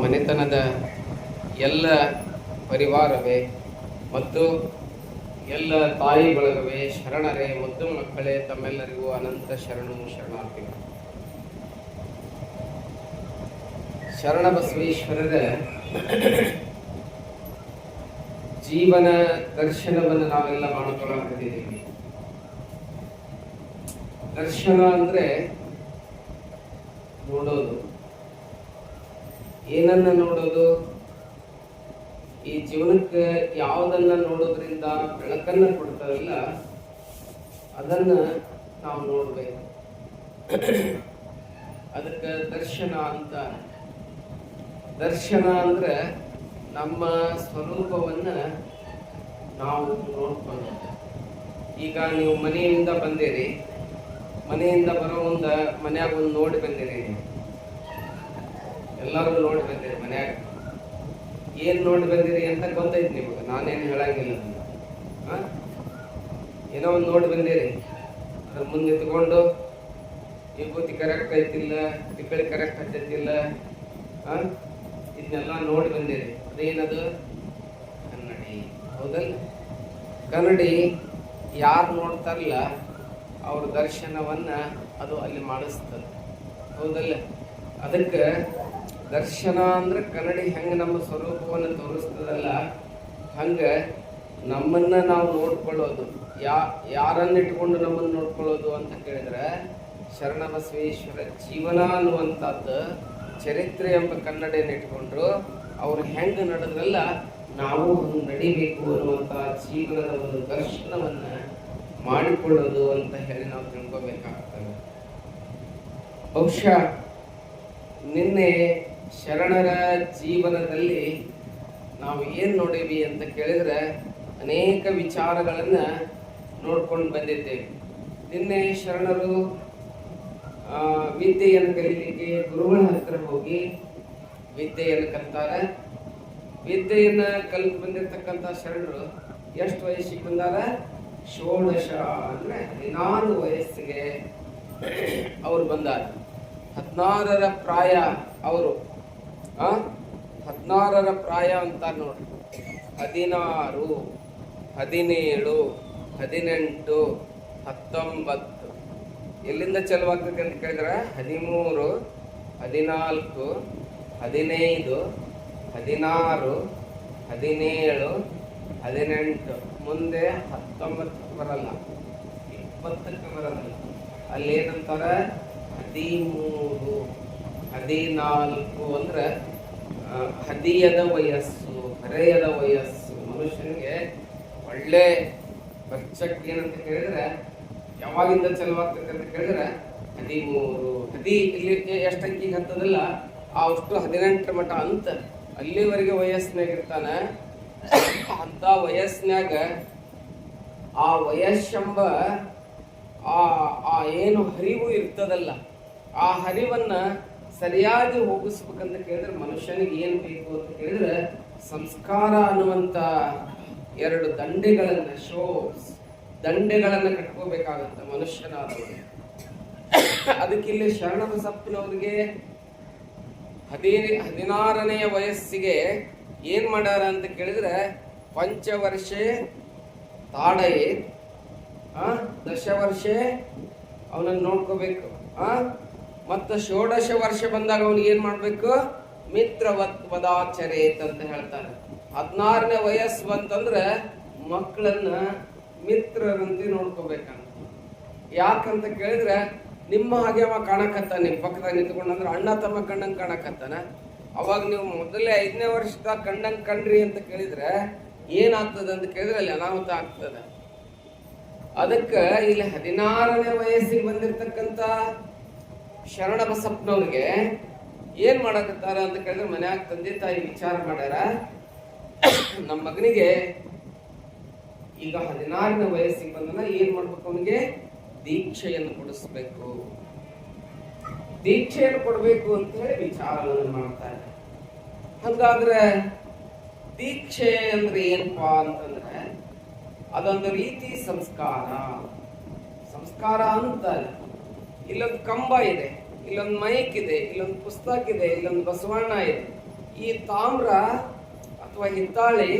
ಮನೆತನದ ಎಲ್ಲ ಪರಿವಾರವೇ ಮತ್ತು ಎಲ್ಲ ತಾಯಿ ಬಳಗವೇ, ಶರಣರೇ, ಮುದ್ದು ಮಕ್ಕಳೇ, ತಮ್ಮೆಲ್ಲರಿಗೂ ಅನಂತ ಶರಣು ಶರಣಾರ್ಥಿಗಳು. ಶರಣ ಬಸವೇಶ್ವರರ ಜೀವನ ದರ್ಶನವನ್ನು ನಾವೆಲ್ಲ ಮಾಡಿಕೊಳ್ಳುತ್ತಿದ್ದೀವಿ. ದರ್ಶನ ಅಂದ್ರೆ ನೋಡೋದು. ಏನನ್ನ ನೋಡೋದು? ಈ ಜೀವನಕ್ಕೆ ಯಾವುದನ್ನ ನೋಡೋದ್ರಿಂದ ಬೆಳಕನ್ನ ಕೊಡ್ತಾರಲ್ಲ ಅದನ್ನ ನಾವು ನೋಡ್ಬೇಕು. ಅದಕ್ಕೆ ದರ್ಶನ ಅಂತ. ದರ್ಶನ ಅಂದ್ರೆ ನಮ್ಮ ಸ್ವರೂಪವನ್ನ ನಾವು ನೋಡ್ಕೊಳ್ಳೋದು. ಈಗ ನೀವು ಮನೆಯಿಂದ ಬಂದಿರಿ, ಮನೆಯಿಂದ ಬರೋ ಮುಂದ ಮನ್ಯಾಗ ಒಂದು ನೋಡಿ ಬಂದಿರಿ. ಎಲ್ಲರೂ ನೋಡಿ ಬಂದಿರಿ. ಮನ್ಯಾಗ ಏನ್ ನೋಡಿ ಬಂದಿರಿ ಅಂತ ಗೊತ್ತೈತಿ ನಿಮಗೆ, ನಾನೇನು ಹೇಳಂಗಿಲ್ಲ. ಏನೋ ಒಂದು ನೋಡಿ ಬಂದಿರಿ, ಅದ್ರ ಮುಂದೆ ನಿಂತ್ಕೊಂಡು ವಿಭೂತಿ ಕರೆಕ್ಟ್ ಐತಿಲ್ಲ, ತಿಕ್ಕಳಿ ಕರೆಕ್ಟ್ ಹತ್ತೈತಿಲ್ಲ, ಇದನ್ನೆಲ್ಲ ನೋಡಿ ಬಂದಿರಿ. ಅದೇನದು? ಕನ್ನಡಿ. ಹೌದಲ್ಲ? ಕನ್ನಡಿ ಯಾರು ನೋಡ್ತಾರಲ್ಲ ಅವ್ರ ದರ್ಶನವನ್ನ ಅದು ಅಲ್ಲಿ ಮಾಡಿಸ್ತದೆ. ಹೌದಲ್ಲ? ಅದಕ್ಕೆ ದರ್ಶನ ಅಂದ್ರೆ ಕನ್ನಡಿ ಹೆಂಗೆ ನಮ್ಮ ಸ್ವರೂಪವನ್ನು ತೋರಿಸ್ತದಲ್ಲ, ಹಂಗೆ ನಮ್ಮನ್ನ ನಾವು ನೋಡ್ಕೊಳ್ಳೋದು. ಯಾರನ್ನಿಟ್ಕೊಂಡು ನಮ್ಮನ್ನು ನೋಡ್ಕೊಳ್ಳೋದು ಅಂತ ಕೇಳಿದ್ರೆ ಶರಣ ಬಸವೇಶ್ವರ ಜೀವನ ಅನ್ನುವಂಥದ್ದು ಚರಿತ್ರೆ ಎಂಬ ಕನ್ನಡಿಯನ್ನು ಇಟ್ಕೊಂಡ್ರು ಅವ್ರು ಹೆಂಗೆ ನಡೆದ್ರಲ್ಲ ನಾವು ನಡಿಬೇಕು ಅನ್ನುವಂಥ ಜೀವನದ ಒಂದು ದರ್ಶನವನ್ನ ಮಾಡಿಕೊಳ್ಳೋದು ಅಂತ ಹೇಳಿ ನಾವು ತಿಳ್ಕೋಬೇಕಾಗ್ತದೆ. ಬಹುಶಃ ನಿನ್ನೆ ಶರಣರ ಜೀವನದಲ್ಲಿ ನಾವು ಏನು ನೋಡೀವಿ ಅಂತ ಕೇಳಿದ್ರೆ ಅನೇಕ ವಿಚಾರಗಳನ್ನ ನೋಡ್ಕೊಂಡು ಬಂದಿದ್ದೇವೆ. ನಿನ್ನೆ ಶರಣರು ವಿದ್ಯೆಯನ್ನು ಕಲಿಲಿಕ್ಕೆ ಗುರುಗಳ ಹತ್ರ ಹೋಗಿ ವಿದ್ಯೆಯನ್ನು ಕಲ್ತಾರೆ. ವಿದ್ಯೆಯನ್ನ ಕಲ್ತು ಬಂದಿರತಕ್ಕಂಥ ಶರಣರು ಎಷ್ಟು ವಯಸ್ಸಿಗೆ ಬಂದಾರ? 16 ಅಂದ್ರೆ 16 ವಯಸ್ಸಿಗೆ ಅವ್ರು ಬಂದಾರ. 16ರ ಪ್ರಾಯ ಅವರು 16ರ ಪ್ರಾಯ ಅಂತ ನೋಡ್ರಿ. 16, 17, 18, 19 ಎಲ್ಲಿಂದ ಚಲುವಾಗ್ತದೆ ಅಂತ ಕೇಳಿದ್ರೆ 13, 14, 15, 16, 17, 18 ಮುಂದೆ 19 ಬರಲ್ಲ, 20ಕ್ಕೆ ಬರಲ್ಲ. ಅಲ್ಲೇನಂತಾರ? 13, 14 ಅಂದ್ರೆ ಹದಿಯದ ವಯಸ್ಸು, ಹರೆಯದ ವಯಸ್ಸು. ಮನುಷ್ಯನಿಗೆ ಒಳ್ಳೆ ಬರ್ಚಕ್ ಏನಂತ ಕೇಳಿದ್ರೆ ಯಾವಾಗಿಂದ ಚಲುವಾಗ್ತದೆ ಅಂತ ಕೇಳಿದ್ರೆ 13. ಇಲ್ಲಿ ಎಷ್ಟು ಅಂಕಿಗೆ ಹತ್ತದಲ್ಲ ಅಷ್ಟು 18 ಮಠ ಅಂತ ಅಲ್ಲಿವರೆಗೆ ವಯಸ್ಸಿನಾಗ ಇರ್ತಾನ. ಅಂತ ವಯಸ್ಸಿನಾಗ ಆ ವಯಸ್ಸೆಂಬ ಆ ಏನು ಹರಿವು ಇರ್ತದಲ್ಲ, ಆ ಹರಿವನ್ನ ಸರಿಯಾಗಿ ಹೋಗಿಸ್ಬೇಕಂತ ಕೇಳಿದ್ರೆ ಮನುಷ್ಯನಿಗೆ ಏನ್ ಬೇಕು ಅಂತ ಕೇಳಿದ್ರೆ ಸಂಸ್ಕಾರ ಅನ್ನುವಂತ 2 ದಂಡೆಗಳನ್ನ ಕಟ್ಕೋಬೇಕಾಗತ್ತೆ ಮನುಷ್ಯನಾದವರು. ಅದಕ್ಕಿಲ್ಲಿ ಶರಣ ಬಸಪ್ಪನವ್ರಿಗೆ 16ನೇ ವಯಸ್ಸಿಗೆ ಏನ್ ಮಾಡ್ಯಾರ ಅಂತ ಕೇಳಿದ್ರೆ ಪಂಚವರ್ಷೆ ತಾಡಯೇ 10 ವರ್ಷ ಅವನನ್ನ ನೋಡ್ಕೋಬೇಕು. ಮತ್ತು 16 ವರ್ಷ ಬಂದಾಗ ಅವನಿಗೆ ಏನ್ ಮಾಡ್ಬೇಕು? ಮಿತ್ರವದಾಚರೇತ್ ಅಂತ ಹೇಳ್ತಾರೆ. 16ನೇ ವಯಸ್ಸು ಬಂತಂದ್ರೆ ಮಕ್ಕಳನ್ನ ಮಿತ್ರರಂತೆ ನೋಡ್ಕೋಬೇಕಂತ. ಯಾಕಂತ ಕೇಳಿದ್ರೆ ನಿಮ್ಮ ಹಾಗೆ ಅವ ಕಾಣಕತ್ತ, ನಿಮ್ ಪಕ್ಕದಾಗ ನಿಂತ್ಕೊಂಡಂದ್ರೆ ಅಣ್ಣ ತಮ್ಮ ಕಣ್ಣಂಗ್ ಕಾಣಕತ್ತಾನ. ಅವಾಗ ನೀವು ಮೊದಲೇ 5ನೇ ವರ್ಷದಾಗ ಕಣ್ಣಂಗ್ ಕಂಡ್ರಿ ಅಂತ ಕೇಳಿದ್ರೆ ಏನಾಗ್ತದೆ ಅಂತ ಕೇಳಿದ್ರೆ ಅಲ್ಲಿ ಅನಾಹುತ ಆಗ್ತದೆ. ಅದಕ್ಕೆ ಇಲ್ಲಿ 16ನೇ ವಯಸ್ಸಿಗೆ ಬಂದಿರತಕ್ಕಂತ ಶರಣ ಬಸಪ್ಪನವ್ರಿಗೆ ಏನ್ ಮಾಡಕತ್ತಾರ ಅಂತ ಕೇಳಿದ್ರೆ ಮನ್ಯಾಗ ತಂದೆ ತಾಯಿ ವಿಚಾರ ಮಾಡ್ಯಾರ, ನಮ್ಮ ಮಗನಿಗೆ ಈಗ 16ನೇ ವಯಸ್ಸಿಗೆ ಬಂದನ ಏನ್ ಮಾಡ್ಬೇಕು? ಅವನಿಗೆ ದೀಕ್ಷೆಯನ್ನು ಕೊಡಿಸ್ಬೇಕು, ದೀಕ್ಷೆಯನ್ನು ಕೊಡ್ಬೇಕು ಅಂತ ಹೇಳಿ ವಿಚಾರವನ್ನು ಮಾಡ್ತಾರೆ. ಹಂಗಾದ್ರೆ ದೀಕ್ಷೆ ಅಂದ್ರೆ ಏನಪ್ಪಾ ಅಂತಂದ್ರೆ ಅದೊಂದು ರೀತಿ ಸಂಸ್ಕಾರ ಅಂತ. ಇಲ್ಲೊಂದು ಕಂಬ ಇದೆ, ಇಲ್ಲೊಂದು ಮೈಕ್ ಇದೆ, ಇಲ್ಲೊಂದು ಪುಸ್ತಕ ಇದೆ, ಇಲ್ಲೊಂದು ಬಸವಣ್ಣ ಇದೆ. ಈ ತಾಮ್ರ ಅಥವಾ ಹಿತ್ತಾಳಿ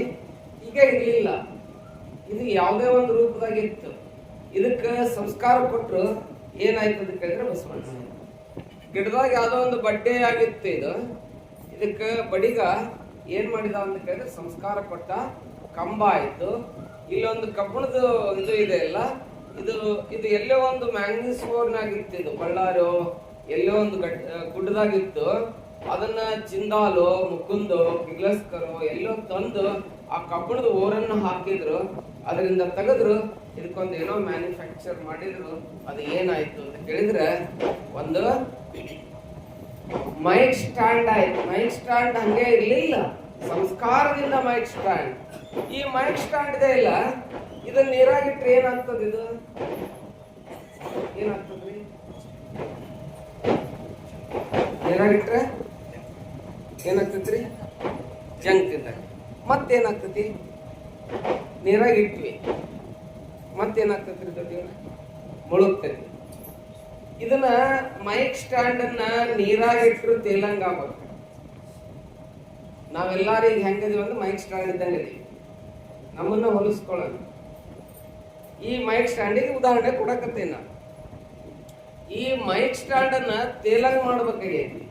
ಈಗ ಇರಲಿಲ್ಲ, ಇದು ಯಾವುದೇ ಒಂದು ರೂಪದಾಗಿತ್ತು. ಇದಕ್ಕೆ ಸಂಸ್ಕಾರ ಕೊಟ್ಟರು ಏನಾಯ್ತು ಅಂತ ಕೇಳಿದ್ರೆ ಬಸವಣ್ಣ ಗಿಡದಾಗ ಯಾವುದೋ ಒಂದು ಬಡ್ಡೆ ಆಗಿತ್ತು. ಇದಕ್ಕೆ ಬಡಿಗ ಏನ್ ಮಾಡಿದ ಅಂತ ಕೇಳಿದ್ರೆ ಸಂಸ್ಕಾರ ಕೊಟ್ಟ, ಕಂಬ ಆಯ್ತು. ಇಲ್ಲೊಂದು ಕಬ್ಬಣದ ಇದು ಇದೆ ಅಲ್ಲ, ಇದು ಎಲ್ಲೋ ಒಂದು ಮ್ಯಾಂಗ್ನೀಸ್ ಓರ್ನಾಗಿತ್ತು. ಇದು ಬಳ್ಳಾರಿ ಎಲ್ಲೋ ಒಂದು ಗುಡ್ಡದಾಗಿತ್ತು. ಅದನ್ನ ಚಿಂದಾಲು ಮುಕುಂದು ಕಿಗ್ಲಸ್ಕರು ಎಲ್ಲೋ ತಂದು ಆ ಕಬ್ಬಣದ ಓರನ್ನು ಹಾಕಿದ್ರು, ಅದರಿಂದ ತೆಗೆದ್ರು, ಇದಕ್ಕೊಂದು ಏನೋ ಮ್ಯಾನುಫ್ಯಾಕ್ಚರ್ ಮಾಡಿದ್ರು. ಅದು ಏನಾಯ್ತು ಅಂತ ಕೇಳಿದ್ರೆ ಒಂದು ಮೈಕ್ ಸ್ಟ್ಯಾಂಡ್ ಆಯ್ತು. ಮೈಕ್ ಸ್ಟ್ಯಾಂಡ್ ಹಂಗೆ ಇರ್ಲಿಲ್ಲ, ಸಂಸ್ಕಾರದಿಂದ ಮೈಕ್ ಸ್ಟ್ಯಾಂಡ್. ಈ ಮೈಕ್ ಸ್ಟ್ಯಾಂಡ್ ಇದೆ ಇಲ್ಲ, ಇದನ್ನ ನೀರಾಗಿಟ್ರೆ ಏನಾಗ್ತದ? ಇದು ಏನಾಗ್ತದ್ರಿ? ನೀರಾಗಿಟ್ರೆ ಏನಾಗ್ತೈತ್ರಿ? ಜಂಕ್ ತಿಂದಾಗ ಮತ್ತೇನಾಗ್ತತಿ? ನೀರಾಗಿಟ್ವಿ ಮತ್ತೇನಾಗ್ತೈತ್ರಿ? ದೊಡ್ಡ ಮುಳುಗ್ತೈತಿ. ಇದನ್ನ ಮೈಕ್ ಸ್ಟ್ಯಾಂಡ್ ಅನ್ನ ನೀರಾಗಿಟ್ರು ತೇಲಂಗ ಆಗ್ಬೇಕು. ನಾವೆಲ್ಲಾರು ಈಗ ಹೆಂಗದೀವಿ ಅಂದ್ರೆ ಮೈಕ್ ಸ್ಟ್ಯಾಂಡ್ ಇದ್ದಂಗೆ ಇದೀವಿ, ನಮ್ಮನ್ನ ಹೋಲಿಸ್ಕೊಳ್ಳೋದು. ಈ ಮೈಕ್ ಸ್ಟ್ಯಾಂಡಿಗೆ ಉದಾಹರಣೆ ಕೊಡಕತ್ತೇನೆ ನಾನು. ಈ ಮೈಕ್ ಸ್ಟ್ಯಾಂಡ್ ಅನ್ನ ತೇಲಂಗ್ ಮಾಡ್ಬೇಕಾಗೈತಿ.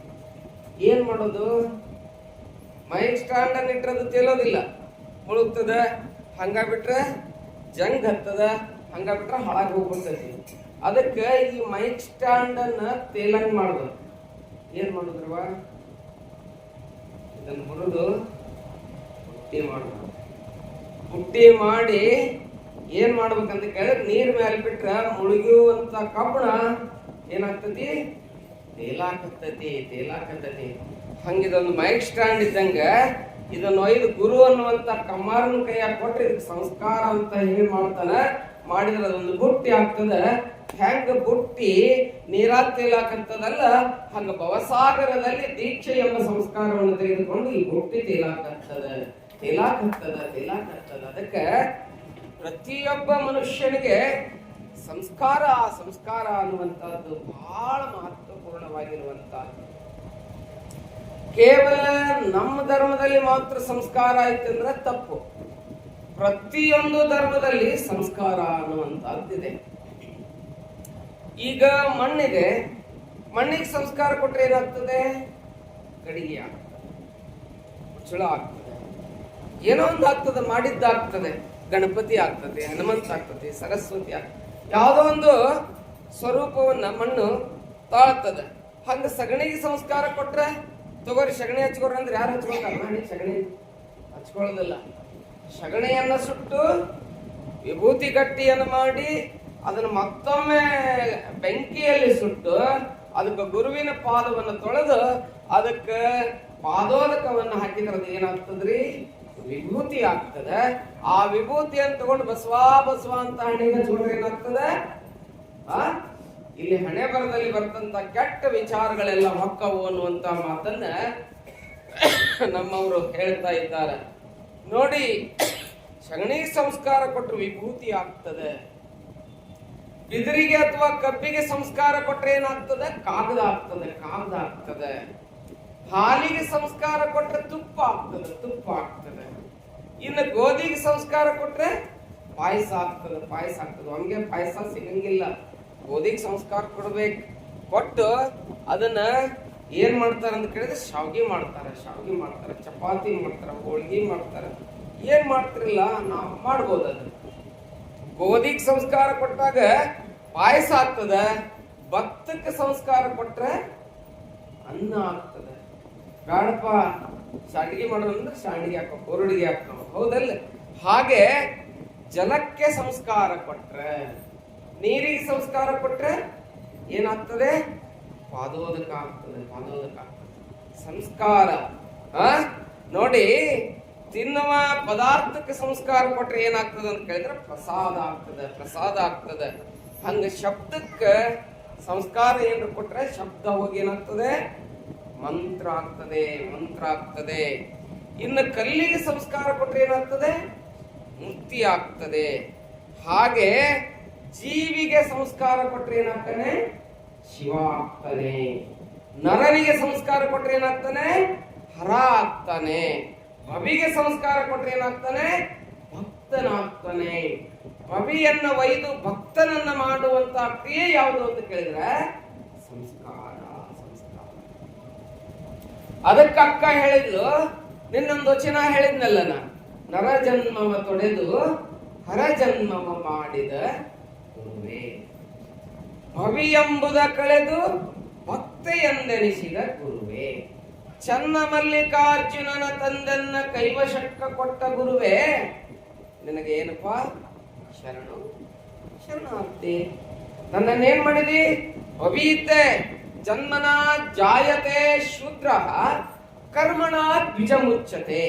ಏನ್ ಮಾಡೋದು? ಮೈಕ್ ಸ್ಟ್ಯಾಂಡ್ ಅನ್ನ ಇಟ್ಟರೆ ತೇಲೋದಿಲ್ಲ, ಮುಳುಗ್ತದ. ಹಂಗ ಬಿಟ್ರೆ ಜಂಗ್ ಹತ್ತದ, ಹಂಗ ಬಿಟ್ರೆ ಹಾಳಾಗಿ ಹೋಗ್ಬಿಡ್ತೈತಿ. ಅದಕ್ಕೆ ಈ ಮೈಕ್ ಸ್ಟ್ಯಾಂಡ್ ಅನ್ನ ತೇಲಂಗ್ ಮಾಡ್ಬೇಕು. ಏನ್ ಮಾಡುದ್ರವ? ಇದನ್ನ ಮುರಿದು ಬುಟ್ಟಿ ಮಾಡ್ಬೇಕು. ಬುಟ್ಟಿ ಮಾಡಿ ಏನ್ ಮಾಡ್ಬೇಕಂತ ಕೇಳಿದ್ರೆ ನೀರ್ ಮೇಲೆ ಬಿಟ್ರೆ ಮುಳುಗುವಂತ ಕಬ್ಬಣ ಏನಾಗ್ತತಿ? ತೇಲಾಕತ್ತತಿ. ಹಂಗಿದೊಂದು ಮೈಕ್ ಸ್ಟ್ಯಾಂಡ್ ಇದ್ದಂಗ ಇದನ್ನ ಒಯ್ದು ಗುರು ಅನ್ನುವಂತ ಕಮ್ಮಾರನ ಕೈಯಾಗ ಕೊಟ್ರೆ ಇದಕ್ಕೆ ಸಂಸ್ಕಾರ ಅಂತ ಹೇಳಿ ಮಾಡ್ತಾನ. ಮಾಡಿದ್ರೆ ಅದೊಂದು ಬುಟ್ಟಿ ಆಗ್ತದ. ಹೆಂಗ ಬುಟ್ಟಿ ನೀರಾಗ ತೇಲಾಕತ್ತದಲ್ಲ, ಹಂಗ ಭವಸಾಗರದಲ್ಲಿ ದೀಕ್ಷೆ ಎಂಬ ಸಂಸ್ಕಾರವನ್ನು ತೆಗೆದುಕೊಂಡು ಈ ಬುಟ್ಟಿ ತೇಲಾಕತ್ತದ. ಅದಕ್ಕೆ ಪ್ರತಿಯೊಬ್ಬ ಮನುಷ್ಯನಿಗೆ ಸಂಸ್ಕಾರ ಅನ್ನುವಂಥದ್ದು ಬಹಳ ಮಹತ್ವಪೂರ್ಣವಾಗಿರುವಂತಹದ್ದು. ಕೇವಲ ನಮ್ಮ ಧರ್ಮದಲ್ಲಿ ಮಾತ್ರ ಸಂಸ್ಕಾರ ಆಯ್ತಂದ್ರೆ ತಪ್ಪು. ಪ್ರತಿಯೊಂದು ಧರ್ಮದಲ್ಲಿ ಸಂಸ್ಕಾರ ಅನ್ನುವಂಥದ್ದಿದೆ. ಈಗ ಮಣ್ಣಿಗೆ ಸಂಸ್ಕಾರ ಕೊಟ್ರೆ ಏನಾಗ್ತದೆ? ಗಡಿಗೆ ಆಗ್ತದೆ, ಮುಚ್ಚಳ ಆಗ್ತದೆ, ಏನೋ ಒಂದು ಆಗ್ತದೆ, ಮಾಡಿದ್ದಾಗ್ತದೆ. ಗಣಪತಿ ಆಗ್ತದೆ, ಹನುಮಂತ ಆಗ್ತದೆ, ಸರಸ್ವತಿ ಆಗ್ತದೆ. ಯಾವುದೋ ಒಂದು ಸ್ವರೂಪವನ್ನ ಮಣ್ಣು ತಾಳ್ತದೆ. ಹಂಗ ಸಗಣಿಗೆ ಸಂಸ್ಕಾರ ಕೊಟ್ರೆ ತಗೋರಿ ಸಗಣಿ ಹಚ್ಕೋರಿ ಅಂದ್ರೆ ಯಾರು ಹಚ್ಕೊಳ್ತಾರ? ಸಗಣಿ ಹಚ್ಕೊಳ್ಳೋದಿಲ್ಲ. ಸಗಣಿಯನ್ನ ಸುಟ್ಟು ವಿಭೂತಿ ಗಟ್ಟಿಯನ್ನು ಮಾಡಿ ಅದನ್ನು ಮತ್ತೊಮ್ಮೆ ಬೆಂಕಿಯಲ್ಲಿ ಸುಟ್ಟು ಅದಕ್ಕೆ ಗುರುವಿನ ಪಾದವನ್ನು ತೊಳೆದು ಅದಕ್ಕೆ ಪಾದೋದಕವನ್ನು ಹಾಕಿದ್ರೆ ಅದು ಏನಾಗ್ತದ್ರಿ? ವಿಭೂತಿ ಆಗ್ತದೆ. ಆ ವಿಭೂತಿಯನ್ನು ತಗೊಂಡು ಬಸವ ಅಂತ ಹಣೆಗೆ ಹಚ್ಕೊಂಡ್ರೆ ಏನಾಗ್ತದೆ? ಇಲ್ಲಿ ಹಣೆ ಬರದಲ್ಲಿ ಬರ್ತಂತ ಕೆಟ್ಟ ವಿಚಾರಗಳೆಲ್ಲ ಹೊಕ್ಕವು ಅನ್ನುವಂತ ಮಾತನ್ನ ನಮ್ಮವರು ಹೇಳ್ತಾ ಇದ್ದಾರೆ. ನೋಡಿ, ಸಗಣಿ ಸಂಸ್ಕಾರ ಕೊಟ್ಟರೆ ವಿಭೂತಿ ಆಗ್ತದೆ. ಬಿದಿರಿಗೆ ಅಥವಾ ಕಬ್ಬಿಗೆ ಸಂಸ್ಕಾರ ಕೊಟ್ರೆ ಏನಾಗ್ತದೆ? ಕಾಗದ ಆಗ್ತದೆ. ಹಾಲಿಗೆ ಸಂಸ್ಕಾರ ಕೊಟ್ರೆ ತುಪ್ಪ ಆಗ್ತದೆ. ಇನ್ನು ಗೋಧಿಗೆ ಸಂಸ್ಕಾರ ಕೊಟ್ರೆ ಪಾಯಸ ಆಗ್ತದೆ. ಹಂಗೆ ಪಾಯಸ ಸಿಗಂಗಿಲ್ಲ, ಗೋಧಿಗೆ ಸಂಸ್ಕಾರ ಕೊಟ್ಟು ಅದನ್ನ ಏನ್ ಮಾಡ್ತಾರೆ ಅಂತ ಕೇಳಿದ್ರೆ ಶಾವ್ಗಿ ಮಾಡ್ತಾರೆ, ಚಪಾತಿ ಮಾಡ್ತಾರೆ, ಹೋಳ್ಗಿ ಮಾಡ್ತಾರೆ. ಏನ್ ಮಾಡ್ತಿರಲ್ಲ, ನಾವು ಮಾಡ್ಬೋದು. ಅದು ಗೋಧಿಗೆ ಸಂಸ್ಕಾರ ಕೊಟ್ಟಾಗ ಪಾಯಸ ಆಗ್ತದ, ಭತ್ತಕ್ಕೆ ಸಂಸ್ಕಾರ ಕೊಟ್ರೆ ಅನ್ನ ಆಗ್ತದೆ. ಬೇಡಪ್ಪ ಶಾಂಡಿಗೆ ಮಾಡೋದಂದ್ರೆ ಶಾಂಡಿಗೆ ಹಾಕೋ, ಕೊರಡಿಗೆ ಹಾಕೋ, ಹೌದಲ್ಲ? ಹಾಗೆ ಜಲಕ್ಕೆ ಸಂಸ್ಕಾರ ಕೊಟ್ರೆ, ನೀರಿಗೆ ಸಂಸ್ಕಾರ ಕೊಟ್ರೆ ಏನಾಗ್ತದೆ? ಪಾದೋದಕ ಆಗ್ತದೆ. ಸಂಸ್ಕಾರ ನೋಡಿ, ತಿನ್ನುವ ಪದಾರ್ಥಕ್ಕೆ ಸಂಸ್ಕಾರ ಕೊಟ್ರೆ ಏನಾಗ್ತದೆ ಅಂತ ಕೇಳಿದ್ರೆ ಪ್ರಸಾದ ಆಗ್ತದೆ. ಹಂಗ ಶಬ್ದಕ್ಕೆ ಸಂಸ್ಕಾರ ಏನ್ರ ಕೊಟ್ರೆ ಶಬ್ದ ಹೋಗಿ ಏನಾಗ್ತದೆ? ಮಂತ್ರ ಆಗ್ತದೆ. ಇನ್ನು ಕಲ್ಲಿಗೆ ಸಂಸ್ಕಾರ ಕೊಟ್ರೆ ಏನಾಗ್ತದೆ? ಮುಕ್ತಿ ಆಗ್ತದೆ. ಹಾಗೆ ಜೀವಿಗೆ ಸಂಸ್ಕಾರ ಕೊಟ್ರೆ ಏನಾಗ್ತಾನೆ? ಶಿವ ಆಗ್ತಾನೆ. ನರನಿಗೆ ಸಂಸ್ಕಾರ ಕೊಟ್ರೆ ಏನಾಗ್ತಾನೆ? ಹರ ಆಗ್ತಾನೆ. ಭವಿಗೆ ಸಂಸ್ಕಾರ ಕೊಟ್ರೆ ಏನಾಗ್ತಾನೆ? ಭಕ್ತನಾಗ್ತಾನೆ. ಭವಿಯನ್ನ ಒಯ್ದು ಭಕ್ತನನ್ನ ಮಾಡುವಂತ ಕ್ರಿಯೆ ಯಾವುದು ಅಂತ ಕೇಳಿದ್ರೆ ಸಂಸ್ಕಾರ. ಸಂಸ್ಕಾರ. ಅದಕ್ಕೆ ಅಕ್ಕ ಹೇಳಿದ್ಲು, ನಿನ್ನೊಂದು ವಚನ ಹೇಳಿದ್ನಲ್ಲ, ನರ ಜನ್ಮವ ತೊಡೆದು ಹರ ಜನ್ಮವ ಮಾಡಿದ ಗುರುವೇ, ಭವಿ ಎಂಬುದ ಕಳೆದು ಭಕ್ತೆಯೆಂದೆನಿಸಿದ ಗುರುವೇ, ಚನ್ನ ಮಲ್ಲಿಕಾರ್ಜುನನ ತಂದೆನ್ನ ಕೈವಶಕ್ಕ ಕೊಟ್ಟ ಗುರುವೇ, ನಿನಗೆ ಏನಪ್ಪ? ಶರಣು ಶರಣಾರ್ಥಿ. ನನ್ನನ್ನೇನ್ ಮಾಡಿದಿ? ಭವೀತೆ ಜನ್ಮನ ಜಾಯತೆ ಶೂದ್ರ ಕರ್ಮಣ ದ್ವಿಜ ಮುಚ್ಚತೆ.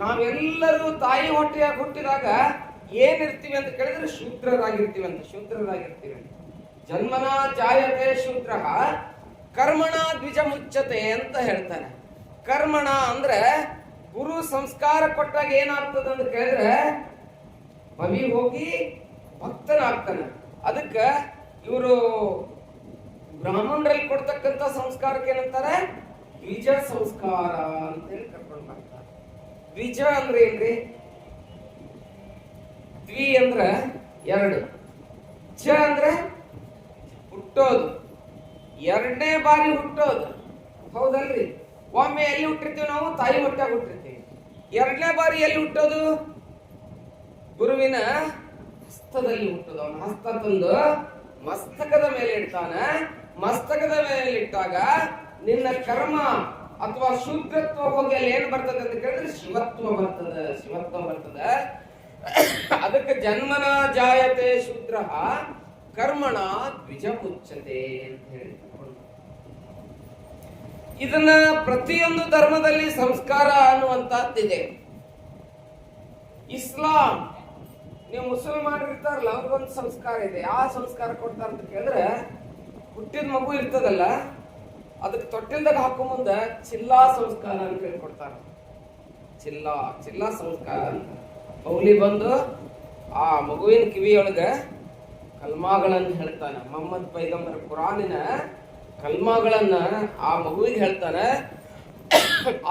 ನಾವೆಲ್ಲರೂ ತಾಯಿ ಹೊಟ್ಟೆಯಾಗಿ ಹುಟ್ಟಿದಾಗ ಏನಿರ್ತೀವಿ ಅಂತ ಕೇಳಿದ್ರೆ ಶೂದ್ರರಾಗಿರ್ತೀವಿ ಅಂತ. ಶೂದ್ರರಾಗಿರ್ತೀವಿ. ಜನ್ಮನ ಜಾಯತೆ ಶೂದ್ರ ಕರ್ಮಣ ದ್ವಿಜ ಮುಚ್ಚತೆ ಅಂತ ಹೇಳ್ತಾನೆ. ಕರ್ಮಣ ಅಂದ್ರೆ ಗುರು ಸಂಸ್ಕಾರ ಕೊಟ್ಟಾಗ ಏನಾಗ್ತದೆ ಅಂತ ಕೇಳಿದ್ರೆ ಭವಿ ಹೋಗಿ ಭಕ್ತನಾಗ್ತಾನೆ. ಅದಕ್ಕ ಇವರು ಬ್ರಾಹ್ಮಣರಲ್ಲಿ ಕೊಡ್ತಕ್ಕಂತ ಸಂಸ್ಕಾರಕ್ಕೆ ಏನಂತಾರೆ? ದ್ವಿಜ ಸಂಸ್ಕಾರ ಅಂತ ಹೇಳಿ ಕರ್ಕೊಂಡು ಬರ್ತಾರೆ. ದ್ವಿಜ ಅಂದ್ರೆ ಏನ್ರಿ? ದ್ವಿ ಅಂದ್ರ ಎರಡು, ಜ ಅಂದ್ರೆ ಹುಟ್ಟೋದು, ಎರಡನೇ ಬಾರಿ ಹುಟ್ಟೋದು. ಹೌದಲ್ರಿ? ಒಮ್ಮೆ ಎಲ್ಲಿ ಹುಟ್ಟಿರ್ತೀವಿ ನಾವು? ತಾಯಿ ಹೊಟ್ಟಾಗ ಹುಟ್ಟಿರ್ತೀವಿ. ಎರಡನೇ ಬಾರಿ ಎಲ್ಲಿ ಹುಟ್ಟೋದು? ಗುರುವಿನ ಹಸ್ತದಲ್ಲಿ ಹುಟ್ಟೋದು. ಅವನ ಹಸ್ತ ತಂದು ಮಸ್ತಕದ ಮೇಲೆ ಇಡ್ತಾನ. ಮಸ್ತಕದ ಮೇಲೆ ಇಟ್ಟಾಗ ನಿನ್ನ ಕರ್ಮ ಅಥವಾ ಶೂದ್ರತ್ವ ಹೋಗಿ ಅಲ್ಲಿ ಏನ್ ಬರ್ತದೆ ಅಂತ ಕೇಳಿದ್ರೆ ಶಿವತ್ವ ಬರ್ತದೆ. ಶಿವತ್ವ ಬರ್ತದೆ. ಅದಕ್ಕೆ ಜನ್ಮನ ಜಾಯತೆ ಶೂದ್ರ ಕರ್ಮಣ ದ್ವಿಜ ಮುಚ್ಚತೆ ಅಂತ ಹೇಳಿ. ಇದನ್ನ ಪ್ರತಿಯೊಂದು ಧರ್ಮದಲ್ಲಿ ಸಂಸ್ಕಾರ ಅನ್ನುವಂತಹದ್ದಿದೆ. ಇಸ್ಲಾಂ, ನೀವು ಮುಸಲ್ಮಾನರು ಇರ್ತಾರಲ್ಲ, ಅವ್ರಿಗೊಂದು ಸಂಸ್ಕಾರ ಇದೆ. ಯಾವ ಸಂಸ್ಕಾರ ಕೊಡ್ತಾರ ಅಂತ ಕೇಳಿದ್ರೆ, ಹುಟ್ಟಿದ ಮಗು ಇರ್ತದಲ್ಲ, ಅದಕ್ಕೆ ತೊಟ್ಟಿಲ್ದಾಗ ಹಾಕೋ ಮುಂದೆ ಚಿಲ್ಲಾ ಸಂಸ್ಕಾರ ಅಂತ ಹೇಳ್ಕೊಡ್ತಾರ. ಚಿಲ್ಲಾ ಸಂಸ್ಕಾರ ಅಂತ. ಮೌಲಿ ಬಂದು ಆ ಮಗುವಿನ ಕಿವಿಯೊಳಗ ಕಲ್ಮಾಗಳನ್ನು ಹೇಳ್ತಾನೆ. ಮೊಹಮ್ಮದ್ ಪೈಗಂಬರ್ ಕುರಾನಿನ ಕಲ್ಮಾಗಳನ್ನ ಆ ಮಗುವಿಗೆ ಹೇಳ್ತಾನೆ.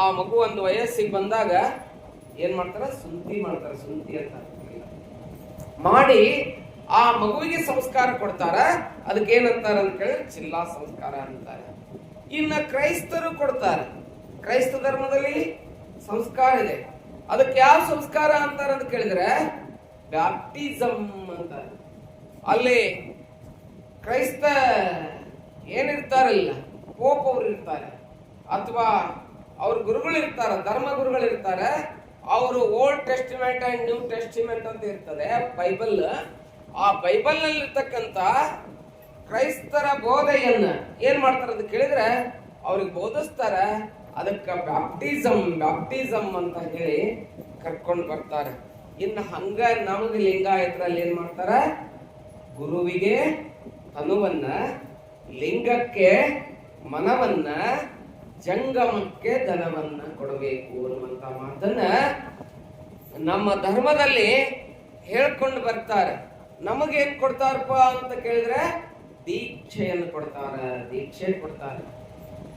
ಆ ಮಗು ಒಂದು ವಯಸ್ಸಿಗೆ ಬಂದಾಗ ಏನ್ ಮಾಡ್ತಾರ? ಸುಂತಿ ಮಾಡ್ತಾರ. ಸುಂತಿ ಅಂತ ಮಾಡಿ ಆ ಮಗುವಿಗೆ ಸಂಸ್ಕಾರ ಕೊಡ್ತಾರ. ಅದಕ್ಕೆ ಏನಂತಾರ ಅಂತ ಕೇಳಿದ್ರೆ ಚಿಲ್ಲಾ ಸಂಸ್ಕಾರ ಅಂತಾರೆ. ಇನ್ನ ಕ್ರೈಸ್ತರು ಕೊಡ್ತಾರೆ. ಕ್ರೈಸ್ತ ಧರ್ಮದಲ್ಲಿ ಸಂಸ್ಕಾರ ಇದೆ. ಅದಕ್ಕೆ ಯಾವ ಸಂಸ್ಕಾರ ಅಂತಾರ ಅಂತ ಕೇಳಿದ್ರೆ ಬ್ಯಾಪ್ಟಿಸಮ್ ಅಂತಾರೆ. ಅಲ್ಲಿ ಕ್ರೈಸ್ತ ಏನಿರ್ತಾರಲ್ಲ, ಪೋಪ್ ಅವ್ರು ಇರ್ತಾರೆ ಅಥವಾ ಅವ್ರ ಗುರುಗಳು ಇರ್ತಾರ, ಧರ್ಮ ಗುರುಗಳು ಇರ್ತಾರೆ. ಅವರು old testament and new testament ಅಂತ ಇರ್ತದೆ ಬೈಬಲ್. ಆ ಬೈಬಲ್ ನಲ್ಲಿ ಇರ್ತಕ್ಕಂತ ಕ್ರೈಸ್ತರ ಬೋಧೆಯನ್ನ ಏನ್ ಮಾಡ್ತಾರೆ ಅಂತ ಕೇಳಿದ್ರೆ ಅವ್ರಿಗೆ ಬೋಧಿಸ್ತಾರ. ಅದಕ್ಕೆ ಬ್ಯಾಪ್ಟಿಸಮ್ ಅಂತ ಹೇಳಿ ಕರ್ಕೊಂಡು ಬರ್ತಾರೆ. ಇನ್ನು ಹಂಗ ನಮಗೆ ಲಿಂಗಾಯತರಲ್ಲಿ ಏನ್ ಮಾಡ್ತಾರ? ಗುರುವಿಗೆ ತನುವನ್ನ, ಲಿಂಗಕ್ಕೆ ಮನವನ್ನ, ಜಂಗಮಕ್ಕೆ ಧನವನ್ನ ಕೊಡಬೇಕು ಅನ್ನುವಂತ ಮಾತನ್ನ ನಮ್ಮ ಧರ್ಮದಲ್ಲಿ ಹೇಳ್ಕೊಂಡು ಬರ್ತಾರೆ. ನಮಗೇನ್ ಕೊಡ್ತಾರಪ್ಪ ಅಂತ ಕೇಳಿದ್ರೆ ದೀಕ್ಷೆಯನ್ನು ಕೊಡ್ತಾರ. ದೀಕ್ಷೆ ಕೊಡ್ತಾರೆ.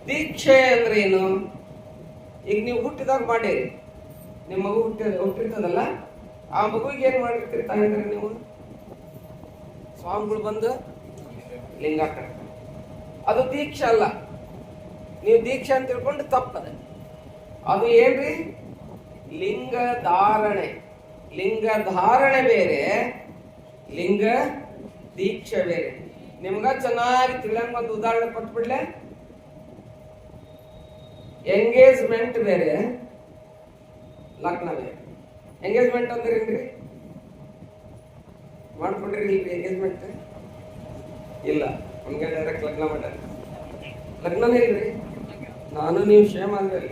ದೀಕ್ಷೆ ಅಂದ್ರೆ ಏನು? ಈಗ ನೀವು ಹುಟ್ಟಿದಾಗ ಮಾಡಿರಿ, ನಿಮ್ಮ ಮಗು ಹುಟ್ಟಿರ್ತದಲ್ಲ, ಆ ಮಗುವಿಗೆ ಏನ್ ಮಾಡಿರ್ತೀರಿ ತಾಯಿದ್ರೆ ನೀವು? ಸ್ವಾಮಿಗಳು ಬಂದು ಲಿಂಗ ಕಟ್ತಾರೆ. ಅದು ದೀಕ್ಷೆ ಅಲ್ಲ. ನೀವು ದೀಕ್ಷೆ ಅಂತ ತಿಳ್ಕೊಂಡು ತಪ್ಪದ. ಅದು ಏನ್ರಿ? ಲಿಂಗ ಧಾರಣೆ. ಲಿಂಗ ಧಾರಣೆ ಬೇರೆ, ಲಿಂಗ ದೀಕ್ಷೆ ಬೇರೆ. ನಿಮ್ಗ ಚೆನ್ನಾಗಿ ತಿಳಿಯಂಗ ಒಂದು ಉದಾಹರಣೆ ಕೊಟ್ಬಿಡ್ಲೆ. ಎಂಗೇಜ್ಮೆಂಟ್ ಬೇರೆ, ಲಗ್ನ ಬೇರೆ. ಎಂಗೇಜ್ಮೆಂಟ್ ಅಂದ್ರೆ ಏನ್ರಿ? ಮಾಡ್ಕೊಂಡ್ರಿ ಇಲ್ರಿ ಎಂಗೇಜ್ಮೆಂಟ್? ಇಲ್ಲ, ಹಂಗೆ ಡೈರೆಕ್ಟ್ ಲಗ್ನ ಮಾಡ್ಯಾರ. ಲಗ್ನನೇ ಇಲ್ರಿ. ನಾನು ನೀವು ಶೇಮ್ ಅಲ್ರಿ.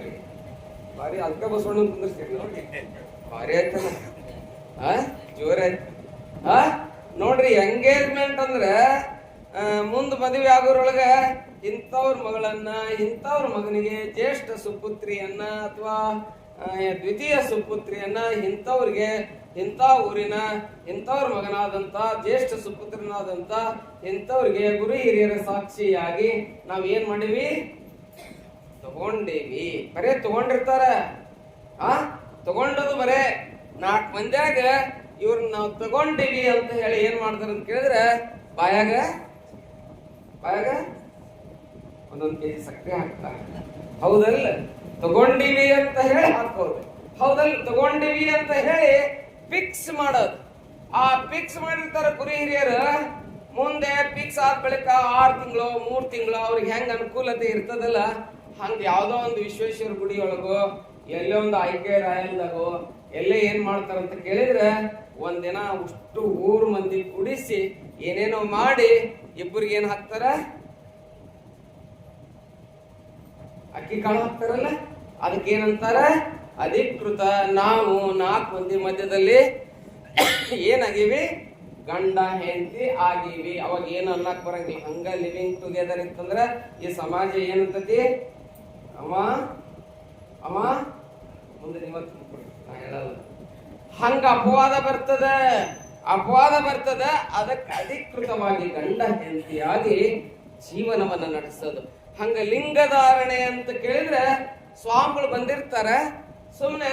ಭಾರಿ ಅಲ್ಕ ಬಸವಣ್ಣ ಕುಂದಿರ್ತೀರಿ ನೋಡಿ. ಭಾರಿ ಆಯ್ತಲ್ಲ, ಜೋರಾಯ್ತು. ನೋಡ್ರಿ, ಎಂಗೇಜ್ಮೆಂಟ್ ಅಂದ್ರೆ ಮುಂದ್ ಮದುವೆ ಆಗೋರೊಳಗ ಇಂಥವ್ರ ಮಗಳನ್ನ, ಇಂಥವ್ರ ಮಗನಿಗೆ ಜ್ಯೇಷ್ಠ ಸುಪುತ್ರಿಯನ್ನ ಅಥವಾ ದ್ವಿತೀಯ ಸುಪುತ್ರಿಯನ್ನ ಇಂಥವ್ರಿಗೆ ಇಂಥ ಊರಿನ ಇಂಥವ್ರ ಮಗನಾದಂತ ಜ್ಯೇಷ್ಠ ತಗೊಂಡೇವಿ ಬರೇ ತಗೊಂಡಿರ್ತಾರ. ತಗೊಂಡದು ಬರೇ 4 ಮಂದ್ಯಾಗ ಇವ್ರನ್ನ ನಾವು ತಗೊಂಡೇವಿ ಅಂತ ಹೇಳಿ ಏನ್ ಮಾಡ್ತಾರ ಅಂತ ಕೇಳಿದ್ರೆ ಬಾಯಾಗ ಒಂದೊಂದು ಕೆಜಿ ಸಕ್ಕರೆ ಹಾಕ್ತಾರ. ಹೌದಲ್ಲ? ತಗೊಂಡಿವಿ ಅಂತ ಹೇಳಿ ಹಾಕೋದು. ಹೌದಲ್ಲ? ತಗೊಂಡಿವಿ ಅಂತ ಹೇಳಿ ಫಿಕ್ಸ್ ಮಾಡೋದು. ಆ ಫಿಕ್ಸ್ ಮಾಡಿರ್ತಾರ ಕುರಿ ಹಿರಿಯರು. ಮುಂದೆ ಫಿಕ್ಸ್ ಆದ ಬಳಿಕ 6 ತಿಂಗಳು 3 ತಿಂಗಳು ಅವ್ರಿಗೆ ಹೆಂಗ್ ಅನುಕೂಲತೆ ಇರ್ತದಲ್ಲ, ಹಂಗ ಯಾವ್ದೋ ಒಂದು ವಿಶ್ವೇಶ್ವರ ಗುಡಿ ಒಳಗೋ ಎಲ್ಲೋ ಒಂದು ಆಯ್ಕೆ ರಾಯಲ್ದಾಗೋ ಎಲ್ಲೇ ಏನ್ ಮಾಡ್ತಾರಂತ ಕೇಳಿದ್ರೆ ಒಂದಿನ ಅಷ್ಟು ಊರ್ ಮಂದಿ ಕುಡಿಸಿ ಏನೇನೋ ಮಾಡಿ ಇಬ್ಬರಿಗೆ ಏನ್ ಹಾಕ್ತಾರ, ಅಕ್ಕಿ ಕಾಳು ಹಾಕ್ತಾರಲ್ಲ, ಅದಕ್ಕೇನಂತಾರ ಅಧಿಕೃತ. ನಾವು 4 ಮಂದಿ ಮಧ್ಯದಲ್ಲಿ ಏನಾಗಿವಿ, ಗಂಡ ಹೆಂಡತಿ ಆಗೀವಿ. ಅವಾಗ ಏನು ಅನ್ನಕ್ ಬರಂಗಿಲ್ಲ. ಹಂಗ ಲಿವಿಂಗ್ ಟುಗೆದರ್ ಇತ್ತಂದ್ರ ಈ ಸಮಾಜ ಏನಂತತಿ, ಅಮ್ಮ ಮುಂದೆ ನಾ ಹೇಳಲ್ಲ, ಹಂಗ ಅಪವಾದ ಬರ್ತದ. ಅದಕ್ಕೆ ಅಧಿಕೃತವಾಗಿ ಗಂಡ ಹೆಂಡತಿಯಾಗಿ ಜೀವನವನ್ನ ನಡೆಸೋದು. ಹಂಗ ಲಿಂಗಧಾರಣೆ ಅಂತ ಕೇಳಿದ್ರೆ ಸ್ವಾಮಿಗಳು ಬಂದಿರ್ತಾರ, ಸುಮ್ನೆ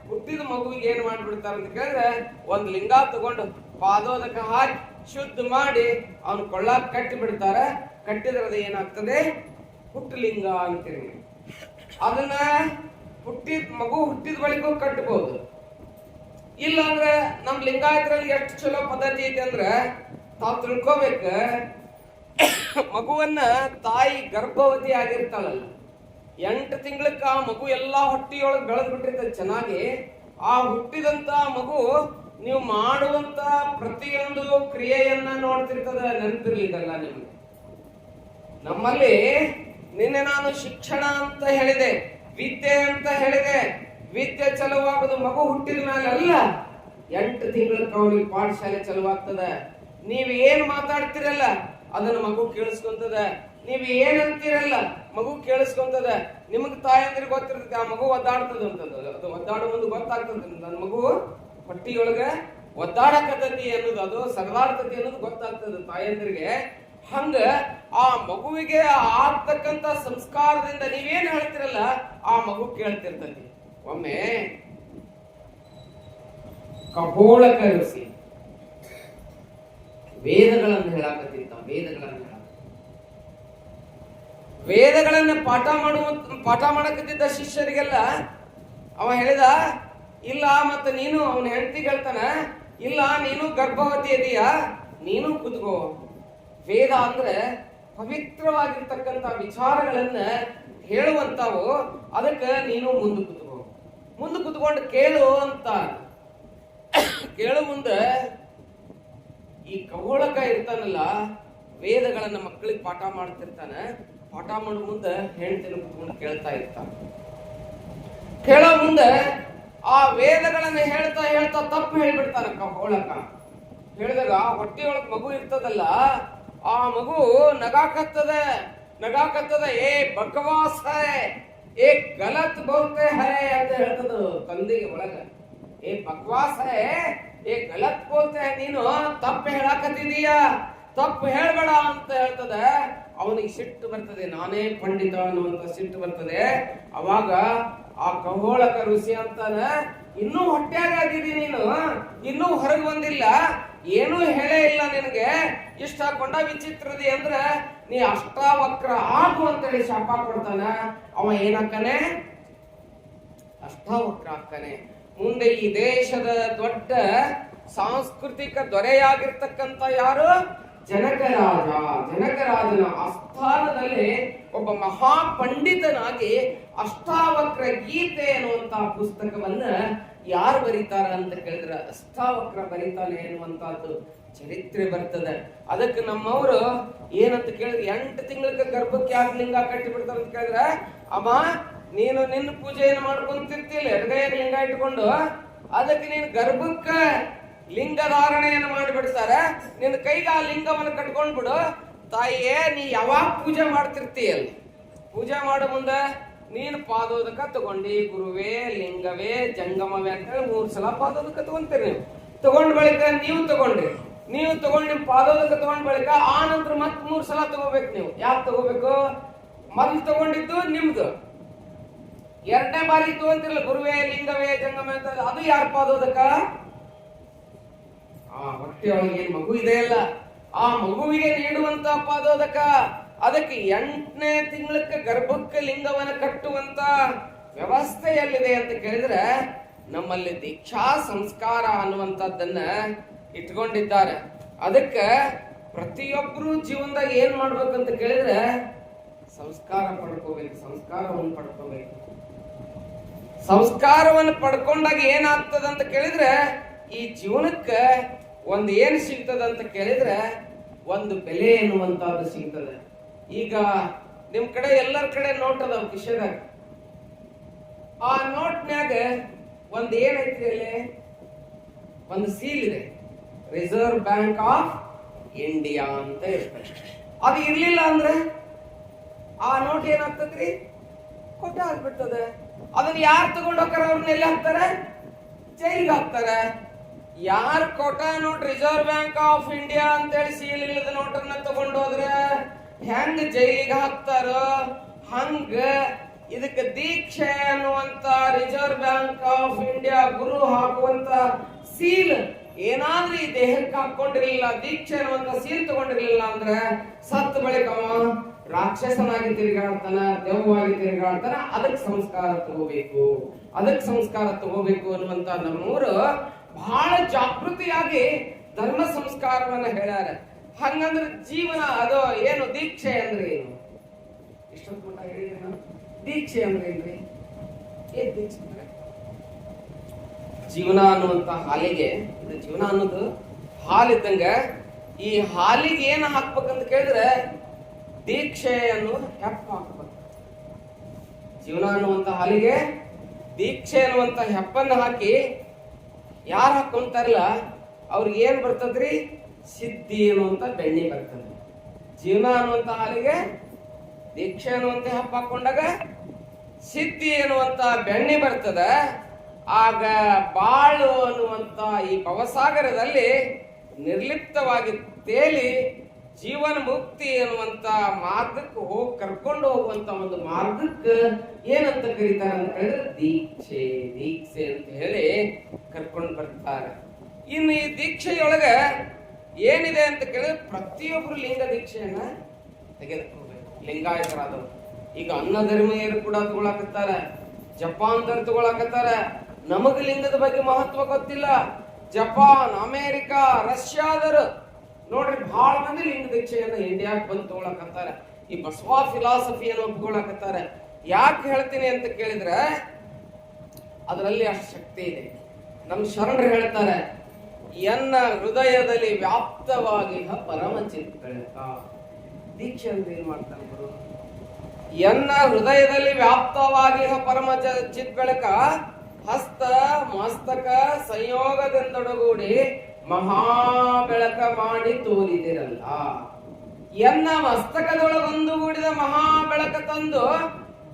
ಹುಟ್ಟಿದ ಮಗುವಿಗೆ ಏನ್ ಮಾಡ್ಬಿಡ್ತಾರ ಅಂತ ಕೇಳಿದ್ರೆ ಒಂದ್ ಲಿಂಗ ತಗೊಂಡು ಪಾದೋದಕ ಹಾಕಿ ಶುದ್ಧ ಮಾಡಿ ಅವನ್ ಕೊಳ್ಳಾಕ್ ಕಟ್ಟಿ ಬಿಡ್ತಾರ. ಕಟ್ಟಿದ್ರೆ ಅದು ಏನಾಗ್ತದೆ, ಹುಟ್ಟಲಿಂಗ ಅಂತೀರಿ. ಅದನ್ನ ಮಗು ಹುಟ್ಟಿದ ಬಳಿಕ ಕಟ್ಟಬಹುದು. ಇಲ್ಲ ಅಂದ್ರೆ ನಮ್ ಲಿಂಗಾಯತರಲ್ಲಿ ಎಷ್ಟು ಚಲೋ ಪದ್ಧತಿ ಐತಿ ಅಂದ್ರ ತಾವ್ ತಿಳ್ಕೋಬೇಕ, ಮಗುವನ್ನ ತಾಯಿ ಗರ್ಭವತಿ ಆಗಿರ್ತಾಳಲ್ಲ, 8 ತಿಂಗಳಕ್ಕ ಆ ಮಗು ಎಲ್ಲಾ ಹೊಟ್ಟಿಯೊಳಗೆ ಬೆಳೆದ್ ಬಿಟ್ಟಿರ್ತದೆ ಚೆನ್ನಾಗಿ. ಆ ಹುಟ್ಟಿದಂತ ಮಗು ನೀವು ಮಾಡುವಂತ ಪ್ರತಿಯೊಂದು ಕ್ರಿಯೆಯನ್ನ ನೋಡ್ತಿರ್ತದ. ನೆನಪಿರ್ಲಿದಲ್ಲ ನಿಮ್ಗೆ. ನಮ್ಮಲ್ಲಿ ನಿನ್ನೆ ನಾನು ಶಿಕ್ಷಣ ಅಂತ ಹೇಳಿದೆ, ವಿದ್ಯೆ ಅಂತ ಹೇಳಿದೆ. ವಿದ್ಯೆ ಚಲುವಾಗುದು ಮಗು ಹುಟ್ಟಿದ ಮೇಲೆ ಅಲ್ಲ, 8 ತಿಂಗಳಕ್ಕೆ ಅವನಿಗೆ ಪಾಠಶಾಲೆ ಚಲುವಾಗ್ತದ. ನೀವ್ ಏನ್ ಮಾತಾಡ್ತಿರಲ್ಲ ಅದನ್ನ ಮಗು ಕೇಳಿಸ್ಕೊಂತದ. ನೀವ್ ಏನಂತೀರಲ್ಲ ಮಗು ಕೇಳಿಸ್ಕೊಂತದ. ನಿಮಗ್ ತಾಯಂದ್ರಿಗೆ ಗೊತ್ತಿರ್ತದೆ ಆ ಮಗು ಒದ್ದಾಡ್ತದ ಅಂತದ. ಅದು ಒದ್ದಾಡೋ ಮುಂದೆ ಗೊತ್ತಾಗ್ತದ, ನನ್ನ ಮಗು ಹೊಟ್ಟಿಯೊಳಗ ಒದ್ದಾಡಕತತಿ ಅನ್ನೋದು, ಅದು ಸರದಾಡ್ತತಿ ಅನ್ನೋದು ಗೊತ್ತಾಗ್ತದ ತಾಯಂದ್ರಿಗೆ. ಹಂಗ ಆ ಮಗುವಿಗೆ ಆಗ್ತಕ್ಕಂತ ಸಂಸ್ಕಾರದಿಂದ ನೀವೇನ್ ಹೇಳ್ತಿರಲ್ಲ ಆ ಮಗು ಕೇಳ್ತಿರ್ತತಿ. ಒಮ್ಮೆ ಖಗೋಳಕ ಋಷಿ ವೇದಗಳನ್ನು ಹೇಳಕತ್ತಿದ್ದ. ವೇದಗಳನ್ನ ಪಾಠ ಮಾಡಕತ್ತಿದ್ದ ಶಿಷ್ಯರಿಗೆಲ್ಲ ಅವ ಹೇಳಿದ, ಇಲ್ಲ ಮತ್ತೆ ನೀನು ಅವನ ಹೆಂಡತಿಗೆ ಹೇಳ್ತಾನ, ಇಲ್ಲ ನೀನು ಗರ್ಭವತಿ ಇದೀಯಾ, ನೀನು ಕುತ್ಕೋ. ವೇದ ಅಂದ್ರೆ ಪವಿತ್ರವಾಗಿರ್ತಕ್ಕಂಥ ವಿಚಾರಗಳನ್ನ ಹೇಳುವಂತಾವು. ಅದಕ್ಕೆ ನೀನು ಮುಂದೆ ಕುತ್ಕೊಂಡು ಕೇಳು ಅಂತ. ಕೇಳು ಮುಂದೆ ಈ ಖಗೋಳಕ ಇರ್ತಾನಲ್ಲ, ವೇದಗಳನ್ನ ಮಕ್ಕಳಿಗೆ ಪಾಠ ಮಾಡ್ತಿರ್ತಾನ. ಪಾಠ ಮಾಡೋ ಮುಂದೆ ಹೆಂಡತಿನ ಕುತ್ಕೊಂಡು ಕೇಳ್ತಾ ಇರ್ತಾನ. ಕೇಳೋ ಮುಂದೆ ಆ ವೇದಗಳನ್ನ ಹೇಳ್ತಾ ತಪ್ಪು ಹೇಳ್ಬಿಡ್ತಾನ ಖಗೋಳಕ. ಹೇಳಿದಾಗ ಹೊಟ್ಟೆಯೊಳಗ್ ಮಗು ಇರ್ತದಲ್ಲ, ಆ ಮಗು ನಗಾಕತ್ತದ. ಏ ಬಕವಾಸ್ ಹೈ, ಏ ಗಲತ್ ಬೋಲ್ತೆ ಹೈ ಅಂತ ಹೇಳ್ತದ ತಂದೆಗೆ ಒಳಗ. ಏ ಬಕವಾಸ್ ಹೈ, ಏ ಗಲತ್ ಬೋಲ್ತೆ ಹೈ, ನೀನು ತಪ್ಪು ಹೇಳಾಕತ್ತಿದೀಯ, ತಪ್ಪು ಹೇಳ್ಬೇಡ ಅಂತ ಹೇಳ್ತದ. ಅವನಿಗೆ ಸಿಟ್ಟು ಬರ್ತದೆ, ನಾನೇ ಪಂಡಿತ ಅನ್ನುವಂತ ಸಿಟ್ಟು ಬರ್ತದೆ. ಅವಾಗ ಆ ಖಗೋಳಕ ಋಷಿ ಅಂತಾನ, ಇನ್ನೂ ಹೊಟ್ಟೆಯಾಗ ಆಗಿದಿ ನೀನು, ಇನ್ನೂ ಹೊರಗೆ ಬಂದಿಲ್ಲ, ಏನೂ ಹೇಳೇ ಇಲ್ಲ ನಿನಗೆ, ಇಷ್ಟ ಹಾಕೊಂಡ ವಿಚಿತ್ರದಿ ಅಂದ್ರ ನೀ ಅಷ್ಟಾವಕ್ರ ಆಗು ಅಂತೇಳಿ ಶಾಪ ಕೊಡ್ತಾನ. ಅವ ಏನಾಗ್ತಾನೆ, ಅಷ್ಟಾವಕ್ರ ಆಗ್ತಾನೆ. ಮುಂದೆ ಈ ದೇಶದ ದೊಡ್ಡ ಸಾಂಸ್ಕೃತಿಕ ದೊರೆಯಾಗಿರ್ತಕ್ಕಂಥ ಯಾರು, ಜನಕರಾಜನ ಆಸ್ಥಾನದಲ್ಲಿ ಒಬ್ಬ ಮಹಾ ಪಂಡಿತನಾಗಿ ಅಷ್ಟಾವಕ್ರ ಗೀತೆ ಅನ್ನುವಂತಹ ಪುಸ್ತಕವನ್ನ ಯಾರು ಬರೀತಾರ ಅಂತ ಕೇಳಿದ್ರೆ ಅಷ್ಟಾವಕ್ರ ಬರೀತಾನೆ ಎನ್ನುವಂತಹದ್ದು ಚರಿತ್ರೆ ಬರ್ತದೆ. ಅದಕ್ಕೆ ನಮ್ಮವರು ಏನಂತ ಕೇಳಿದ್ರೆ 8 ತಿಂಗಳ ಗರ್ಭಕ್ಕೆ ಯಾಕೆ ಲಿಂಗ ಕಟ್ಟಿ ಬಿಡ್ತಾರ ಅಂತ ಕೇಳಿದ್ರೆ, ಅಮ್ಮ ನೀನು ನಿನ್ನ ಪೂಜೆಯನ್ನು ಮಾಡ್ಕೊಂತಿರ್ತಿಲ್ಲ ಎಡಗೈಯ ಲಿಂಗ ಇಟ್ಕೊಂಡು, ಅದಕ್ಕೆ ನೀನು ಗರ್ಭಕ್ಕ ಲಿಂಗ ಧಾರಣೆಯನ್ನು ಮಾಡಿಬಿಡ್ತಾರ. ನಿನ್ನ ಕೈಗೆ ಆ ಲಿಂಗವನ್ನು ಕಟ್ಕೊಂಡ್ಬಿಡು. ತಾಯಿಯೇ ನೀ ಯಾವಾಗ ಪೂಜೆ ಮಾಡ್ತಿರ್ತೀಯಲ್ಲ, ಪೂಜೆ ಮಾಡೋ ಮುಂದೆ ನೀನು ಪಾದೋದಕ ತಗೊಂಡಿ, ಗುರುವೇ ಲಿಂಗವೇ ಜಂಗಮವೇ ಅಂತ ಹೇಳಿ 3 ಸಲ ಪಾದೋದಕ ತಗೊಂತೀರಿ. ನೀವು ತಗೊಂಡ್ ಬಳಿಕ ನೀವು ತಗೊಂಡು ನಿಮ್ ಪಾದೋದಕ ತಗೊಂಡ್ ಬಳಿಕ ಆ ನಂತರ ಮತ್ 3 ಸಲ ತಗೋಬೇಕು. ನೀವು ಯಾಕೆ ತಗೋಬೇಕು, ಮೊದಲು ತಗೊಂಡಿದ್ದು ನಿಮ್ದು, ಎರಡನೇ ಬಾರಿ ಇತ್ತು ಅಂತಿರಲ್ಲ ಗುರುವೇ ಲಿಂಗವೇ ಜಂಗಮೇ ಅಂತ, ಅದು ಯಾರಪ್ಪ ಅದಕ್ಕ? ಹೊಟ್ಟೆಯೊಳಗೆ ಏನ್ ಮಗು ಇದೆಯಲ್ಲ, ಆ ಮಗುವಿಗೆ ನೀಡುವಂತ ಪಾದೋದಕ. ಅದಕ್ಕೆ 8ನೇ ತಿಂಗಳಕ್ಕೆ ಗರ್ಭಕ್ಕೆ ಲಿಂಗವನ್ನು ಕಟ್ಟುವಂತ ವ್ಯವಸ್ಥೆ ಎಲ್ಲಿದೆ ಅಂತ ಕೇಳಿದ್ರೆ ನಮ್ಮಲ್ಲಿ ದೀಕ್ಷಾ ಸಂಸ್ಕಾರ ಅನ್ನುವಂಥದ್ದನ್ನ ಇಟ್ಕೊಂಡಿದ್ದಾರೆ. ಅದಕ್ಕೆ ಪ್ರತಿಯೊಬ್ಬರು ಜೀವನದಾಗ ಏನ್ ಮಾಡ್ಬೇಕಂತ ಕೇಳಿದ್ರೆ ಸಂಸ್ಕಾರ ಪಡ್ಕೋಬೇಕು, ಸಂಸ್ಕಾರವನ್ನು ಪಡ್ಕೋಬೇಕು. ಸಂಸ್ಕಾರವನ್ನು ಪಡ್ಕೊಂಡಾಗ ಏನಾಗ್ತದಂತ ಕೇಳಿದ್ರೆ ಈ ಜೀವನಕ್ಕೆ ಒಂದು ಏನ್ ಸಿಗ್ತದಂತ ಕೇಳಿದ್ರೆ ಒಂದು ಬೆಲೆ ಎನ್ನುವಂತದ್ದು ಸಿಗ್ತದೆ. ಈಗ ನಿಮ್ ಕಡೆ ಎಲ್ಲರ ಕಡೆ ನೋಟ್ ಅದಾವ ಕಿಶೆದಾಗ. ಆ ನೋಟ್ನ್ಯಾಗ ಒಂದ್ ಏನೈತಿ, ಅಲ್ಲಿ ಒಂದು ಸೀಲ್ ಇದೆ, ರಿಸರ್ವ್ ಬ್ಯಾಂಕ್ ಆಫ್ ಇಂಡಿಯಾ ಅಂತ ಇರ್ತದೆ. ಅದು ಇರ್ಲಿಲ್ಲ ಅಂದ್ರೆ ಆ ನೋಟ್ ಏನಾಗ್ತದ್ರಿ, ಕೊಟ್ಟ ಆಗ್ಬಿಡ್ತದೆ. ಅದನ್ನ ಯಾರು ತಗೊಂಡ್ ಹೋಗ್ತಾರ, ಅವ್ರನ್ನ ಎಲ್ಲಿ ಹಾಕ್ತಾರೆ? ಜೈಲಿಗೆ ಹಾಕ್ತಾರೆ. ಯಾರು ಕೋಟ note reserve bank of India ಅಂತೇಳಿ ಸೀಲ್ ಇಲ್ಲದ ನೋಟನ್ನ ತಗೊಂಡು ಹೋದ್ರೆ ಹೆಂಗ್ ಜೈಲಿಗೆ ಹಾಕ್ತಾರೋ ಹಂಗ ಇದಕ್ಕೆ ದೀಕ್ಷೆ ಅನ್ನುವಂತ ರಿಸರ್ವ್ ಬ್ಯಾಂಕ್ ಆಫ್ ಇಂಡಿಯಾ ಗುರು ಹಾಕುವಂತ ಸೀಲ್ ಏನಾದ್ರೂ ಈ ದೇಹಕ್ಕೆ ಹಾಕೊಂಡಿರ್ಲಿಲ್ಲ, ದೀಕ್ಷೆ ಅನ್ನುವಂತ ಸೀಲ್ ತಗೊಂಡಿರ್ಲಿಲ್ಲ ಅಂದ್ರೆ ಸತ್ತ ಬಳಿಕ ರಾಕ್ಷಸನಾಗಿ ತಿರುಗಾಡ್ತಾನ, ದೆವ್ವಾಗಿ ತಿರುಗಾಡ್ತಾನ. ಅದಕ್ಕೆ ಸಂಸ್ಕಾರ ತಗೋಬೇಕು, ಅದಕ್ಕೆ ಸಂಸ್ಕಾರ ತಗೋಬೇಕು ಅನ್ನುವಂತ ನಮ್ಮೂರು ಬಹಳ ಜಾಗೃತಿಯಾಗಿ ಧರ್ಮ ಸಂಸ್ಕಾರವನ್ನ ಹೇಳ್ಯಾರ. ಹಂಗಂದ್ರೆ ಜೀವನ ಅದು ಏನು, ದೀಕ್ಷೆ ಅಂದ್ರೆ ಏನು? ಇಷ್ಟೊತ್ತು ಮಟ್ಟ ಹೇಳಿದ್ರೆ ನಾನು ದೀಕ್ಷೆ ಅಂದ್ರೆ ಏನ್ರಿ? ಏನ್ ದೀಕ್ಷೆ ಅಂದ್ರೆ ಜೀವನ ಅನ್ನುವಂತ ಹಾಲಿಗೆ, ಇದು ಜೀವನ ಅನ್ನೋದು ಹಾಲಿದ್ದಂಗ. ಈ ಹಾಲಿಗೆ ಏನ್ ಹಾಕ್ಬೇಕಂತ ಕೇಳಿದ್ರೆ ದೀಕ್ಷೆಯನ್ನು ಹೆಪ್ಪ ಹಾಕ್ಬೇಕು. ಜೀವನ ಅನ್ನುವಂತ ಹಾಲಿಗೆ ದೀಕ್ಷೆ ಅನ್ನುವಂತ ಹೆಪ್ಪನ್ನು ಹಾಕಿ ಯಾರು ಹಾಕೊಂತಾರಲ್ಲ ಅವ್ರಿಗೆ ಏನ್ ಬರ್ತದ್ರಿ? ಸಿದ್ಧಿ ಅನ್ನುವಂತ ಬೆಣ್ಣೆ ಬರ್ತದೆ. ಜೀವನ ಅನ್ನುವಂತ ಹಾಲಿಗೆ ದೀಕ್ಷೆ ಅನ್ನುವಂತ ಹೆಪ್ಪ ಹಾಕೊಂಡಾಗ ಸಿದ್ಧಿ ಅನ್ನುವಂತ ಬೆಣ್ಣೆ ಬರ್ತದ. ಆಗ ಬಾಳು ಅನ್ನುವಂತ ಈ ಭವಸಾಗರದಲ್ಲಿ ನಿರ್ಲಿಪ್ತವಾಗಿ ತೇಲಿ ಜೀವನ ಮುಕ್ತಿ ಅನ್ನುವಂತ ಮಾರ್ಗಕ್ಕೆ ಕರ್ಕೊಂಡು ಹೋಗುವಂತ ಒಂದು ಮಾರ್ಗಕ್ಕೆ ಏನಂತ ಕರೀತಾರೆ ಅಂತ ಹೇಳಿದ್ರೆ ದೀಕ್ಷೆ, ದೀಕ್ಷೆ ಅಂತ ಹೇಳಿ ಕರ್ಕೊಂಡು ಬರ್ತಾರೆ. ಇನ್ನು ಈ ದೀಕ್ಷೆಯೊಳಗ ಏನಿದೆ ಅಂತ ಕೇಳಿದ್ರೆ ಪ್ರತಿಯೊಬ್ರು ಲಿಂಗ ದೀಕ್ಷೆಯನ್ನ ತೆಗೆದುಕೋಬೇಕು. ಲಿಂಗಾಯತರಾದವರು ಈಗ ಅನ್ನಧರ್ಮೀಯರು ಕೂಡ ತಗೊಳಕತ್ತಾರ, ಜಪಾನ್ದವ್ರು ತಗೊಳಕತ್ತಾರ. ನಮಗ ಲಿಂಗದ ಬಗ್ಗೆ ಮಹತ್ವ ಗೊತ್ತಿಲ್ಲ. ಜಪಾನ್, ಅಮೇರಿಕಾ, ರಷ್ಯಾದರು ನೋಡ್ರಿ ಬಹಳ ಮಂದಿ ಲಿಂಗ ದೀಕ್ಷೆಯನ್ನ ಇಂಡಿಯಾಕ್ ಬಂದು ತಗೊಳಕತ್ತಾರ. ಈ ಬಸವ ಫಿಲಾಸಫಿಯನ್ನು ಒಪ್ಕೊಳಕತ್ತಾರ. ಯಾಕೆ ಹೇಳ್ತೀನಿ ಅಂತ ಕೇಳಿದ್ರೆ ಅದರಲ್ಲಿ ಅಷ್ಟು ಶಕ್ತಿ ಇದೆ. ನಮ್ ಶರಣರು ಹೇಳ್ತಾರೆ, ಎನ್ನ ಹೃದಯದಲ್ಲಿ ವ್ಯಾಪ್ತವಾಗಿ ಪರಮ ಚಿತ್ಗಳಕ. ದೀಕ್ಷೆ ಅಂದ್ರೆ ಏನ್ ಮಾಡ್ತಾನೆ ಗುರು? ಎನ್ನ ಹೃದಯದಲ್ಲಿ ವ್ಯಾಪ್ತವಾಗಿ ಪರಮ ಚಿತ್ಗಳಕ ಹಸ್ತ ಮಸ್ತಕ ಸಂಯೋಗದಿಂದೊಡಗೂಡಿ ಮಹಾ ಬೆಳಕ ಮಾಡಿ ತೋರಿದಿರಲ್ಲ. ಎನ್ನ ಮಸ್ತಕದೊಳಗೊಂದು ಗೂಡಿದ ಮಹಾ ಬೆಳಕ ತಂದು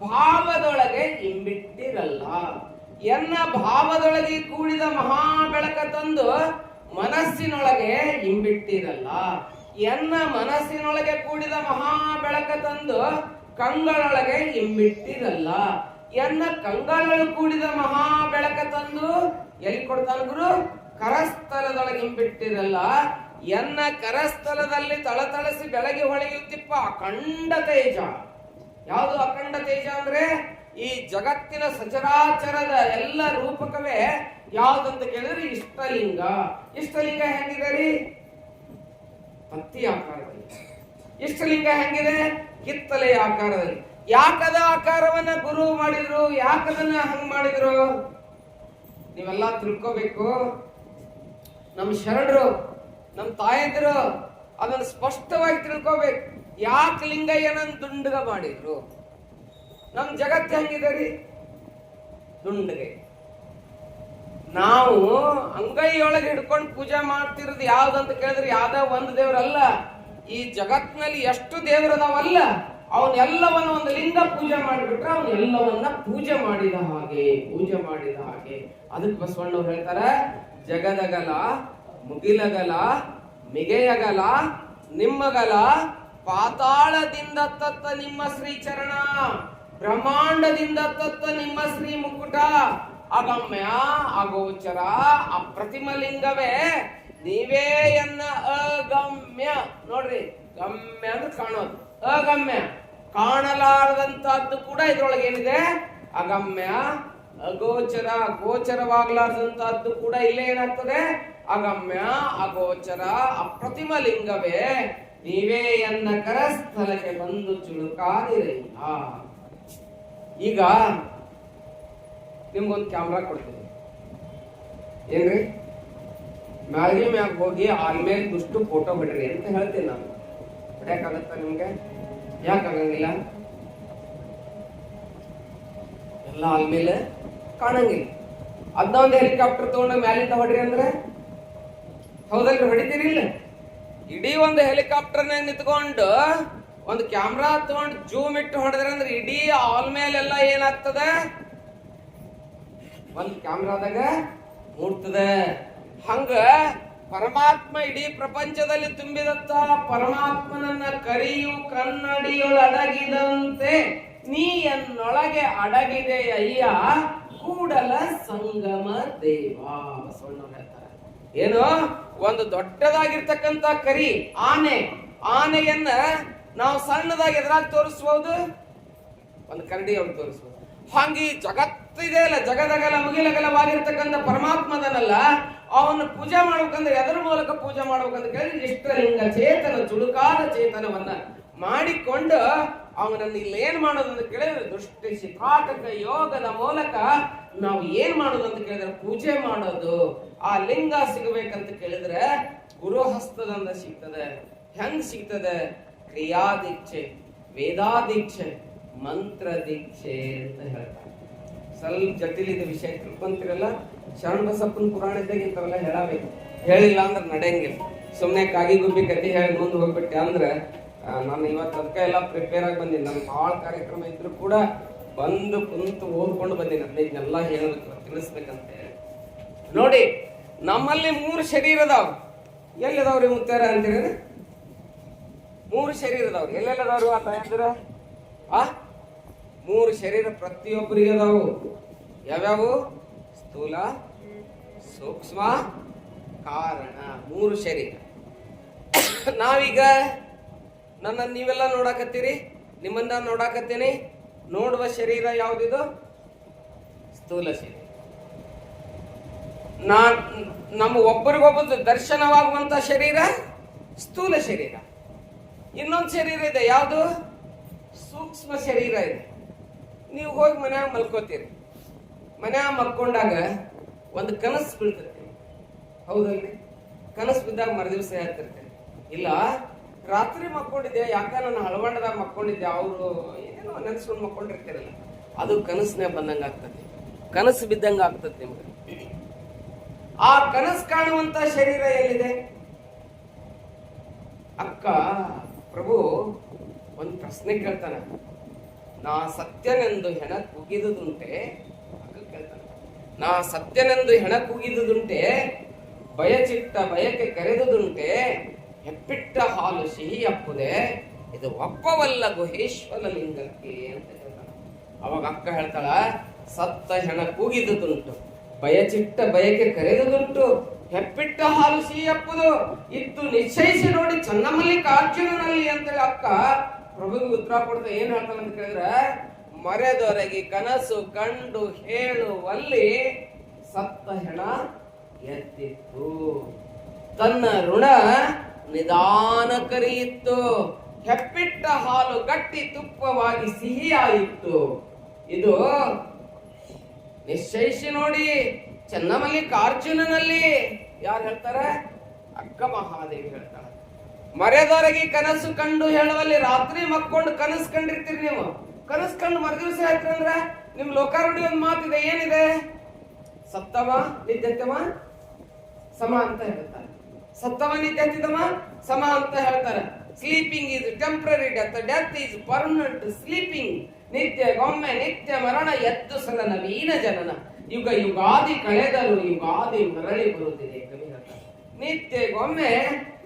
ಭಾವದೊಳಗೆ ಇಂಬಿಟ್ಟಿರಲ್ಲ. ಎನ್ನ ಭಾವದೊಳಗೆ ಕೂಡಿದ ಮಹಾ ಬೆಳಕ ತಂದು ಮನಸ್ಸಿನೊಳಗೆ ಇಂಬಿಟ್ಟಿರಲ್ಲ. ಎನ್ನ ಮನಸ್ಸಿನೊಳಗೆ ಕೂಡಿದ ಮಹಾ ಬೆಳಕ ತಂದು ಕಂಗಳೊಳಗೆ ಇಂಬಿಟ್ಟಿರಲ್ಲ. ಎನ್ನ ಕಂಗಳೊಳಗೆ ಕೂಡಿದ ಮಹಾ ಬೆಳಕ ತಂದು ಎಲ್ಲಿ ಕೊಡ್ತಾನ ಗುರು? ಕರಸ್ಥಲದೊಳಗೆ ಇಂಬಿಟ್ಟಿರಲ್ಲ. ಎನ್ನ ಕರಸ್ಥಲದಲ್ಲಿ ತಳತಳಿಸಿ ಬೆಳಗಿ ಹೊಳೆಯುತ್ತಿಪ್ಪ ಅಖಂಡ ತೇಜ. ಯಾವುದು ಅಖಂಡ ತೇಜ ಅಂದ್ರೆ ಈ ಜಗತ್ತಿನ ಸಚರಾಚರದ ಎಲ್ಲ ರೂಪಕವೇ ಯಾವ್ದಂತ ಕೇಳಿದ್ರೆ ಇಷ್ಟಲಿಂಗ. ಇಷ್ಟಲಿಂಗ ಹೆಂಗಿದೆ ರೀ? ಪತ್ತಿ ಆಕಾರದಲ್ಲಿ. ಇಷ್ಟಲಿಂಗ ಹೆಂಗಿದೆ? ಕಿತ್ತಲೆಯ ಆಕಾರದಲ್ಲಿ. ಯಾಕದ ಆಕಾರವನ್ನ ಗುರು ಮಾಡಿದ್ರು? ಯಾಕದನ್ನ ಹಂಗ್ ಮಾಡಿದ್ರು? ನೀವೆಲ್ಲ ತಿಳ್ಕೋಬೇಕು. ನಮ್ಮ ಶರಣರು, ನಮ್ಮ ತಾಯಂದಿರು ಅದನ್ನ ಸ್ಪಷ್ಟವಾಗಿ ತಿಳ್ಕೋಬೇಕು. ಯಾಕೆ ಲಿಂಗಯ್ಯನ ದುಂಡಗ ಮಾಡಿದ್ರು? ನಮ್ ಜಗತ್ತು ಹೆಂಗಿದೆ ರೀ? ದುಂಡಗೆ. ನಾವು ಅಂಗೈಯೊಳಗೆ ಹಿಡ್ಕೊಂಡು ಪೂಜೆ ಮಾಡ್ತಿರೋದು ಯಾವ್ದಂತ ಕೇಳಿದ್ರೆ ಯಾವ್ದ ಒಂದು ದೇವ್ರಲ್ಲ. ಈ ಜಗತ್ತಿನಲ್ಲಿ ಎಷ್ಟು ದೇವರದಾವಲ್ಲ ಅವನ್ನೆಲ್ಲವನ್ನ ಒಂದು ಲಿಂಗ ಪೂಜೆ ಮಾಡಿಬಿಟ್ರೆ ಅವನ್ನೆಲ್ಲವನ್ನ ಪೂಜೆ ಮಾಡಿದ ಹಾಗೆ, ಪೂಜೆ ಮಾಡಿದ ಹಾಗೆ. ಅದಕ್ಕೆ ಬಸವಣ್ಣವ್ರು ಹೇಳ್ತಾರೆ, ಜಗದಗಲ ಮುಗಿಲಗಲ ಮಿಗೆಯಗಲ ನಿಮ್ಮಗಲ ಪಾತಾಳದಿಂದ ತತ್ತ ನಿಮ್ಮ ಶ್ರೀಚರಣ. ಬ್ರಹ್ಮಾಂಡದಿಂದ ತತ್ತ ನಿಮ್ಮ ಶ್ರೀ ಮುಕ್ಕುಟ ಅಗಮ್ಯ ಅಗೋಚರ ಅಪ್ರತಿಮ ಲಿಂಗವೇ ನೀವೇ ಎನ್ನ ಅಗಮ್ಯ. ನೋಡ್ರಿ, ಗಮ್ಯ ಅಂದ್ರೆ ಕಾಣೋದು, ಅಗಮ್ಯ ಕಾಣಲಾರದಂತಹದ್ದು ಕೂಡ ಇದ್ರೊಳಗೆ ಏನಿದೆ, ಅಗಮ್ಯ. ಅಗೋಚರ ಗೋಚರವಾಗಲಾರದಂತಹದ್ದು ಕೂಡ ಇಲ್ಲೇ ಏನಾಗ್ತದೆ, ಅಗಮ್ಯ ಅಗೋಚರ ಅಪ್ರತಿಮ ಲಿಂಗವೇ ನೀವೇ ಎನ್ನ ಕರಸ್ಥಲಕ್ಕೆ ಬಂದು ಚುಳುಕಾದಿರಯ್ಯ. ಈಗ ನಿಮ್ಗೊಂದು ಕ್ಯಾಮ್ರಾ ಕೊಡ್ತೀನಿ, ಏನ್ರಿ ಮ್ಯಾಲ್ಗೆ ಮ್ಯಾಗ ಹೋಗಿ ಆಲ್ಮೇಲೆ ದುಷ್ಟು ಫೋಟೋ ಬಿಡ್ರಿ ಅಂತ ಹೇಳ್ತೀನಿ ನಾನು. ಬಿಡಕ್ಕಾಗತ್ತ ನಿಮ್ಗೆ? ಯಾಕಾಗಂಗಿಲ್ಲ? ಎಲ್ಲ ಆಲ್ಮೇಲೆ ಕಾಣಂಗಿಲ್ಲ. ಅದನ್ನ ಒಂದು ಹೆಲಿಕಾಪ್ಟರ್ ತಗೊಂಡು ಮ್ಯಾಲಿಂದ ಹೊಡ್ರಿ ಅಂದ್ರೆ ಹೌದಲ್ರಿ, ಹೊಡಿತೀರಿ ಇಲ್ಲ? ಇಡೀ ಒಂದು ಹೆಲಿಕಾಪ್ಟರ್ನಾಗ ನಿಂತ್ಕೊಂಡು ಒಂದು ಕ್ಯಾಮ್ರಾ ತಗೊಂಡು ಜೂಮ್ ಇಟ್ಟು ಹೊಡೆದ್ರೆ ಅಂದ್ರೆ ಇಡೀ ಆಲ್ ಮೇಲೆಲ್ಲ ಏನಾಗ್ತದೆ, ಒಂದು ಕ್ಯಾಮ್ರಾದಾಗ ಮೂಡ್ತದೆ. ಹಂಗ ಪರಮಾತ್ಮ ಇಡೀ ಪ್ರಪಂಚದಲ್ಲಿ ತುಂಬಿದಂತ ಪರಮಾತ್ಮನನ್ನ ಕರಿಯು ಕನ್ನಡಿಯೊಳ ಅಡಗಿದಂತೆ ನೀ ಎನ್ನೊಳಗೆ ಅಡಗಿದೆ ಅಯ್ಯ ಕೂಡಲ ಸಂಗಮ ದೇವ. ಬಸವಣ್ಣವ್ರು ಹೇಳ್ತಾರೆ, ಏನು ಒಂದು ದೊಡ್ಡದಾಗಿರ್ತಕ್ಕಂಥ ಕರಿ ಆನೆಯನ್ನ ನಾವು ಸಣ್ಣದಾಗಿ ಎದುರಾಗಿ ತೋರಿಸಬಹುದು, ಒಂದು ಕರಡಿಯೊಳಗೆ ತೋರಿಸಬಹುದು. ಹಂಗೆ ಜಗತ್ತಿದೆ ಅಲ್ಲ, ಜಗದಗಲ ಮುಗಿಲಗಲವಾಗಿರ್ತಕ್ಕಂಥ ಪರಮಾತ್ಮದನಲ್ಲ, ಅವನ್ನ ಪೂಜೆ ಮಾಡ್ಬೇಕಂದ್ರೆ ಎದರ ಮೂಲಕ ಪೂಜೆ ಮಾಡ್ಬೇಕಂತ ಕೇಳಿದ್ರೆ ಇಷ್ಟಲಿಂಗ ಚೇತನ ಚುಳುಕಾದ ಚೇತನವನ್ನ ಮಾಡಿಕೊಂಡು ಅವನನ್ನು ಇಲ್ಲಿ ಏನ್ ಮಾಡೋದು ಅಂತ ಕೇಳಿದ್ರೆ ದೃಷ್ಟಿ ಶಿಖಾಟಕ ಯೋಗದ ಮೂಲಕ ನಾವು ಏನ್ ಮಾಡೋದು ಅಂತ ಕೇಳಿದ್ರೆ ಪೂಜೆ ಮಾಡೋದು. ಆ ಲಿಂಗ ಸಿಗಬೇಕಂತ ಕೇಳಿದ್ರೆ ಗುರುಹಸ್ತದಿಂದ ಸಿಗ್ತದೆ. ಹೆಂಗ್ ಸಿಗ್ತದೆ? ಕ್ರಿಯಾ ದೀಕ್ಷೆ, ವೇದಾ ದೀಕ್ಷೆ, ಮಂತ್ರ ದೀಕ್ಷೆ ಅಂತ ಹೇಳ್ತಾರೆ. ಸ್ವಲ್ಪ ಜಟಿಲಿದ ವಿಷಯ ತಿಳ್ಕೊಂತಿರಲ್ಲ, ಶರಣಬಸಪ್ಪನ ಪುರಾಣ ಇದ್ದಾಗ ಇಂಥವೆಲ್ಲ ಹೇಳಬೇಕು. ಹೇಳಿಲ್ಲ ಅಂದ್ರೆ ನಡೆಯಂಗಿಲ್ಲ. ಸುಮ್ಮನೆ ಕಾಗಿ ಗುಬ್ಬಿ ಕತಿ ಹೇಳಿ ಮುಂದೆ ಹೋಗ್ಬಿಟ್ಟೆ ಅಂದ್ರೆ ನಾನು ಇವತ್ತು ಅದಕ್ಕೆ ಎಲ್ಲ ಪ್ರಿಪೇರ್ ಆಗಿ ಬಂದೀನಿ. ನಮ್ಗೆ ಭಾಳ ಕಾರ್ಯಕ್ರಮ ಇದ್ರು ಕೂಡ ಬಂದು ಕುಂತು ಓದ್ಕೊಂಡು ಬಂದೀನಿ. ಅದನ್ನೆಲ್ಲ ಹೇಳಬೇಕು, ತಿಳಿಸ್ಬೇಕಂತ ಹೇಳಿ. ನೋಡಿ, ನಮ್ಮಲ್ಲಿ 3 ಶರೀರ ಅದಾವ. ಎಲ್ಲಿದಾವ್ರಿ ಮುತ್ತಾರ ಅಂತೀರ? 3 ಶರೀರ ಅದಾವ್ರಿ. ಎಲ್ಲೆಲ್ಲದವ್ರು ಆತ ಅಂದ್ರ 3 ಶರೀರ ಪ್ರತಿಯೊಬ್ಬರಿಗೆ ಅದಾವು. ಯಾವ್ಯಾವು? ಸ್ಥೂಲ, ಸೂಕ್ಷ್ಮ, ಕಾರಣ. 3 ಶರೀರ. ನಾವೀಗ ನನ್ನ ನೀವೆಲ್ಲ ನೋಡಾಕತ್ತೀರಿ, ನಿಮ್ಮನ್ನ ನೋಡಾಕತ್ತೀನಿ. ನೋಡುವ ಶರೀರ ಯಾವ್ದಿದು? ಸ್ಥೂಲ ಶರೀರ. ನಮ್ಮ ಒಬ್ಬರಿಗೊಬ್ಬರು ದರ್ಶನವಾಗುವಂತ ಶರೀರ ಸ್ಥೂಲ ಶರೀರ. ಇನ್ನೊಂದು ಶರೀರ ಇದೆ, ಯಾವುದು? ಸೂಕ್ಷ್ಮ ಶರೀರ ಇದೆ. ನೀವು ಹೋಗಿ ಮನ್ಯಾಗ ಮಲ್ಕೋತೀರಿ. ಮನ್ಯಾಗ ಮಲ್ಕೊಂಡಾಗ ಒಂದು ಕನಸು ಬೀಳ್ತೈತಿ, ಹೌದಲ್ರಿ? ಕನಸು ಬಿದ್ದಾಗ ಮರುದಿವಸ ಹೇಳ್ತಿರ್ತೇನೆ, ಇಲ್ಲ ರಾತ್ರಿ ಮಕ್ಕೊಂಡಿದ್ದೆ, ಯಾಕ ನಾನು ಹಳವಂಡದಾಗ ಮಕ್ಕೊಂಡಿದ್ದೆ, ಅವರು ಏನೋ ನೆನ್ಸ್ಕೊಂಡು ಮಕ್ಕೊಂಡಿರ್ತೀರಲ್ಲ, ಅದು ಕನಸನ್ನೇ ಬಂದಂಗ ಆಗ್ತದೆ, ಕನಸು ಬಿದ್ದಂಗ ಆಗ್ತದೆ ನಿಮ್ಗೆ. ಆ ಕನಸು ಕಾಣುವಂತ ಶರೀರ ಎಲ್ಲಿದೆ? ಅಕ್ಕ ಪ್ರಭು ಒಂದು ಪ್ರಶ್ನೆ ಕೇಳ್ತಾನೆ, ನಾ ಸತ್ಯನೆಂದು ಹೆಣ ಕೂಗಿದುದುಂಟೆ. ಅಕ್ಕ ಕೇಳ್ತಾನೆ, ನಾ ಸತ್ಯನೆಂದು ಹೆಣ ಕೂಗಿದುದುಂಟೆ, ಬಯಚಿಟ್ಟ ಬಯಕೆ ಕರೆದುದುಂಟೆ, ಹೆಪ್ಪಿಟ್ಟ ಹಾಲು ಸಿಹಿ ಅಪ್ಪುದೆ, ಇದು ಒಪ್ಪವಲ್ಲ ಗುಹೇಶ್ವರ ಲಿಂಗಕ್ಕೆ ಅಂತ ಹೇಳ್ತಾಳ. ಅವಾಗ ಅಕ್ಕ ಹೇಳ್ತಾಳ, ಸತ್ತ ಹೆಣ ಕೂಗಿದುದುಂಟು, ಬಯಚಿಟ್ಟ ಬಯಕೆ ಕರೆದುದುಂಟು, ಹೆಪ್ಪಿಟ್ಟ ಹಾಲು ಸಿಹಿ ಅಪ್ಪುದು, ಇದ್ದು ನಿಶ್ಚಯಿಸಿ ನೋಡಿ ಚನ್ನಮಲ್ಲಿಕಾರ್ಜುನನಲ್ಲಿ ಅಂತೇಳಿ ಅಕ್ಕ ಪ್ರಭುಗೆ ಉತ್ತರ ಕೊಡ್ತಾ ಏನ್ ಹೇಳ್ತಾಳ ಅಂತ ಕೇಳಿದ್ರೆ, ಮರೆದೊರಗಿ ಕನಸು ಕಂಡು ಹೇಳುವಲ್ಲಿ ಸತ್ತ ಹೆಣ ಎದ್ದಿತ್ತು, ತನ್ನ ಋಣ ನಿಧಾನ ಕರಿಯಿತ್ತು, ಹೆಪ್ಪಿಟ್ಟ ಹಾಲು ಗಟ್ಟಿ ತುಪ್ಪವಾಗಿ ಸಿಹಿಯಾಯಿತ್ತು, ಇದು ನಿಶ್ಚಯಿಸಿ ನೋಡಿ ಚನ್ನಮಲ್ಲಿಕಾರ್ಜುನನಲ್ಲಿ. ಯಾರು ಹೇಳ್ತಾರೆ? ಅಕ್ಕ ಮಹಾದೇವಿ ಹೇಳ್ತಾಳೆ. ಮರೆದವರೆಗೆ ಕನಸು ಕಂಡು ಹೇಳುವಲ್ಲಿ, ರಾತ್ರಿ ಮಕ್ಕೊಂಡು ಕನಸು ಕಂಡಿರ್ತೀರಿ ನೀವು. ಕನಸು ಕಂಡು ಮರುದಿವಸ ಹೇಳ್ತೀರಂದ್ರ ನಿಮ್ ಲೋಕಾರೂಢಿ ಒಂದು ಮಾತಿದೆ, ಏನಿದೆ? ಸತ್ತಮ ನಿತ್ಯತಮ ಸಮ ಅಂತ ಹೇಳ್ತಾರೆ. ಸತ್ತಮ ನಿತ್ಯತಮ ಸಮ ಅಂತ ಹೇಳ್ತಾರೆ. Sleeping is temporary death, death is permanent. Sleeping ನಿತ್ಯಗೊಮ್ಮೆ, ನಿತ್ಯ ಮರಣ, ಎದ್ದು ಸಲ ನವೀನ ಜನನ, ಯುಗ ಯುಗಾದಿ ಕಳೆದರು ಯುಗಾದಿ ಮರಳಿ ಬರುತ್ತಿದೆ. ಕವಿ ಹೇಳ್ತಾರೆ ನಿತ್ಯಗೊಮ್ಮೆ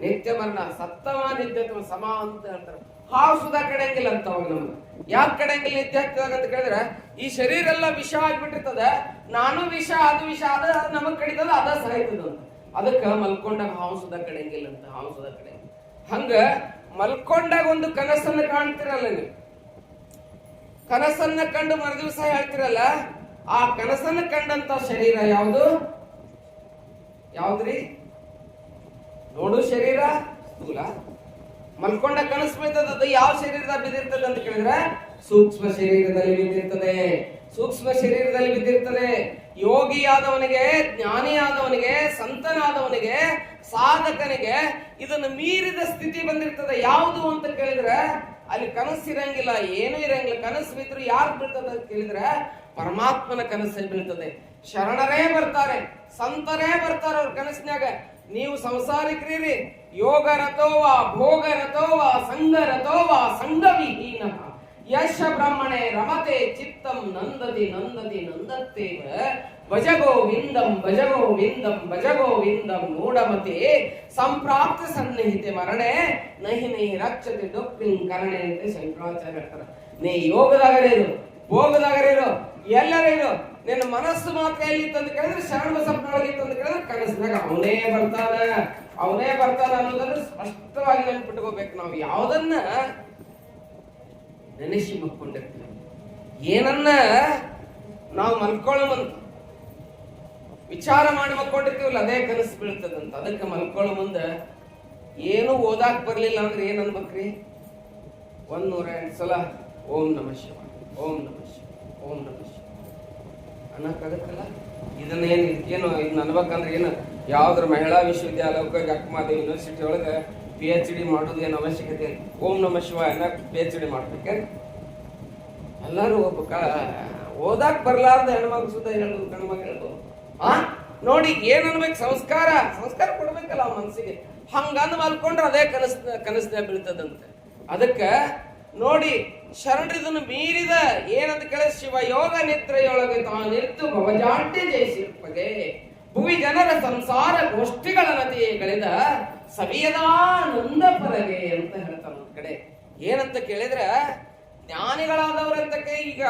ನಿತ್ಯ ಮರಣ, ಸತ್ತಮ ನಿತ್ಯತ್ವ ಸಮ ಅಂತ ಹೇಳ್ತಾರೆ. ಹಾವು ಸುಧಾ ಕಡೆಯಂಗಿಲ್ಲ ಅಂತ ಅವಾಗ ನಮ್ಗೆ. ಯಾಕೆ ಕಡೆಯಂಗಿಲ್ಲ ನಿದ್ದೆ ಆಗ್ತದಾಗ ಅಂತ ಕೇಳಿದ್ರೆ, ಈ ಶರೀರ ಎಲ್ಲ ವಿಷ ಆಗ್ಬಿಟ್ಟಿರ್ತದ, ನಾನು ವಿಷ ಅದು ವಿಷ, ಅದ ನಮಗ್ ಕಡಿತದ, ಅದ ಸಾಯ್ತದ ಅಂತ. ಅದಕ್ಕ ಮಲ್ಕೊಂಡಾಗ ಹಾವು ಸುಧಾ ಕಡೆಯಂಗಿಲ್ಲ ಅಂತ. ಹಾವು ಸುಧಾ ಕಡೆ ಹಂಗ ಮಲ್ಕೊಂಡಾಗ ಒಂದು ಕನಸನ್ನ ಕಾಣ್ತಿರಲ್ಲ ನೀವು, ಕನಸನ್ನ ಕಂಡು ಮರುದಿವಸ ಹೇಳ್ತಿರಲ್ಲ, ಆ ಕನಸನ್ನ ಕಂಡಂತ ಶರೀರ ಯಾವುದು? ಯಾವ್ದ್ರಿ? ನೋಡು ಶರೀರ ಸ್ಥೂಲ. ಮಲ್ಕೊಂಡ ಕನಸು ಬೀಳ್ತದ, ಅದು ಯಾವ ಶರೀರದಾಗ ಬಿದ್ದಿರ್ತದೆ ಅಂತ ಕೇಳಿದ್ರೆ ಸೂಕ್ಷ್ಮ ಶರೀರದಲ್ಲಿ ಬಿದ್ದಿರ್ತದೆ. ಸೂಕ್ಷ್ಮ ಶರೀರದಲ್ಲಿ ಬಿದ್ದಿರ್ತದೆ. ಯೋಗಿಯಾದವನಿಗೆ, ಜ್ಞಾನಿಯಾದವನಿಗೆ, ಸಂತನಾದವನಿಗೆ, ಸಾಧಕನಿಗೆ ಇದನ್ನು ಮೀರಿದ ಸ್ಥಿತಿ ಬಂದಿರ್ತದೆ. ಯಾವುದು ಅಂತ ಕೇಳಿದ್ರೆ ಅಲ್ಲಿ ಕನಸು ಇರಂಗಿಲ್ಲ, ಏನೂ ಇರಂಗಿಲ್ಲ. ಕನಸು ಬಿದ್ರು ಯಾರು ಬೀಳ್ತದೆ ಅಂತ ಕೇಳಿದ್ರೆ ಪರಮಾತ್ಮನ ಕನಸಲ್ಲಿ ಬೀಳ್ತದೆ. ಶರಣರೇ ಬರ್ತಾರೆ, ಸಂತರೇ ಬರ್ತಾರೆ ಅವ್ರ ಕನಸಿನಾಗ. ನೀವು ಸಂಸಾರಿಕ್ರೀರಿ, ಯೋಗ ರಥೋವ ಭೋಗ ರಥೋವ ಸಂಘ ರಥೋವ ಸಂಘವಿಹೀನ ಯಶ ಬ್ರಹ್ಮಣೆ ರಮತೆ ಚಿತ್ತಂ ನಂದದಿ ನಂದದಿ ನಂದತ್ತೇವ ಭಜಗೋವಿಂದಂ ಭಜಗೋವಿಂದಂ ಭಜಗೋವಿಂದಂ ಮೂಢಮತಿ ಸಂಪ್ರಾಪ್ತ ಸನ್ನಿಹಿತೆ ಮರಣೆ ನಹಿ ನಹಿ ರಕ್ಷತೆ ದುಃಖಿಂ ಕರಣೆ ಅಂತ ಶಂಕರಾಚಾರ್ಯ ಹೇಳ್ತಾರೆ. ನೀ ಯೋಗದಾಗರೇರು, ಭೋಗದಾಗರೇರು, ಎಲ್ಲರೇರು, ನಿನ್ನ ಮನಸ್ಸು ಮಾತ್ರ ಎಲ್ಲಿ ತಂದು ಕೇಳಿದ್ರೆ ಶರಣ ಬಸಪ್ಪನೊಳಗೆ ತಂದು ಕೇಳಿದ್ರೆ ಕನಸಿನಾಗ ಅವನೇ ಬರ್ತಾನ ಅನ್ನೋದನ್ನು ಸ್ಪಷ್ಟವಾಗಿ ನೆನ್ಪಿಟ್ಕೋಬೇಕು. ನಾವು ಯಾವುದನ್ನ ನೆನೆಸಿ ಮಕ್ಕೊಂಡಿರ್ತೀವಿ, ಏನನ್ನ ನಾವು ಮಲ್ಕೊಳ್ಳೋಮಂತ ವಿಚಾರ ಮಾಡಿ ಮಕ್ಕೊಂಡಿರ್ತೀವಲ್ಲ, ಅದೇ ಕನಸು ಬೀಳ್ತದಂತ. ಅದಕ್ಕೆ ಮಲ್ಕೊಳ್ಳೋ ಮುಂದೆ ಏನು ಓದಾಕ್ ಬರ್ಲಿಲ್ಲ ಅಂದ್ರೆ ಏನ್ ಅನ್ಬೇಕ್ರಿ? 108 ಸಲ ಓಂ ನಮಃ ಶಿವಾಯ, ಓಂ ನಮಃ ಶಿವಾಯ, ಓಂ ನಮಃ ಶಿವಾಯ ಅನ್ನಕ್ಕಾಗತ್ತಲ್ಲ. ಇದನ್ನೇನು ಇದನ್ನ ಅನ್ಬೇಕಂದ್ರೆ ಏನು, ಯಾವ್ದ್ರ ಮಹಿಳಾ ವಿಶ್ವವಿದ್ಯಾಲಯಕ್ಕೆ ಅಕ್ಕಮಾದೇವಿ ಯೂನಿವರ್ಸಿಟಿ ಒಳಗೆ PhD ಮಾಡೋದು ಏನು ಅವಶ್ಯಕತೆ? ಓಂ ನಮಃ ಶಿವಾಯ ಅನ್ನಕ್ PhD ಮಾಡ್ಬೇಕೆ? ಎಲ್ಲರೂ ಓದಾಕ್ ಬರ್ಲಾರ್ದ ಹೆಣ್ಮಕ್ಳು ಸುತ್ತ ಹೇಳುದು, ಗಂಡ್ಮಕ್ಳು ಹೇಳುದು. ನೋಡಿ ಏನ್ ಅನ್ಬೇಕು? ಸಂಸ್ಕಾರ ಕೊಡ್ಬೇಕಲ್ಲ ಆ ಮನಸ್ಸಿಗೆ. ಹಂಗಂದ್ ಮಲ್ಕೊಂಡ್ರೆ ಅದೇ ಕನಸಿನ ಬೀಳ್ತದಂತೆ. ಅದಕ್ಕ ನೋಡಿ ಶರಣರಿದನ್ನು ಮೀರಿದ ಏನಂತ ಕೇಳ, ಶಿವ ಯೋಗ ನಿದ್ರೆಯೊಳಗೆ ತಾನಿರ್ತು ಭವಜಾಡ್ಯ ಜಯಿಸಿರ್ಪಗೆ ಭುವಿ ಜನರ ಸಂಸಾರ ಗೋಷ್ಠಿಗಳ ನದಿಗಳಿದ ಸವಿಯದಾನಂದ ಪರಗೆ ಅಂತ ಹೇಳ್ತಾರ. ಒಂದ್ ಕಡೆ ಏನಂತ ಕೇಳಿದ್ರ, ಜ್ಞಾನಿಗಳಾದವ್ರಂತಕ್ಕೆ ಈಗ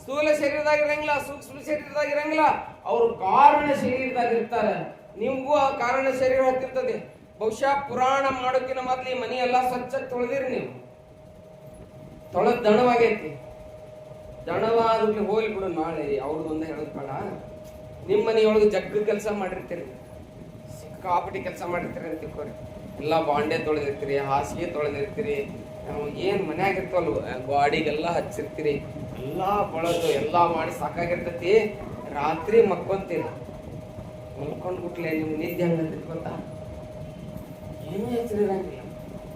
ಸ್ಥೂಲ ಶರೀರದಾಗಿರಂಗಿಲ್ಲ, ಸೂಕ್ಷ್ಮ ಶರೀರದಾಗಿರಂಗಿಲ್ಲ, ಅವರು ಕಾರಣ ಶರೀರದಾಗಿರ್ತಾರೆ. ನಿಮ್ಗೂ ಆ ಕಾರಣ ಶರೀರ ಹತ್ತಿರ್ತದೆ. ಬಹುಶಃ ಪುರಾಣ ಮಾಡೋಕಿನ ಮೊದ್ಲು ಈ ಮನಿ ಎಲ್ಲಾ ಸ್ವಚ್ಛ ತೊಳೆದಿರಿ. ನೀವು ತೊಳೆದ್ ದಣವಾಗೈತಿ, ದಣವಾದಕ್ಕೆ ಹೋಲಿ ಬಿಡು, ನಾಳೆ ಅವ್ರದ್ದು ಒಂದೇ ಹೇಳೋದ್ ಬೇಡ. ನಿಮ್ಮ ಮನೆಯೊಳಗೆ ಜಗ್ಗ ಕೆಲಸ ಮಾಡಿರ್ತೀರಿ, ಸಿಕ್ಕಾಪಟ್ಟಿ ಕೆಲಸ ಮಾಡಿರ್ತೀರಿ ಅಂತ ತಿಳ್ಕೊರಿ. ಎಲ್ಲ ಬಾಂಡೆ ತೊಳೆದಿರ್ತೀರಿ, ಹಾಸಿಗೆ ತೊಳೆದಿರ್ತೀರಿ, ಏನ್ ಮನ್ಯಾಗ ಇರ್ತವಲ್ವ ಗಾಡಿಗೆಲ್ಲ ಹಚ್ಚಿರ್ತೀರಿ, ಎಲ್ಲಾ ಬಳದು ಎಲ್ಲಾ ಮಾಡಿ ಸಾಕಾಗಿರ್ತೈತಿ. ರಾತ್ರಿ ಮಕ್ಕೊಂತೀರಿ, ಮಲ್ಕೊಂಡ್ಬಿಟ್ಲೆ ನಿಮ್ ನಿದ್ದೆ ಹಂಗಂತ ಗೊತ್ತಾ? ಏನೂ ಹೆಚ್ಚಿರಂಗಿಲ್ಲ,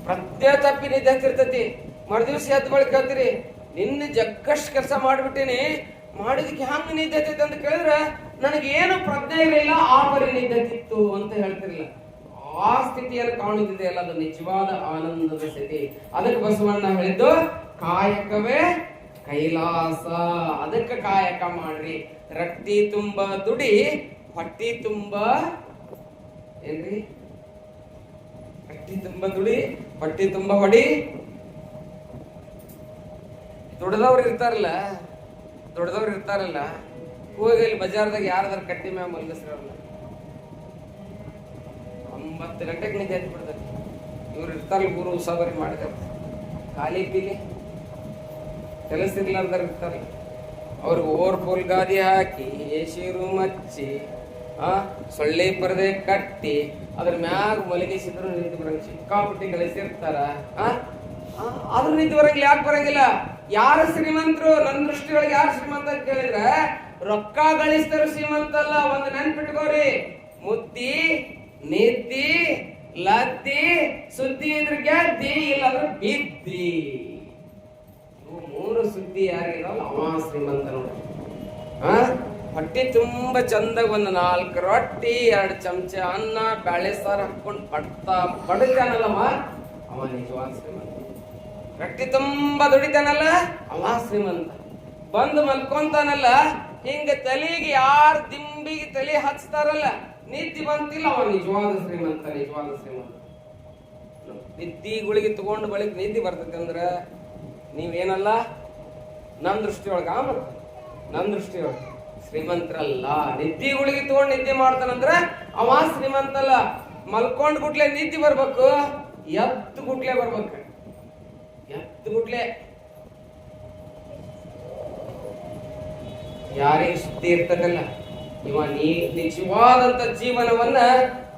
ಪ್ರತ್ಯೇಕ ತಪ್ಪಿ ನಿದ್ದೆ ಹತ್ತಿರ್ತೈತಿ. ಮರುದಿವ್ಸ ಎದ್ದು ಬಳಿಕ ಹೇಳ್ತೀರಿ, ನಿನ್ನೆ ಜಗ್ಗಷ್ಟು ಕೆಲಸ ಮಾಡ್ಬಿಟ್ಟೇನಿ, ಮಾಡಿದಕ್ಕೆ ಹಂಗ ನಿದ್ದೆ ಹತ್ತೈತಿ ಅಂತ ಕೇಳಿದ್ರೆ ನನಗೇನು ಪ್ರಜ್ಞೆ ಇರಲಿಲ್ಲ, ಆ ಪರಿ ನಿದ್ದೆ ಹತ್ತಿತ್ತು ಅಂತ ಹೇಳ್ತಿರ್ಲಿಲ್ಲ. ಆ ಸ್ಥಿತಿಯನ್ನು ಕಾಣುತ್ತಿದೆ ಅಲ್ಲ, ಅದು ನಿಜವಾದ ಆನಂದದ ಸ್ಥಿತಿ. ಅದಕ್ಕೆ ಬಸವಣ್ಣ ಹೇಳಿದ್ದು ಕಾಯಕವೇ ಕೈಲಾಸ. ಅದಕ್ಕೆ ಕಾಯಕ ಮಾಡ್ರಿ, ರಟ್ಟಿ ತುಂಬ ದುಡಿ ಹೊಟ್ಟಿ ತುಂಬ ಏನ್ರಿ, ರಟ್ಟಿ ತುಂಬ ದುಡಿ ಹೊಟ್ಟಿ ತುಂಬ ಹೊಡಿ. ದುಡ್ದವ್ರು ಇರ್ತಾರಲ್ಲ ಹೋಗಿ ಇಲ್ಲಿ ಬಜಾರ್ದಾಗ ಯಾರದಾರ ಕಟ್ಟಿ ಮ್ಯಾಗ ಮಲಗಿಸ್ರಲ್ಲ, 9 ಗಂಟೆಗೆ ನಿದ್ದೆ ಹತ್ತಿ ಬಿಡ್ತಾರೆ. ಇವ್ರು ಇರ್ತಾರಲ್ಲ ಗುರು ಉಸಾಬರಿ ಮಾಡಿದಾರೆ, ಖಾಲಿ ಪೀಲಿ ಕೆಲಸ ಇರ್ಲಾರ್ದಾರ ಇರ್ತಾರಲ್ಲ, ಅವ್ರಿಗೆ ಓವರ್ ಪೋಲ್ ಗಾದಿ ಹಾಕಿ ಎಸಿ ರೂಮ್ ಹಚ್ಚಿ ಸೊಳ್ಳೆ ಪರದೆ ಕಟ್ಟಿ ಅದ್ರ ಮ್ಯಾಗ ಮಲಗಿಸಿದ್ರು ನಿಂತು ಬರಂಗ ಸಿಕ್ಕಾಪಟ್ಟಿ ಗಳಿಸಿರ್ತಾರ. ಆದ್ರೂ ನಿಂತು ಬರಂಗಿಲ್ಲ. ಯಾಕೆ ಬರಂಗಿಲ್ಲ? ಯಾರ ಶ್ರೀಮಂತರು? ನನ್ನ ದೃಷ್ಟಿಯೊಳಗೆ ಯಾರು ಶ್ರೀಮಂತ ಅಂತ ಕೇಳಿದ್ರೆ ರೊಕ್ಕ ಗಳಿಸ್ತಾರ ಶ್ರೀಮಂತ ಅಲ್ಲ. ಒಂದು ನೆನ್ಪಿಟ್ಕೋರಿ, ಮುದ್ದಿ ನಿದ್ದಿ ಲದ್ದಿ ಸುದ್ದಿ ಇದ್ರ ಗೆದ್ದಿ, ಇಲ್ಲಾಂದ್ರೆ ಬಿದ್ದಿ. ಇವು 3 ಸುದ್ದಿ ಯಾರಿಗಿರಲ್ಲ ಅವ ಶ್ರೀಮಂತ ನೋಡಿ. ಹೊಟ್ಟಿ ತುಂಬಾ ಚಂದಾಗ ಒಂದು 4 ರೊಟ್ಟಿ 2 ಚಮಚ ಅನ್ನ ಬ್ಯಾಳೆ ಸಾರು ಹಾಕೊಂಡು ಬಡತಾನಲ್ಲವ ಅವ ನಿಜವಾದ ಶ್ರೀಮಂತ. ರೊಟ್ಟಿ ತುಂಬಾ ದುಡಿತಾನಲ್ಲ ಅವ ಶ್ರೀಮಂತ. ಬಂದು ಮಲ್ಕೊಂತಾನಲ್ಲ, ಹಿಂಗ ತಲೆಗೆ ಯಾರು ದಿಂಬಿಗೆ ತಲೆ ಹಚ್ತಾರಲ್ಲ, ನಿದ್ದೆ ಬಂತಿಲ್ಲ, ಅವ ನಿಜವಾದ ಶ್ರೀಮಂತ. ನಿದ್ದಿ ಗುಳಿಗೆ ತಗೊಂಡು ಬಳಿಕ ನಿದ್ದೆ ಬರ್ತೈತೆ ಅಂದ್ರೆ ನೀವೇನಲ್ಲ ನನ್ನ ದೃಷ್ಟಿಯೊಳಗ ನನ್ನ ದೃಷ್ಟಿಯೊಳಗೆ ಶ್ರೀಮಂತರಲ್ಲ. ನಿದ್ದಿ ಗುಳಿಗೆ ತಗೊಂಡು ನಿದ್ದೆ ಮಾಡ್ತಾನಂದ್ರ ಅವ ಶ್ರೀಮಂತಲ್ಲ. ಮಲ್ಕೊಂಡ್ ಗುಟ್ಲೆ ನಿದ್ದೆ ಬರ್ಬೇಕು, ಎತ್ತು ಗುಟ್ಲೆ ಬರ್ಬೇಕು, ಎತ್ತು ಗುಟ್ಲೆ. ಯಾರಿಗೆ ಸುದ್ದಿ ಇರ್ತದಲ್ಲ ಇವ ನಿಜವಾದಂತ ಜೀವನವನ್ನ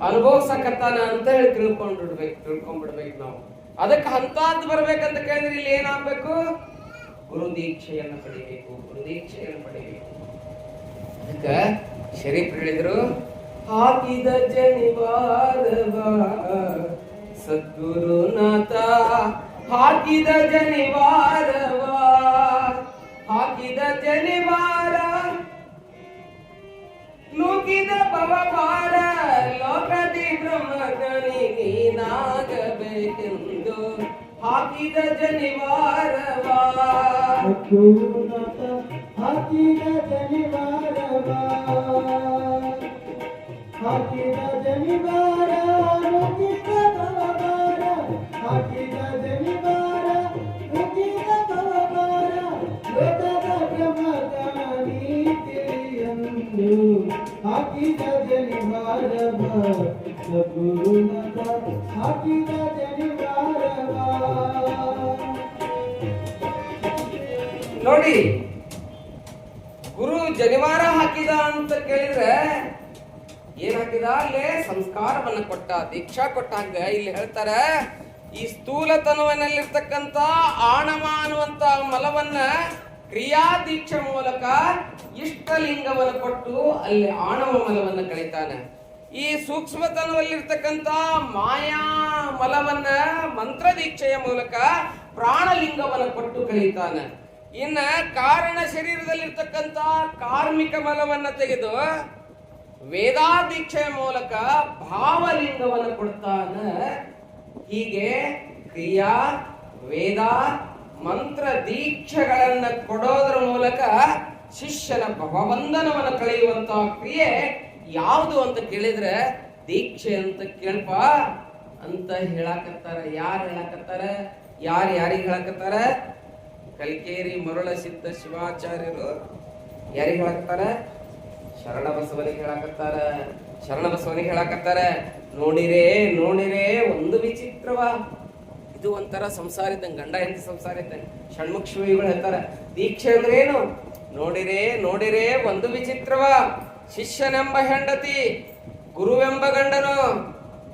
ಅನುಭವಿಸಕತ್ತಾನ ಅಂತ ಹೇಳಿ ತಿಳ್ಕೊಂಡ್ಬಿಡ್ಬೇಕು ನಾವು. ಅದಕ್ಕೆ ಅಂತದ್ದು ಬರ್ಬೇಕಂತ ಕೇಳಿದ್ರೆ ಇಲ್ಲಿ ಏನಾಗ್ಬೇಕು? ಗುರು ದೀಕ್ಷೆಯನ್ನು ಪಡಿಬೇಕು, ಗುರು ದೀಕ್ಷೆಯನ್ನು ಪಡಿಬೇಕು. ಅದಕ್ಕೆ ಶರೀಫ್ ಹೇಳಿದ್ರು, ಹಾಕಿದ ಜನಿವಾರವ ಸದ್ಗುರುನಾಥ, ಹಾಕಿದ ಜನಿವಾರವ, ಹಾಕಿದ ಜನಿವಾರ ನುಗ್ಗಿದ ಭವಭಾರ, ಲೋಕದಿ ಬ್ರಹ್ಮಗಣಿಗೀನಾಗಬೇಕೆಂದು ಹಾಕಿದ ಜನಿವಾರವ, ಸದ್ಗುರುನಾಥ ಹಾಕಿದ ಜನಿವಾರವ, ಹಾಕಿದ ಜನಿವಾರ ನುಗ್ಗಿದ ಭವಭಾರ, ಹಾಕಿದ ಜನಿವಾರ ನುಗ್ಗಿದ ಭವಭಾರ, ಲೋಕದ ಬ್ರಹ್ಮಗಾನಿ ತಿಳಿಯಂದು ಹಾಕಿದ ಜನಿವಾರವ, ಸದ್ಗುರುನಾಥ ಹಾಕಿದ ಜನಿವಾರವ. ನೋಡಿ, ಗುರು ಜನಿವಾರ ಹಾಕಿದ ಅಂತ ಕೇಳಿದ್ರೆ ಏನ್ ಹಾಕಿದ? ಅಲ್ಲೇ ಸಂಸ್ಕಾರವನ್ನ ಕೊಟ್ಟ, ದೀಕ್ಷಾ ಕೊಟ್ಟಾಗ ಇಲ್ಲಿ ಹೇಳ್ತಾರೆ, ಈ ಸ್ಥೂಲತನವನ್ನಲ್ಲಿರ್ತಕ್ಕಂಥ ಆಣವ ಅನ್ನುವಂತ ಮಲವನ್ನ ಕ್ರಿಯಾ ದೀಕ್ಷೆ ಮೂಲಕ ಇಷ್ಟಲಿಂಗವನ್ನು ಕೊಟ್ಟು ಅಲ್ಲಿ ಆಣವ ಮಲವನ್ನ ಕಳೀತಾನೆ. ಈ ಸೂಕ್ಷ್ಮತನವಲ್ಲಿರ್ತಕ್ಕಂಥ ಮಾಯಾ ಮಲವನ್ನ ಮಂತ್ರ ದೀಕ್ಷೆಯ ಮೂಲಕ ಪ್ರಾಣಲಿಂಗವನ್ನು ಕೊಟ್ಟು ಕಳೀತಾನೆ. ಇನ್ನ ಕಾರಣ ಶರೀರದಲ್ಲಿರ್ತಕ್ಕಂಥ ಕಾರ್ಮಿಕ ಮಲವನ್ನ ತೆಗೆದು ವೇದಾ ದೀಕ್ಷೆಯ ಮೂಲಕ ಭಾವಲಿಂಗವನ್ನು ಕೊಡ್ತಾನ. ಹೀಗೆ ಕ್ರಿಯಾ ವೇದ ಮಂತ್ರ ದೀಕ್ಷೆಗಳನ್ನ ಕೊಡೋದ್ರ ಮೂಲಕ ಶಿಷ್ಯನ ಭವಬಂಧನವನ್ನು ಕಳೆಯುವಂತಹ ಕ್ರಿಯೆ ಯಾವುದು ಅಂತ ಕೇಳಿದ್ರೆ ದೀಕ್ಷೆ ಅಂತ ಕೇಳ್ಪ ಅಂತ ಹೇಳಕತ್ತಾರ. ಯಾರು ಹೇಳಕತ್ತಾರ? ಯಾರಿಗೆ ಹೇಳಕತ್ತಾರ? ಕಲಿಕೇರಿ ಮರುಳ ಸಿದ್ಧ ಶಿವಾಚಾರ್ಯರು ಯಾರಿಗೆ ಹೇಳಕತ್ತಾರ? ಶರಣ ಬಸವನಿಗೆ ಹೇಳಕತ್ತಾರ. ಶರಣ ಬಸವನಿಗೆ ಹೇಳಕತ್ತಾರ, ನೋಡಿರೇ ನೋಡಿರೇ ಒಂದು ವಿಚಿತ್ರವ. ಇದು ಒಂಥರ ಸಂಸಾರ ಇದ್ದಂಗೆ, ಗಂಡ ಹೆಂಡತಿ ಸಂಸಾರ ಇದ್ದಂಗೆ. ಷಣ್ಮುಖ ಶಿವಿಗಳು ಹೇಳ್ತಾರ, ದೀಕ್ಷೆ ಅಂದ್ರೆ ಏನು? ನೋಡಿರೇ ನೋಡಿರೇ ಒಂದು ವಿಚಿತ್ರವ. ಶಿಷ್ಯನೆಂಬ ಹೆಂಡತಿ, ಗುರುವೆಂಬ ಗಂಡನು,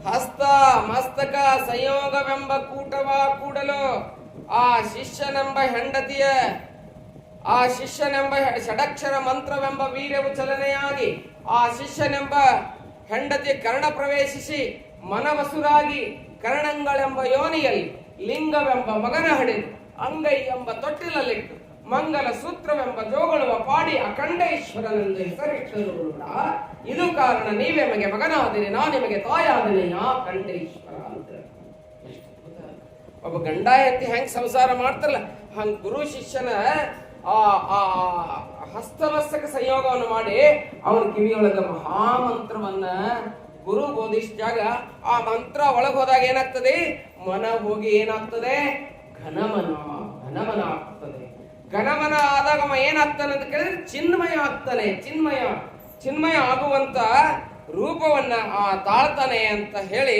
ಹಸ್ತ ಮಸ್ತಕ ಸಂಯೋಗವೆಂಬ ಕೂಟವ ಕೂಡಲು ಆ ಶಿಷ್ಯನೆಂಬ ಹೆಂಡತಿಯ, ಆ ಶಿಷ್ಯನೆಂಬ ಷಡಕ್ಷರ ಮಂತ್ರವೆಂಬ ವೀರ್ಯವು ಚಲನೆಯಾಗಿ ಆ ಶಿಷ್ಯನೆಂಬ ಹೆಂಡತಿ ಕರ್ಣ ಪ್ರವೇಶಿಸಿ ಮನವಸುರಾಗಿ ಕರ್ಣಂಗಳೆಂಬ ಯೋನಿಯಲ್ಲಿ ಲಿಂಗವೆಂಬ ಮಗನ ಹಡೆದು ಅಂಗೈ ಎಂಬ ತೊಟ್ಟಿಲಲ್ಲಿಟ್ಟು ಮಂಗಲ ಸೂತ್ರವೆಂಬ ಜೋಗಳುವ ಪಾಡಿ ಅಖಂಡೇಶ್ವರನೆಂದು ಹೆಸರಿಟ್ಟರು. ಇದು ಕಾರಣ ನೀವೇ ನಮಗೆ ಮಗನಾದಿನಿ, ನಾ ನಿಮಗೆ ತಾಯಾದಿನಿ ಆ ಖಂಡೇಶ್ವರ ಅಂತ. ಒಬ್ಬ ಗಂಡ ಎತ್ತಿ ಹೆಂಗ್ ಸಂಸಾರ ಮಾಡ್ತಾರಲ್ಲ ಹಂಗ ಗುರು ಶಿಷ್ಯನ ಆ ಹಸ್ತಮಸ್ತಕ ಸಂಯೋಗವನ್ನು ಮಾಡಿ ಅವನ ಕಿವಿಯೊಳಗ ಮಹಾಮಂತ್ರವನ್ನ ಗುರು ಬೋಧಿಸಿದಾಗ ಆ ಮಂತ್ರ ಒಳಗೆ ಹೋದಾಗ ಏನಾಗ್ತದೆ? ಮನ ಹೋಗಿ ಏನಾಗ್ತದೆ? ಘನಮನ ಆಗ್ತದೆ. ಘನಮನ ಆದಾಗ ಏನಾಗ್ತಾನೆ ಅಂತ ಕೇಳಿದ್ರೆ ಚಿನ್ಮಯ ಆಗ್ತಾನೆ. ಚಿನ್ಮಯ ಆಗುವಂತ ರೂಪವನ್ನ ತಾಳ್ತಾನೆ ಅಂತ ಹೇಳಿ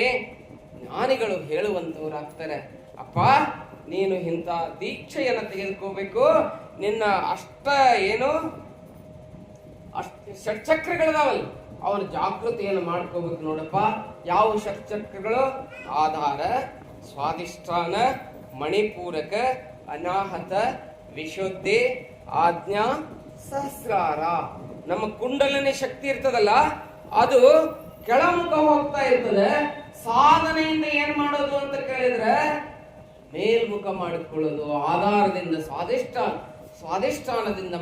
ಜ್ಞಾನಿಗಳು ಹೇಳುವಂತವ್ರಾಗ್ತಾರೆ. ಅಪ್ಪ, ನೀನು ಇಂಥ ದೀಕ್ಷೆಯನ್ನು ತೆಗೆದುಕೋಬೇಕು. ನಿನ್ನ ಷಟ್ಚಕ್ರಗಳಿದಾವಲ್ಲ ಅವನ ಜಾಗೃತಿಯನ್ನು ಮಾಡ್ಕೋಬೇಕು ನೋಡಪ್ಪ. ಯಾವ ಷಟ್ಚಕ್ರಗಳು? ಆಧಾರ, ಸ್ವಾಧಿಷ್ಠಾನ, ಮಣಿಪೂರಕ, ಅನಾಹತ, ವಿಶುದ್ಧಿ, ಆಜ್ಞಾ, ಸಹಸ್ರಾರ. ನಮ್ಮ ಕುಂಡಲಿನಿ ಶಕ್ತಿ ಇರ್ತದಲ್ಲ ಅದು ಕೆಳಮುಖ ಹೋಗ್ತಾ ಇರ್ತದೆ. ಸಾಧನೆಯಿಂದ ಏನ್ ಮಾಡೋದು ಅಂತ ಕೇಳಿದ್ರೆ ಮೇಲ್ಮುಖ ಮಾಡಿಕೊಳ್ಳೋದು. ಆಧಾರದಿಂದ ಸ್ವಾಧಿಷ್ಠಾನದಿಂದ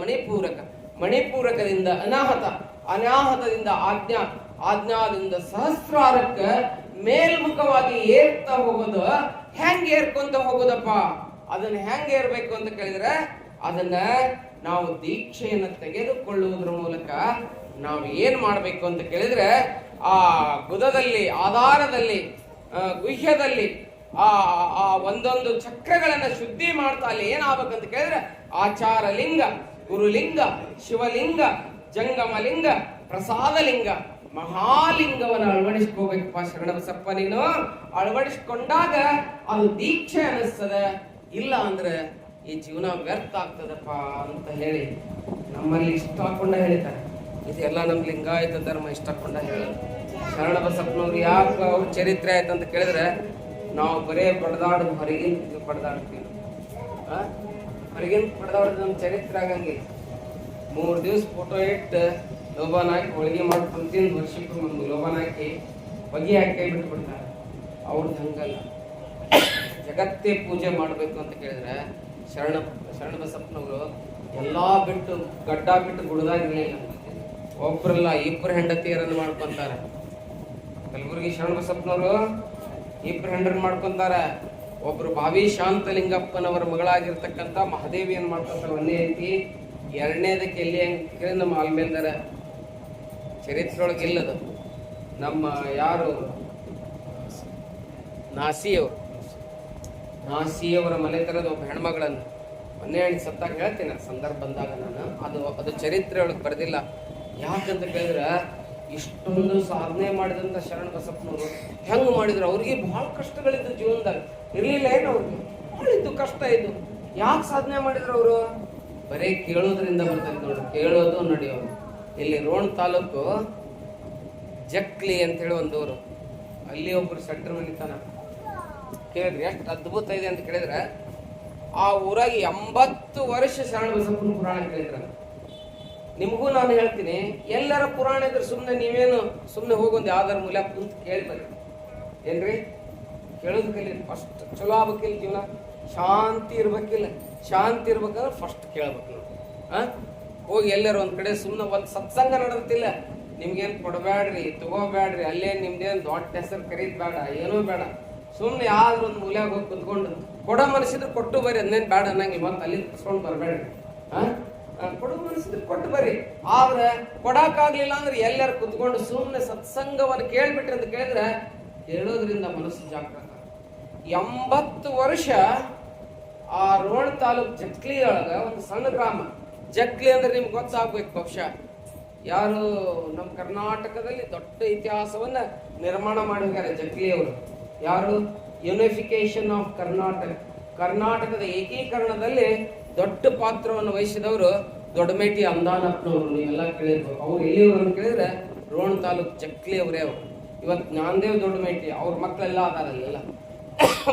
ಮಣಿಪೂರಕದಿಂದ ಅನಾಹತ, ಅನಾಹತದಿಂದ ಆಜ್ಞಾದಿಂದ ಸಹಸ್ರಾರಕ್ಕೆ ಮೇಲ್ಮುಖವಾಗಿ ಏರ್ತಾ ಹೋಗೋದು. ಹೆಂಗ್ ಏರ್ಕೊಂತ ಹೋಗೋದಪ್ಪ? ಅದನ್ನ ಹೆಂಗ್ ಏರ್ಬೇಕು ಅಂತ ಕೇಳಿದ್ರೆ ಅದನ್ನ ನಾವು ದೀಕ್ಷೆಯನ್ನು ತೆಗೆದುಕೊಳ್ಳುವುದರ ಮೂಲಕ ನಾವು ಏನ್ ಮಾಡ್ಬೇಕು ಅಂತ ಕೇಳಿದ್ರೆ ಆ ಗುದದಲ್ಲಿ, ಆಧಾರದಲ್ಲಿ, ಗುಹ್ಯದಲ್ಲಿ ಆ ಆ ಒಂದೊಂದು ಚಕ್ರಗಳನ್ನ ಶುದ್ಧಿ ಮಾಡ್ತಾ ಅಲ್ಲಿ ಏನಾಗಬೇಕಂತ ಕೇಳಿದ್ರೆ ಆಚಾರ ಲಿಂಗ, ಗುರುಲಿಂಗ, ಶಿವಲಿಂಗ, ಜಂಗಮಲಿಂಗ, ಪ್ರಸಾದಲಿಂಗ, ಮಹಾಲಿಂಗವನ್ನು ಅಳವಡಿಸ್ಕೋಬೇಕಪ್ಪ ಶರಣಬಸಪ್ಪ. ನೀನು ಅಳವಡಿಸ್ಕೊಂಡಾಗ ಅದು ದೀಕ್ಷೆ ಅನಿಸ್ತದ, ಇಲ್ಲ ಅಂದ್ರೆ ಈ ಜೀವನ ವ್ಯರ್ಥ ಆಗ್ತದಪ್ಪ ಅಂತ ಹೇಳಿ ನಮ್ಮಲ್ಲಿ ಇಷ್ಟಕೊಂಡ ಹೇಳಿದ್ದಾರೆ. ಇದೆಲ್ಲ ನಮ್ ಲಿಂಗಾಯತ ಧರ್ಮ ಇಷ್ಟಕೊಂಡ ಹೇಳೋದು. ಶರಣಬಸಪ್ಪನವ್ರು ಯಾಕೆ ಅವ್ರ ಚರಿತ್ರೆ ಆಯ್ತು ಅಂತ ಕೇಳಿದ್ರೆ, ನಾವು ಬರೇ ಬಡದಾಡೋದು ಹೊರಗಿನ ಬಡದಾಡ್ತೀವಿ. ಹೊರಗಿನ ಬಡದಾಡೋದು ನಮ್ಮ ಚರಿತ್ರೆ ಆಗಂಗಿಲ್ಲ. 3 ದಿವಸ ಫೋಟೋ ಇಟ್ಟು ಲೋಬಾನ್ ಹಾಕಿ ಹೋಳಿಗೆ ಮಾಡ್ಕೊಂಡು ತಿಂದು ವರ್ಷಕ್ಕೆ ಒಂದು ಲೋಬಾನ್ ಹಾಕಿ ಬಗೆ ಹಾಕಿ ಕೈ ಬಿಟ್ಬಿಡ್ತಾರೆ. ಅವ್ರದ್ದು ಹಂಗಲ್ಲ. ಜಗತ್ತೇ ಪೂಜೆ ಮಾಡಬೇಕು ಅಂತ ಕೇಳಿದ್ರೆ ಶರಣಬಸಪ್ಪನವರು ಎಲ್ಲಾ ಬಿಟ್ಟು ಗಡ್ಡ ಬಿಟ್ಟು ಗುಡ್ದಾಗಿರ್ಲಿಲ್ಲ. ಒಬ್ರಲ್ಲ 2 ಹೆಂಡತಿಯರನ್ನು ಮಾಡ್ಕೊಂತಾರೆ. ಕಲಬುರಗಿ ಶರಣಬಸಪ್ಪನವರು 2 ಹೆಂಡರನ್ನು ಮಾಡ್ಕೊಂತಾರೆ. ಒಬ್ರು ಭಾವಿ ಶಾಂತಲಿಂಗಪ್ಪನವರ ಮಗಳಾಗಿರ್ತಕ್ಕಂಥ ಮಹಾದೇವಿಯನ್ನು ಮಾಡ್ಕೊಂತಾರೆ, ಒಂದೇ ಹೆಂಡತಿ. 2ನೇದಕ್ಕೆ ಎಲ್ಲಿ ಕೇಳಿ ನಮ್ಮ ಆಲ್ಮೇಲ್ದಾರ ಚರಿತ್ರೆಯೊಳಗೆ ಇಲ್ಲದು. ನಮ್ಮ ಯಾರು ನಾಸಿಯವರ ಮನೆ ತರದ ಒಬ್ಬ ಹೆಣ್ಮಗಳನ್ನು ಮೊನ್ನೆ ಹೇಳಿ ಸತ್ತಾಗ ಹೇಳ್ತೀನಿ ಸಂದರ್ಭ ಬಂದಾಗ ನಾನು. ಅದು ಚರಿತ್ರೆ ಒಳಗೆ ಬರೆದಿಲ್ಲ. ಯಾಕಂತ ಕೇಳಿದ್ರೆ ಇಷ್ಟೊಂದು ಸಾಧನೆ ಮಾಡಿದಂತ ಶರಣಬಸಪ್ಪನವರು ಹೆಂಗ್ ಮಾಡಿದ್ರು? ಅವ್ರಿಗೆ ಬಹಳ ಕಷ್ಟಗಳಿದ್ದು ಜೀವನದಾಗ, ಇರ್ಲಿಲ್ಲ ಏನು ಅವ್ರಿಗೆ? ಬಹಳ ಇದ್ದು, ಕಷ್ಟ ಇದ್ದು. ಯಾಕೆ ಸಾಧನೆ ಮಾಡಿದ್ರು ಅವರು? ಬರೀ ಕೇಳೋದ್ರಿಂದ ಬರ್ತದೆ ನೋಡ್ರಿ, ಕೇಳೋದು ನಡೆಯೋದು. ಇಲ್ಲಿ ರೋಣ ತಾಲೂಕು ಜಕ್ಲಿ ಅಂತ ಹೇಳಿ ಒಂದೂರು, ಅಲ್ಲಿ ಒಬ್ರು ಸೆಂಟ್ರ್ ಮನಿತಾನ. ಕೇಳಿದ್ರಿ ಎಷ್ಟು ಅದ್ಭುತ ಇದೆ ಅಂತ ಕೇಳಿದ್ರೆ, ಆ ಊರಾಗ 80 ವರ್ಷ ಶರಣಬಸಪ್ಪನ ಪುರಾಣ ಕೇಳಿದ್ರ. ನಿಮಗೂ ನಾನು ಹೇಳ್ತೀನಿ, ಎಲ್ಲರ ಪುರಾಣ ಇದ್ರೆ ನೀವೇನು ಸುಮ್ಮನೆ ಹೋಗೊಂದು ಯಾವ್ದಾರ ಮೂಲ ಕುಂತ ಕೇಳ್ಬರಿ. ಏನ್ರಿ ಕೇಳೋದು ಕಲೀರಿ. ಫಸ್ಟ್ ಚಲೋ ಆಗ್ಬೇಕಿಲ್ಲ ಜೀವನ, ಶಾಂತಿ ಇರ್ಬೇಕಿಲ್ಲ. ಶಾಂತಿ ಇರ್ಬೇಕಂದ್ರೆ ಫಸ್ಟ್ ಕೇಳ್ಬೇಕು ನಾವು. ಹೋಗಿ ಎಲ್ಲರ ಒಂದ್ ಕಡೆ ಸುಮ್ಮನೆ ಒಂದ್ ಸತ್ಸಂಗ ನಡೆದಿಲ್ಲ, ನಿಮ್ಗೇನ್ ಕೊಡಬೇಡ್ರಿ, ತಗೋಬೇಡ್ರಿ, ಅಲ್ಲೇ ನಿಮ್ದೇನ್ ದೊಡ್ಡ ಹೆಸರು ಕರೀದ್ ಬೇಡ, ಏನೂ ಬೇಡ. ಸುಮ್ಮನೆ ಯಾವ್ದ್ರ ಒಂದು ಮೂಲ್ಯಾಗ ಹೋಗಿ ಕುತ್ಕೊಂಡು ಕೊಡೋ ಮನಸ್ಸಿದ್ರೆ ಕೊಟ್ಟು ಬರ್ರಿ, ಅದನ್ನೇನ್ ಬೇಡ ಅನ್ನಂಗಿಲ್ಲ. ಮತ್ತೆ ಅಲ್ಲಿ ಕುತ್ಕೊಂಡು ಬರ್ಬೇಡ್ರಿ. ಕೊಡೋ ಮನಸ್ಸಿದ್ರೆ ಕೊಟ್ಟು ಬರ್ರಿ. ಆದ್ರೆ ಕೊಡಕ್ಕಾಗ್ಲಿಲ್ಲ ಅಂದ್ರೆ ಎಲ್ಲರೂ ಕುತ್ಕೊಂಡು ಸುಮ್ಮನೆ ಸತ್ಸಂಗವನ್ನು ಕೇಳ್ಬಿಟ್ರಿ ಅಂತ ಕೇಳಿದ್ರೆ ಹೇಳೋದ್ರಿಂದ ಮನಸ್ಸು ಜಾಗೃತ. 80 ವರ್ಷ ಆ ರೋಣ ತಾಲೂಕ್ ಜಕ್ಲಿ ಒಳಗ ಒಂದು ಸಣ್ಣ ಗ್ರಾಮ. ಜಕ್ಲಿ ಅಂದ್ರೆ ನಿಮ್ಗೆ ಗೊತ್ತಾಗ್ಬೇಕು ಬಹುಶಃ. ಯಾರು ನಮ್ಮ ಕರ್ನಾಟಕದಲ್ಲಿ ದೊಡ್ಡ ಇತಿಹಾಸವನ್ನ ನಿರ್ಮಾಣ ಮಾಡಿದ್ದಾರೆ ಜಕ್ಲಿ ಅವರು. ಯಾರು? ಯೂನಿಫಿಕೇಶನ್ ಆಫ್ ಕರ್ನಾಟಕದ ಏಕೀಕರಣದಲ್ಲಿ ದೊಡ್ಡ ಪಾತ್ರವನ್ನು ವಹಿಸಿದವರು ದೊಡ್ಡಮೇಟಿ ಅಂದಾನಪ್ಪನವರು. ನೀವೆಲ್ಲ ಕೇಳಿರ್ಬೇಕು. ಅವ್ರು ಎಲ್ಲಿಯವರು ಅಂತ ಕೇಳಿದ್ರೆ ರೋಣ ತಾಲೂಕ್ ಜಕ್ಲಿ ಅವರೇ ಅವರು. ಇವತ್ತು ಜ್ಞಾನದೇವ್ ದೊಡ್ಡಮೇಟಿ ಅವ್ರ ಮಕ್ಕಳೆಲ್ಲ ಅದಾರಲ್ಲೆಲ್ಲ.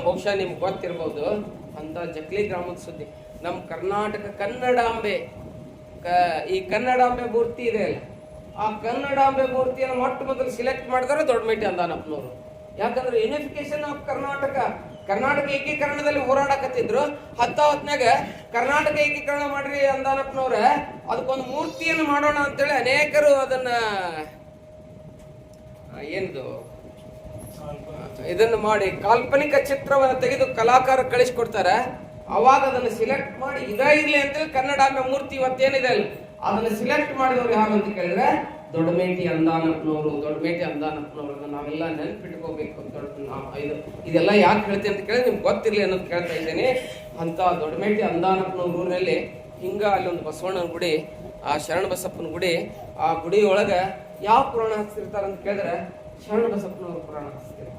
ಬಹುಶಃ ನಿಮ್ಗೆ ಗೊತ್ತಿರ್ಬೋದು ಅಂತ ಜಕ್ಲಿ ಗ್ರಾಮದ ಸುದ್ದಿ. ನಮ್ಮ ಕರ್ನಾಟಕ ಕನ್ನಡಾಂಬೆ, ಈ ಕನ್ನಡಾಂಬೆ ಮೂರ್ತಿ ಇದೆ ಅಲ್ಲ, ಆ ಕನ್ನಡಾಂಬೆ ಮೂರ್ತಿಯನ್ನು ಮೊಟ್ಟ ಮೊದಲು ಸಿಲೆಕ್ಟ್ ಮಾಡಿದ್ರೆ ದೊಡ್ಡಮೇಟಿ ಅಂದಾನಪ್ಪನವರು. ಯಾಕಂದ್ರೆ ಯೂನಿಫಿಕೇಶನ್ ಆಫ್ ಕರ್ನಾಟಕ ಏಕೀಕರಣದಲ್ಲಿ ಹೋರಾಡಕತ್ತಿದ್ರು. ಹೊತ್ನ್ಯಾಗ ಕರ್ನಾಟಕ ಏಕೀಕರಣ ಮಾಡ್ರಿ ಅಂದಾನಪ್ಪನವ್ರ, ಅದಕ್ಕೊಂದು ಮೂರ್ತಿಯನ್ನು ಮಾಡೋಣ ಅಂತೇಳಿ ಅನೇಕರು ಅದನ್ನ ಇದನ್ನು ಮಾಡಿ ಕಾಲ್ಪನಿಕ ಚಿತ್ರವನ್ನು ತೆಗೆದು ಕಲಾಕಾರ ಕಳಿಸ್ಕೊಡ್ತಾರೆ. ಅವಾಗ ಅದನ್ನು ಸಿಲೆಕ್ಟ್ ಮಾಡಿ ಇದಾಗಿರ್ಲಿ ಅಂತೇಳಿ ಕನ್ನಡಾಂಬೆ ಮೂರ್ತಿ ಇವತ್ತೇನಿದೆ ಅಲ್ಲ ಅದನ್ನ ಸಿಲೆಕ್ಟ್ ಮಾಡಿದವ್ರು ಯಾರು ಅಂತ ಕೇಳಿದ್ರೆ ದೊಡ್ಡಮೇಟಿ ಅಂದಾನಪ್ಪನವರು. ನಾವೆಲ್ಲ ನೆನ್ಪಿಟ್ಕೋಬೇಕು. ಇದೆಲ್ಲ ಯಾಕೆ ಹೇಳ್ತೀನಿ ಅಂತ ಕೇಳಿದ್ರೆ ನಿಮ್ಗೆ ಗೊತ್ತಿರ್ಲಿ ಅನ್ನೋದು ಕೇಳ್ತಾ ಇದ್ದೇನೆ. ಅಂತ ದೊಡ್ಡಮೇಟಿ ಅಂದಾನಪ್ಪನವ್ರ ಊರಿನಲ್ಲಿ ಹಿಂಗ ಅಲ್ಲಿ ಒಂದು ಬಸವಣ್ಣನ ಗುಡಿ, ಆ ಶರಣಬಸಪ್ಪನ ಗುಡಿ. ಆ ಗುಡಿ ಒಳಗ ಯಾವ ಪುರಾಣ ಹಚ್ತಿರ್ತಾರ ಅಂತ ಕೇಳಿದ್ರೆ ಶರಣಬಸಪ್ಪನವ್ರ ಪುರಾಣ ಹಚ್ತಿರ್ತಾರೆ.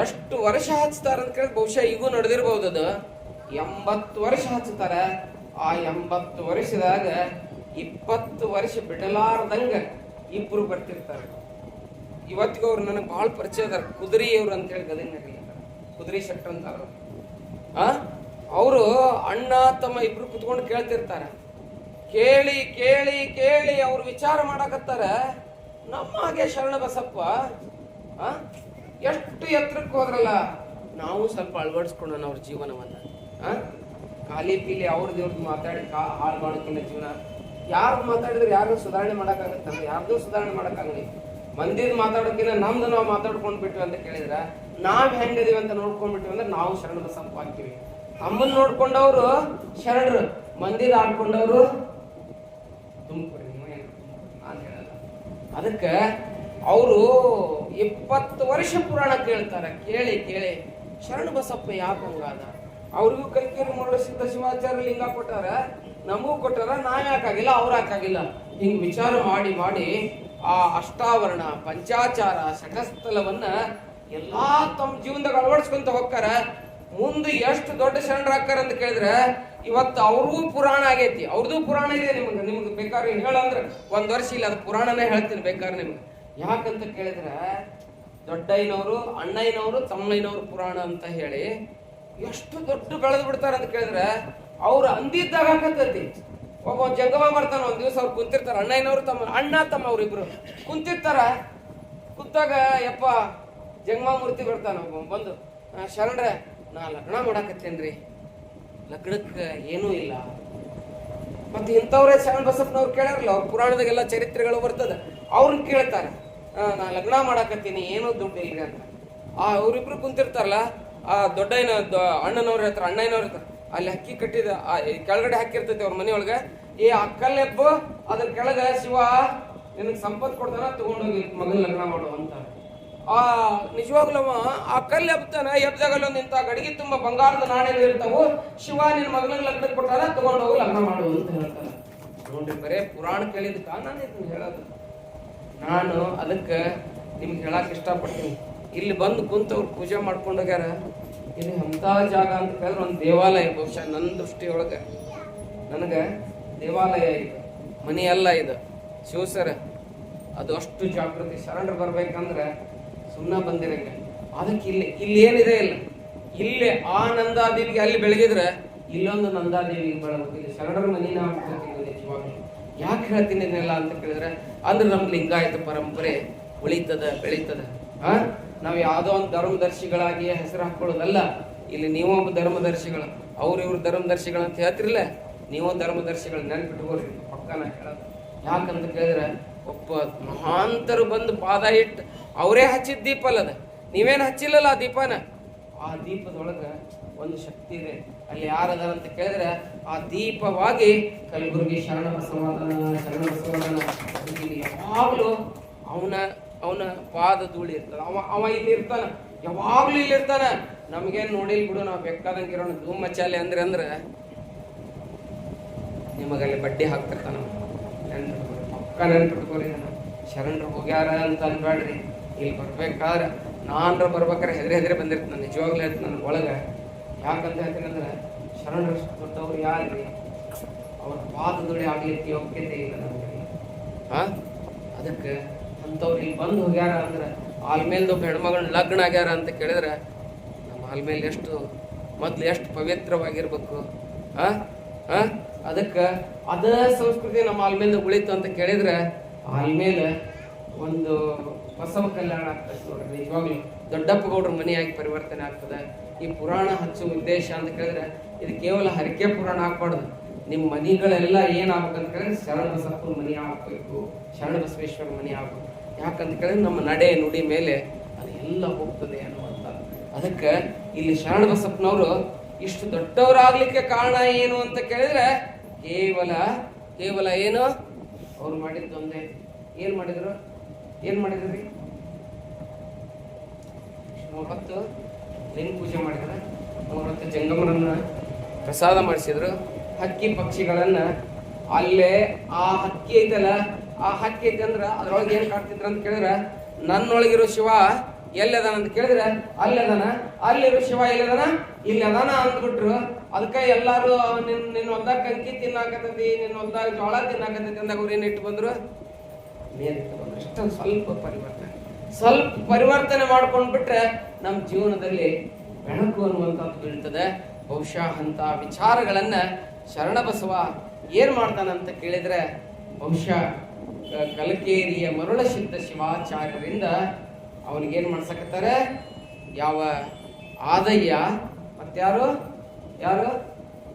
ಎಷ್ಟು ವರ್ಷ ಹಚ್ತಾರ ಅಂತ ಕೇಳಿದ್ರೆ ಬಹುಶಃ ಈಗೂ ನಡೆದಿರ್ಬಹುದು. ಅದು 80 ವರ್ಷ ಹಚ್ತಾರ. ಆ 80 ವರ್ಷದಾಗ 20 ವರ್ಷ ಬಿಡಲಾರ್ದಂಗ ಇಬ್ರು ಬರ್ತಿರ್ತಾರೆ. ಇವತ್ತಿಗೂ ಅವ್ರು ನನಗೆ ಬಹಳ ಪರಿಚಯ ಅದಾರ. ಕುದುರೆಯವ್ರು ಅಂತ ಹೇಳಿ ಗದಗಿನಾಗ ಕುದುರೆ ಶೆಟ್ಟರ್ ಅಂತಾರ. ಅವರು ಅಣ್ಣ ತಮ್ಮ ಇಬ್ರು ಕುತ್ಕೊಂಡು ಕೇಳ್ತಿರ್ತಾರೆ. ಕೇಳಿ ಕೇಳಿ ಕೇಳಿ ಅವ್ರು ವಿಚಾರ ಮಾಡಕತ್ತಾರ, ನಮ್ಮ ಹಾಗೆ ಶರಣಬಸಪ್ಪ ಎಷ್ಟು ಎತ್ತರಕ್ಕೆ ಹೋದ್ರಲ್ಲ, ನಾವು ಸ್ವಲ್ಪ ಅಳವಡಿಸ್ಕೊಂಡೋಣ ಅವ್ರ ಜೀವನವನ್ನ. ಖಾಲಿ ಪೀಲಿ ಅವ್ರದ್ದು ಮಾತಾಡಿ ಹಾಳು ಮಾಡೋಕ್ಕಿಲ್ಲ ಜೀವನ. ಯಾರು ಮಾತಾಡಿದ್ರೆ ಯಾರು ಸುಧಾರಣೆ ಮಾಡೋಕ್ಕಾಗತ್ತ? ಯಾರ್ದು ಸುಧಾರಣೆ ಮಾಡೋಕ್ಕಾಗಲಿ. ಮಂದಿದ್ ಮಾತಾಡೋಕಿನ್ನ ನಮ್ದು ನಾವು ಮಾತಾಡ್ಕೊಂಡ್ ಬಿಟ್ವಿ ಅಂತ ಕೇಳಿದ್ರ ನಾವ್ ಹೆಂಗದೀವಿ ಅಂತ ನೋಡ್ಕೊಂಡ್ಬಿಟ್ವಿ ಅಂದ್ರೆ ನಾವು ಶರಣಬಸಪ್ಪ ಆಗ್ತೀವಿ. ಅಮ್ಮನ್ ನೋಡ್ಕೊಂಡವ್ರು ಶರಣರು, ಮಂದಿದ್ ಆಡ್ಕೊಂಡವ್ರು ತುಮಕೂರಿ. ನಾನು ಹೇಳಲ್ಲ. ಅದಕ್ಕೆ ಅವರು 20 ವರ್ಷ ಪುರಾಣ ಕೇಳ್ತಾರೆ. ಕೇಳಿ ಕೇಳಿ ಶರಣ ಬಸಪ್ಪ ಯಾಕೆ ಹಂಗಾದ? ಅವ್ರಿಗೂ ಕಲಿಕೇರಿ ಮರುಳಸಿದ್ದ ಶಿವಾಚಾರ್ಯ ಲಿಂಗ ಕೊಟ್ಟಾರ, ನಮಗೂ ಕೊಟ್ಟಾರ, ನಾವ್ ಯಾಕಾಗಿಲ್ಲ, ಅವ್ರು ಯಾಕಾಗಿಲ್ಲ? ಹಿಂಗ್ ವಿಚಾರ ಮಾಡಿ ಮಾಡಿ ಆ ಅಷ್ಟಾವರಣ, ಪಂಚಾಚಾರ, ಶಠಸ್ಥಲವನ್ನ ಎಲ್ಲಾ ತಮ್ಮ ಜೀವನದಾಗ ಅಳವಡಿಸ್ಕೊಂತ ಹೋಗ್ತಾರ. ಮುಂದೆ ಎಷ್ಟು ದೊಡ್ಡ ಶರಣರಾಗ್ತಾರ ಅಂತ ಕೇಳಿದ್ರೆ, ಇವತ್ತು ಅವ್ರಿಗೂ ಪುರಾಣ ಆಗೈತಿ, ಅವ್ರದ್ದು ಪುರಾಣ ಇದೆ. ನಿಮ್ಗೆ ಬೇಕಾದ್ರೆ ಹೇಳಂದ್ರೆ 1 ವರ್ಷ ಇಲ್ಲ, ಅದು ಪುರಾಣನೇ ಹೇಳ್ತೀನಿ ಬೇಕಾದ್ರೆ ನಿಮ್ಗೆ. ಯಾಕಂತ ಕೇಳಿದ್ರೆ, ದೊಡ್ಡಯ್ಯನವರು, ಅಣ್ಣಯ್ಯನವರು, ತಮ್ಮಯ್ಯನವರು ಪುರಾಣ ಅಂತ ಹೇಳಿ ಎಷ್ಟು ದೊಡ್ಡ ಬೆಳೆದು ಬಿಡ್ತಾರ ಅಂತ ಕೇಳಿದ್ರೆ, ಅವ್ರು ಅಂದಿದ್ದಾಗ ಹಾಕತ್ತೈತಿ. ಒಬ್ಬ ಜಂಗಮ ಬರ್ತಾನ, ಒಂದ್ ದಿವಸ ಅವ್ರು ಕುಂತಿರ್ತಾರ, ಅಣ್ಣಯ್ಯನವರು ಅಣ್ಣ ತಮ್ಮ ಅವ್ರಿಬ್ರು ಕುಂತಿರ್ತಾರ. ಕುಂತಾಗ ಯಪ್ಪ ಜಂಗಮ ಮೂರ್ತಿ ಬರ್ತಾನ, ಒಬ್ಬ ಬಂದು, ಶರಣರ ನಾ ಲಗ್ನ ಮಾಡಾಕತ್ತೇನ್ರಿ, ಲಗ್ನಕ್ಕೆ ಏನೂ ಇಲ್ಲ. ಮತ್ತೆ ಇಂಥವ್ರೇ ಶರಣ ಬಸಪ್ಪನವ್ರು ಕೇಳಾರಲ್ಲ, ಅವ್ರ ಪುರಾಣದಾಗೆಲ್ಲ ಚರಿತ್ರೆಗಳು ಬರ್ತದ, ಅವ್ರನ್ನ ಕೇಳ್ತಾರ, ನಾ ಲಗ್ನ ಮಾಡಾಕತ್ತೀನಿ, ಏನೂ ದುಡ್ಡು ಇಲ್ರಿ ಅಂತ. ಅವ್ರಿಬ್ರು ಕುಂತಿರ್ತಾರಲ್ಲ, ಆ ದೊಡ್ಡಯ್ಯನ ಅಣ್ಣನವ್ರು ಹೇಳ್ತಾರ, ಅಣ್ಣಯ್ಯನವ್ರು ಇರ್ತಾರ, ಅಲ್ಲಿ ಅಕ್ಕಿ ಕಟ್ಟಿದ ಕೆಳಗಡೆ ಹಾಕಿರ್ತೈತಿ ಅವ್ರ ಮನೆಯೊಳಗ. ಈ ಅಕ್ಕಲ್ಲೆಬ್ಬು ಅದ್ರ ಕೆಳಗ ಶಿವ ನಿನಗೆ ಸಂಪತ್ತು ಕೊಡ್ತಾನ, ತಗೊಂಡೋಗಿ ಮಗನ ಲಗ್ನ ಮಾಡು ಅಂತ. ನಿಜವಾಗ್ಲೂ ಆ ಕಲ್ಲು ಎಬ್ತಾನ, ಎಬ್ದಾಗಲ್ಲ ನಿಂತ ಗಡಿಗೆ ತುಂಬಾ ಬಂಗಾರದ ನಾಣ್ಯಗಳು ಇರ್ತಾವು, ಶಿವ ನಿನ್ ಮಗನಿಗೆ ಲಗ್ನ ಕೊಟ್ಟಾನ, ತಗೊಂಡೋಗಿ ಲಗ್ನ ಮಾಡು ಅಂತ ಹೇಳ್ತಾರ. ನೋಡ್ರಿ, ಬರೇ ಪುರಾಣ ಕೇಳಿದಕ್ಕ ನಾನು ಇದನ್ನ ಹೇಳೋದು. ನಾನು ಅದಕ್ಕೆ ನಿಮ್ಗೆ ಹೇಳಕ್ ಇಷ್ಟಪಡ್ತೀನಿ. ಇಲ್ಲಿ ಬಂದು ಕುಂತವ್ರು ಪೂಜೆ ಮಾಡ್ಕೊಂಡೋಗ್ಯಾರ. ಇಲ್ಲಿ ಅಂತ ಜಾಗ ಅಂತ ಕೇಳಿದ್ರೆ ಒಂದು ದೇವಾಲಯ. ಬಹುಶಃ ನನ್ನ ದೃಷ್ಟಿಯೊಳಗೆ ನನಗೆ ದೇವಾಲಯ ಇದು, ಮನಿ ಅಲ್ಲ ಇದು. ಶಿವಸರ ಅದು ಅಷ್ಟು ಜಾಗೃತಿ. ಶರಣರು ಬರ್ಬೇಕಂದ್ರೆ ಸುಮ್ಮನೆ ಬಂದಿರಂಗ. ಅದಕ್ಕೆ ಇಲ್ಲಿ ಏನಿದೆ ಇಲ್ಲ, ಇಲ್ಲಿ ಆ ನಂದಾದೇವಿಗೆ ಅಲ್ಲಿ ಬೆಳಗಿದ್ರೆ ಇಲ್ಲೊಂದು ನಂದಾದೇವಿಗೆ ಬೆಳಗುತ್ತೆ. ಇಲ್ಲಿ ಶರಣರ ಮನಿನ ಆಗ್ಬೇಕು ನಿಜವಾಗ್ಲು. ಯಾಕೆ ಹೇಳ್ತೀನಿ ಇದನ್ನೆಲ್ಲ ಅಂತ ಕೇಳಿದ್ರೆ, ಅಂದ್ರೆ ನಮ್ ಲಿಂಗಾಯತ ಪರಂಪರೆ ಉಳಿತದ, ಬೆಳೀತದ. ನಾವ್ ಯಾವ್ದೋ ಒಂದು ಧರ್ಮದರ್ಶಿಗಳಾಗಿ ಹೆಸರು ಹಾಕೊಳ್ಳೋದಲ್ಲ. ಇಲ್ಲಿ ನೀವೊಬ್ಬ ಧರ್ಮದರ್ಶಿಗಳು, ಇವ್ರ ಧರ್ಮದರ್ಶಿಗಳು ಅಂತ ಹೇಳ್ತಿರ್ಲ, ನೀವು ಧರ್ಮದರ್ಶಿಗಳು ನೆನ್ಪಿಟ್ಕೋರಿ, ಪಕ್ಕನ ಹೇಳೋದು. ಯಾಕಂತ ಕೇಳಿದ್ರೆ, ಒಬ್ಬ ಮಹಾಂತರು ಬಂದು ಪಾದ ಇಟ್ಟು ಅವರೇ ಹಚ್ಚಿದ ದೀಪ ಅಲ್ಲದ, ನೀವೇನು ಹಚ್ಚಿಲ್ಲಲ್ಲ ಆ ದೀಪನ. ಆ ದೀಪದೊಳಗ ಒಂದು ಶಕ್ತಿ ಇದೆ. ಅಲ್ಲಿ ಯಾರದಾರ ಅಂತ ಕೇಳಿದ್ರೆ, ಆ ದೀಪವಾಗಿ ಕಲಬುರಗಿ ಶರಣ ಬಸವನ ಯಾವಾಗ್ಲೂ ಅವನ ಪಾದ ಧೂಳಿ ಇರ್ತದ. ಅವ ಇಲ್ಲಿ ಇರ್ತಾನ, ಯಾವಾಗ್ಲೂ ಇಲ್ಲಿ ಇರ್ತಾನ. ನಮ್ಗೇನ್ ನೋಡಿಲ್ ಬಿಡು, ನಾವ್ ಬೇಕಾದಂಗೆ ಇರೋಣ ಧೂಮ್ ಮಚಾಲೆ ಅಂದ್ರೆ ನಿಮಗಲ್ಲಿ ಬಡ್ಡಿ ಹಾಕ್ತಿರ್ತಾನ. ಪಕ್ಕ ನೆನ್ಪಿಟ್ಕೋರಿ, ಶರಣರು ಹೋಗ್ಯಾರ ಅಂತ ಅನ್ಬೇಡ್ರಿ. ಇಲ್ಲಿ ಬರ್ಬೇಕಾದ್ರೆ ನಾನ್ರ ಬರ್ಬೇಕಾದ್ರೆ ಹೆದರಿ ಬಂದಿರ್ತಾನೆ. ನಿಜವಾಗ್ಲೂ ಹೇಳ್ತೀನಿ ನನ್ನ ಒಳಗೆ. ಯಾಕಂತ ಹೇಳ್ತೀನಿ ಅಂದ್ರೆ, ಶರಣರು ದೊಡ್ಡವ್ರು ಯಾರ್ರಿ? ಅವ್ರ ಪಾದದೊಡೆ ಆಗ್ಲಿಕ್ಕೆ ಯೋಗ್ಯತೆ ಇಲ್ಲ ನಮಗೆ. ಅದಕ್ಕೆ ಅಂಥವ್ರು ಇಲ್ಲಿ ಬಂದು ಹೋಗ್ಯಾರ ಅಂದ್ರೆ, ಆಲ್ಮೇಲ್ದು ಹೆಣ್ಮಗಳನ್ನ ಲಗ್ನ ಆಗ್ಯಾರ ಅಂತ ಕೇಳಿದ್ರೆ, ನಮ್ಮ ಆಲ್ಮೇಲೆ ಮೊದ್ಲು ಎಷ್ಟು ಪವಿತ್ರವಾಗಿರ್ಬೇಕು. ಅದಕ್ಕೆ ಅದ ಸಂಸ್ಕೃತಿ ನಮ್ಮ ಆಲ್ಮೇಲೆ ಉಳಿತು ಅಂತ ಕೇಳಿದ್ರೆ, ಆಲ್ಮೇಲೆ ಒಂದು ಬಸವ ಕಲ್ಯಾಣ ಆಗ್ತದೆ ನೋಡ್ರಿ. ನಿಜವಾಗ್ಲು ದೊಡ್ಡಪ್ಪ ಗೌಡ್ರ ಮನೆಯಾಗಿ ಪರಿವರ್ತನೆ ಆಗ್ತದೆ. ಈ ಪುರಾಣ ಹಚ್ಚುವ ಉದ್ದೇಶ ಅಂತ ಕೇಳಿದ್ರೆ, ಇದು ಕೇವಲ ಹರಕೆ ಪುರಾಣ ಆಗ್ಬಾರ್ದು. ನಿಮ್ಮ ಮನಿಗಳೆಲ್ಲ ಏನಾಗ್ಬೇಕಂತ ಕೇಳಿದ್ರೆ, ಶರಣ ಬಸಪ್ಪನ ಮನೆ ಆಗ್ಬೇಕು, ಶರಣ ಬಸವೇಶ್ವರ ಮನೆ ಆಗ್ಬೇಕು. ಯಾಕಂತ ಕೇಳಿದ್ರೆ, ನಮ್ಮ ನಡೆ ನುಡಿ ಮೇಲೆ ಅದೆಲ್ಲ ಹೋಗ್ತದೆ ಅನ್ನುವಂಥ. ಅದಕ್ಕೆ ಇಲ್ಲಿ ಶರಣ ಬಸಪ್ಪನವರು ಇಷ್ಟು ದೊಡ್ಡವರಾಗ್ಲಿಕ್ಕೆ ಕಾರಣ ಏನು ಅಂತ ಕೇಳಿದ್ರೆ, ಕೇವಲ ಏನು ಅವ್ರು ಮಾಡಿದ್ದೊಂದೇ. ಏನ್ ಮಾಡಿದ್ರಿ? 3 ಹೊತ್ತು ಲಿಂಗ ಪೂಜೆ ಮಾಡಿದ್ರ, 3 ಹೊತ್ತು ಜಂಗಮರನ್ನ ಪ್ರಸಾದ ಮಾಡಿಸಿದ್ರು. ಹಕ್ಕಿ ಪಕ್ಷಿಗಳನ್ನ ಅಲ್ಲೇ ಆ ಹಕ್ಕಿ ಐತಲ್ಲ, ಆ ಹಕ್ಕಿ ಐತೆ ಅಂದ್ರ ಅದ್ರೊಳಗೆ ಏನ್ ಕಾಡ್ತಿದ್ರ ಅಂತ ಕೇಳಿದ್ರೆ, ನನ್ನೊಳಗಿರೋ ಶಿವ ಎಲ್ಲದಾನ ಅಂತ ಕೇಳಿದ್ರೆ, ಅಲ್ಲದಾನ. ಅಲ್ಲಿರೋ ಶಿವ ಎಲ್ಲದಾನ, ಇಲ್ಲಿ ಅದಾನ ಅಂದ್ಬಿಟ್ರು. ಅದಕ್ಕೆ ಎಲ್ಲಾರು ನಿನ್ನ ಹೊಲ್ದಾಗ ಕಂಕಿ ತಿನ್ನಾಕತೈತಿ, ನಿನ್ನ ಹೊಲ್ದಾಗ ಜೋಳ ತಿನ್ನಾಕತೈತಿ ಅಂದಾಗ ಅವ್ರು ಏನ್ ಇಟ್ಟು ಬಂದ್ರು, ಮೇಲಿಟ್ಟು ಬಂದ್ರು. ಇಷ್ಟೊಂದು ಸ್ವಲ್ಪ ಪರಿವರ್ತನೆ ಮಾಡ್ಕೊಂಡ್ಬಿಟ್ರೆ ನಮ್ಮ ಜೀವನದಲ್ಲಿ ಬೆಳಕು ಅನ್ನುವಂಥದ್ದು ಬೀಳ್ತದೆ. ಬಹುಶಃ ಅಂತ ವಿಚಾರಗಳನ್ನ ಶರಣಬಸವ ಏನ್ ಮಾಡ್ತಾನಂತ ಕೇಳಿದ್ರೆ, ಬಹುಶಃ ಕಲಕೇರಿಯ ಮರುಳಸಿದ್ದ ಶಿವಾಚಾರ್ಯರಿಂದ ಅವನಿಗೇನ್ ಮಾಡ್ಸಕತ್ತಾರೆ, ಯಾವ ಆದಯ್ಯ ಮತ್ಯಾರು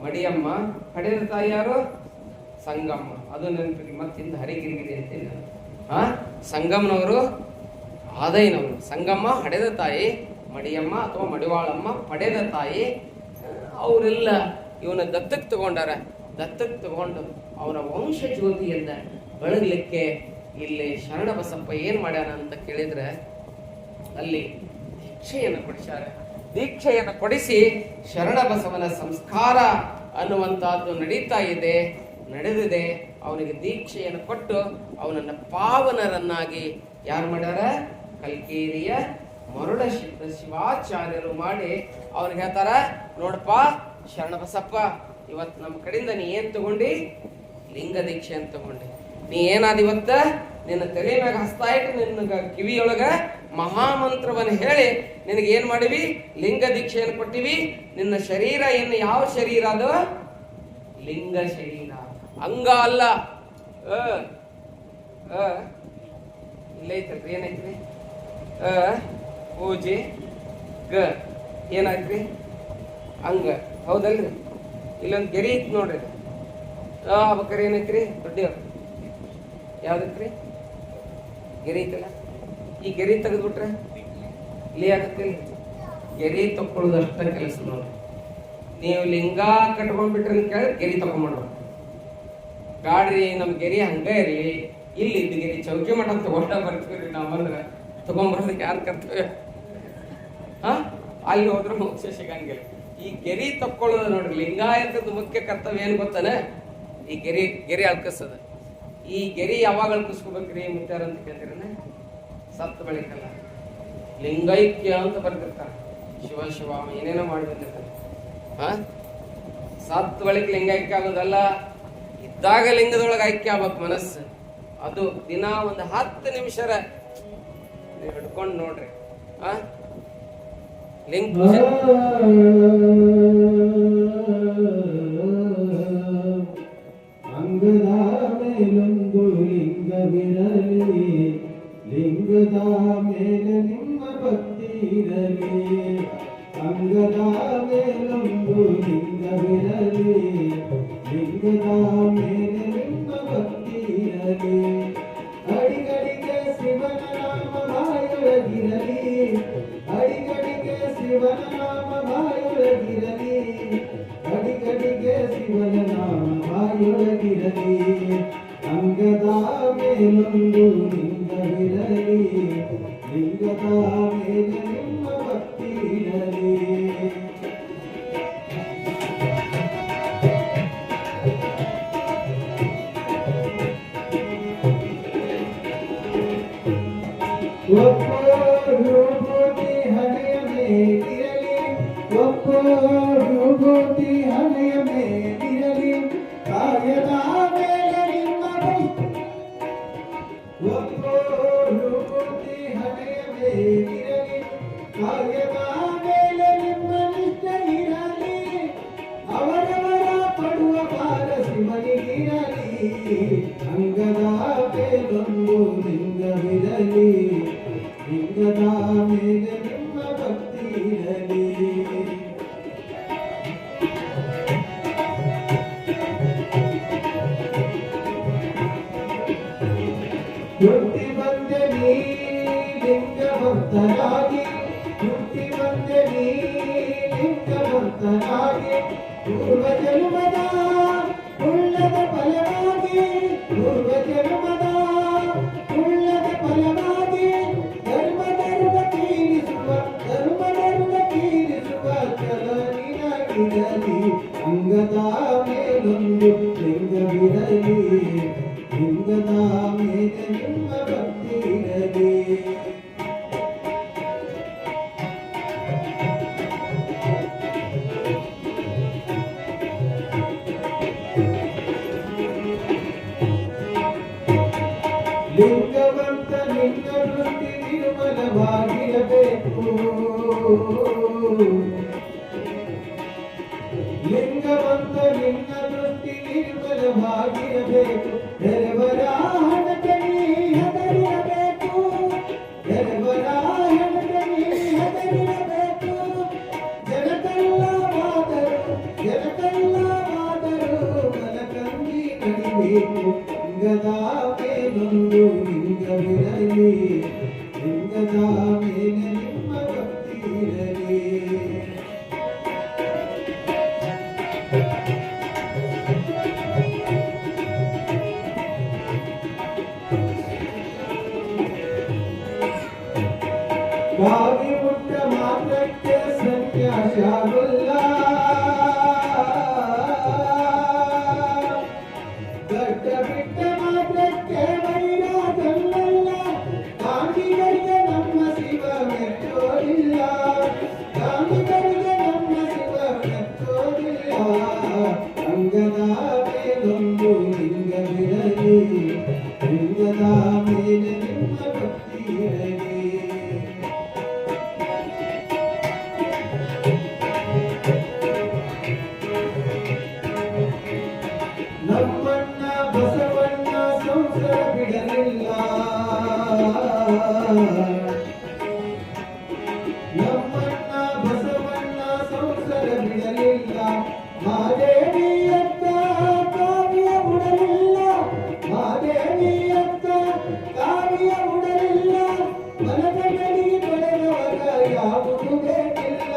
ಮಡಿಯಮ್ಮ, ಹಡೆದ ತಾಯಿ ಯಾರು? ಸಂಗಮ್ಮ. ಅದು ನೆನಪಿಗೆ ಮತ್ತಿಂದ ಹರಿಗಿರಿಗಿರಿ ಅಂತಿಲ್ಲ. ಸಂಗಮ್ಮನವರು ಆದಯ್ಯನವರು, ಸಂಗಮ್ಮ ಹಡೆದ ತಾಯಿ, ಮಡಿಯಮ್ಮ ಅಥವಾ ಮಡಿವಾಳಮ್ಮ ಪಡೆದ ತಾಯಿ. ಅವರೆಲ್ಲ ಇವನ ದತ್ತಕ್ಕೆ ತಗೊಂಡಾರ. ದತ್ತಕ್ಕೆ ತಗೊಂಡು ಅವನ ವಂಶ ಜ್ಯೋತಿಯನ್ನ ಬೆಳಗಲಿಕ್ಕೆ ಇಲ್ಲಿ ಶರಣ ಬಸಪ್ಪ ಏನ್ ಮಾಡ್ಯಾನ ಅಂತ ಕೇಳಿದ್ರೆ, ಅಲ್ಲಿ ಭಿಕ್ಷೆಯನ್ನು ಕೊಡಿಸ್ಯಾರ. ದೀಕ್ಷೆಯನ್ನು ಕೊಡಿಸಿ ಶರಣ ಬಸವನ ಸಂಸ್ಕಾರ ಅನ್ನುವಂತಹದ್ದು ನಡೀತಾ ಇದೆ, ನಡೆದಿದೆ. ಅವನಿಗೆ ದೀಕ್ಷೆಯನ್ನು ಕೊಟ್ಟು ಅವನನ್ನು ಪಾವನರನ್ನಾಗಿ ಯಾರು ಮಾಡ್ಯಾರ? ಕಲ್ಕೇರಿಯ ಮರುಳ ಶಿವಾಚಾರ್ಯರು ಮಾಡಿ ಅವ್ರಿಗೆ ಹೇಳ್ತಾರ, ನೋಡಪ್ಪ ಶರಣ ಬಸಪ್ಪ, ಇವತ್ತು ನಮ್ಮ ಕಡೆಯಿಂದ ನೀ ಏನ್ ತಗೊಂಡಿ? ಲಿಂಗ ದೀಕ್ಷೆ ಅಂತ ತಗೊಂಡಿ. ನೀ ಏನಾದ ಇವತ್ತ? ನಿನ್ನ ತಲೆ ಮ್ಯಾಗ ಹಸ್ತಾ ಇಟ್ಟು ನಿನ್ನ ಕಿವಿಯೊಳಗ ಮಹಾಮಂತ್ರವನ್ನು ಹೇಳಿ ನಿನಗೆ ಏನ್ ಮಾಡಿವಿ? ಲಿಂಗ ದೀಕ್ಷೆಯನ್ನು ಕೊಟ್ಟಿವಿ. ನಿನ್ನ ಶರೀರ ಏನು ಯಾವ ಶರೀರ ಅದು? ಲಿಂಗ ಶರೀರ, ಅಂಗ ಅಲ್ಲ. ಇಲ್ಲೈತಲ್ರಿ, ಏನೈತ್ರಿ? ಪೂಜೆ ಗ ಏನಾಯ್ತ್ರಿ? ಅಂಗ, ಹೌದಲ್ರಿ? ಇಲ್ಲೊಂದು ಗೆರಿ ಐತಿ ನೋಡ್ರಿ. ಬಕ್ರಿ ಏನೈತ್ರಿ? ದೊಡ್ಡವ್ರು ಯಾವ್ದೈತ್ರಿ? ಗೆರಿ ಐತಲ್ಲ, ಈ ಗೆರಿ ತೆಗೆದ್ಬಿಟ್ರೆ ಇಲ್ಲಿ ಆಗತ್ತಿಲ್ಲ. ಗೆರಿ ತಕ್ಕೊಳ್ಳೋದು ಅಷ್ಟ ಕೆಲಸ ನೋಡ್ರಿ. ನೀವು ಲಿಂಗ ಕಟ್ಕೊಂಡ್ಬಿಟ್ರೆ ಅಂತ ಕೇಳಿದ್ರೆ ಗೆರಿ ತಗೊಂಡ್ಬಿಡ್ರಿ. ಗಾಡ್ರಿ ನಮ್ ಗೆರಿ ಹಂಗ ಇರ್ಲಿ, ಇಲ್ಲಿ ಇದ್ದು ಗೆರಿ ಚೌಕಿ ಮಠ ತಗೊಂಡ ಬರ್ತೀವ್ರಿ ನಾವ್ ಬಂದ್ರೆ. ತಗೊಂಡ್ಬರೋದಕ್ಕೆ ಯಾರು ಕರ್ತವ್ಯ? ಅಲ್ಲಿ ಹೋದ್ರೆ ಮೋಕ್ಷ ಸಿಗಂಗಿಲ್ಲ. ಈ ಗೆರಿ ತಕ್ಕೊಳ್ಳೋದು ನೋಡ್ರಿ, ಲಿಂಗಾಯತದ ಮುಖ್ಯ ಕರ್ತವ್ಯ ಏನ್ ಗೊತ್ತಾನೆ? ಈ ಗೆರಿ ಅಳ್ಕಸದ. ಈ ಗೆರಿ ಯಾವಾಗ ಅಳ್ಕಿಸ್ಕೋಬೇಕ್ರಿ ಮುತ್ಯಾರ ಅಂತ ಕೇಳ್ತೀರನ? ಸತ್ತ ಬಳಿಕಲ್ಲ. ಲಿಂಗೈಕ್ಯ ಅಂತ ಬರ್ತಿರ್ತಾರ. ಶಿವ ಶಿವ ಏನೇನೋ ಮಾಡಿ ಬಂದಿರ್ತಾರೆ. ಸತ್ತ ಬಳಿಕ ಲಿಂಗೈಕ್ಯ ಆಗೋದಲ್ಲ, ಇದ್ದಾಗ ಲಿಂಗದೊಳಗೆ ಐಕ್ಯ ಆಗ್ಬೇಕು ಮನಸ್ಸು. ಅದು ದಿನ ಒಂದು 10 ನಿಮಿಷ ಹಿಡ್ಕೊಂಡು ನೋಡ್ರಿ. ಲಿಂಗ ಪೂಜೆ ಅಂಗದ ಮೇಲೊಂದು ಲಿಂಗವಿರಲಿ, ಲಿಂಗದ ಮೇಲೆ ನಿಮ್ಮ ಭಕ್ತಿ ಇರಲಿ. ಅಂಗದ ಮೇಲೊಂದು ಲಿಂಗವಿರಲಿ, ಲಿಂಗದ ಮೇಲೆ ನಿಮ್ಮ ಭಕ್ತಿ ಇರಲಿ. ಅಡಿಗಡಿಗೆ ಶಿವನ ನಾಮ ಬಾಯೊಳಗಿರಲಿ, ಅಡಿಗಡಿಗೆ ಶಿವನ ನಾಮ ಬಾಯೊಳಗಿರಲಿ, ಅಡಿಗಡಿಗೆ ಶಿವನ ನಾಮ ಬಾಯೊಳಗಿರಲಿ. ಅಂಗದ ಮೇಲೊಂದು ಲಿಂಗವಿರಲಿ, ಲಿಂಗದ ಮೇಲೆ ನಿಮ್ಮ ಭಕ್ತಿ ಇರಲಿ. ಒಪ್ಪೋ ವಿಭೂತಿ ಹಣೆಯ ಮೇಲಿರಲಿ, ಒಪ್ಪೋ ವಿಭೂತಿ ಹಣೆಯ ಮೇಲಿರಲಿ, ಕಾಯದ ಮೇಲೆ ನಿಮ್ಮ ಒಪ್ಪೋ ವಿಭೂತಿ ಹಣೆಯ ಮೇಲಿರಲಿ, ಕಾಯದ ಮೇಲೆ ನಿಮ್ಮ ನಿಷ್ಠೆ ಇರಲಿ. ಅವರವರ ಪಡುವ ಭಾರ ಶಿವನಿಗಿರಲಿ. ಅಂಗದ ಮೇಲೊಂದು ಲಿಂಗವಿರಲಿ, ಲಿಂಗದ ಮೇಲೆ ನಿಮ್ಮ ಭಕ್ತಿ ಇರಲಿ. ಹುಟ್ಟಿ ಬಂದೆ ನೀ ಲಿಂಗವಂತನಾಗಿ, ಹುಟ್ಟಿ ಬಂದೆ ನೀ ಲಿಂಗವಂತನಾಗಿ, ಪೂರ್ವ ಜನ್ಮದ ಉಳ್ಳದ ಫಲವಾಗಿ, ಪೂರ್ವ ಜನ್ಮದ ಉಳ್ಳದ ಫಲವಾಗಿ, ಧರ್ಮಧರ್ಮ ತೀರಿಸುವ ಚಲನಿನಾಗಿರಲಿ. ಅಂಗದ ಮೇಲೊಂದು ಲಿಂಗವಿರಲಿ, ಲಿಂಗದ ಮೇಲೆ ನಿಮ್ಮ ಭಕ್ತಿ ಇರಲಿ. ಲಿಂಗವಂತ ನಿನ್ನ ವೃತ್ತಿ ನಿರ್ಮಲವಾಗಿರಬೇಕು, ಲಿಂಗವಂತ ನಿನ್ನ ವೃತ್ತಿ ನಿರ್ಮಲವಾಗಿರಬೇಕು. ಎರವರ ಹಣಕ್ಕೆ ನೀ ಹೆದರಿರಬೇಕು, ಎರವರ ಹಣಕ್ಕೆ ನೀ ಹೆದರಿರಬೇಕು. ಜನಕಲ್ಲವಾದರೂ ಮನಕಂದಿ ನಡಿಬೇಕು. ಲಿಂಗದ ಮೇಲೊಂದು ಲಿಂಗವಿರಲಿ, ಲಿಂಗದ ಮೇಲೆ ನಿಮ್ಮ ಭಕ್ತಿ ಇರಲಿ. ಬಾವಿ ಮುಟ್ಟ ಮಾತ್ರಕ್ಕೆ ನಮ್ಮಣ್ಣ ಬಸವಣ್ಣ ಸಂಸಾರ ಬಿಡಲಿಲ್ಲ, ಮಾದೇವಿಯತ್ತ ಕಾವ್ಯ ಉಡಲಿಲ್ಲ, ಮಾದೇವಿಯತ್ತ ಕಾವ್ಯ ಉಡಲಿಲ್ಲ. ಮನದ ಗಳಿಗೆ ಪಡೆದವಗ ಯಾವುದು ಬೇಕಿಲ್ಲ,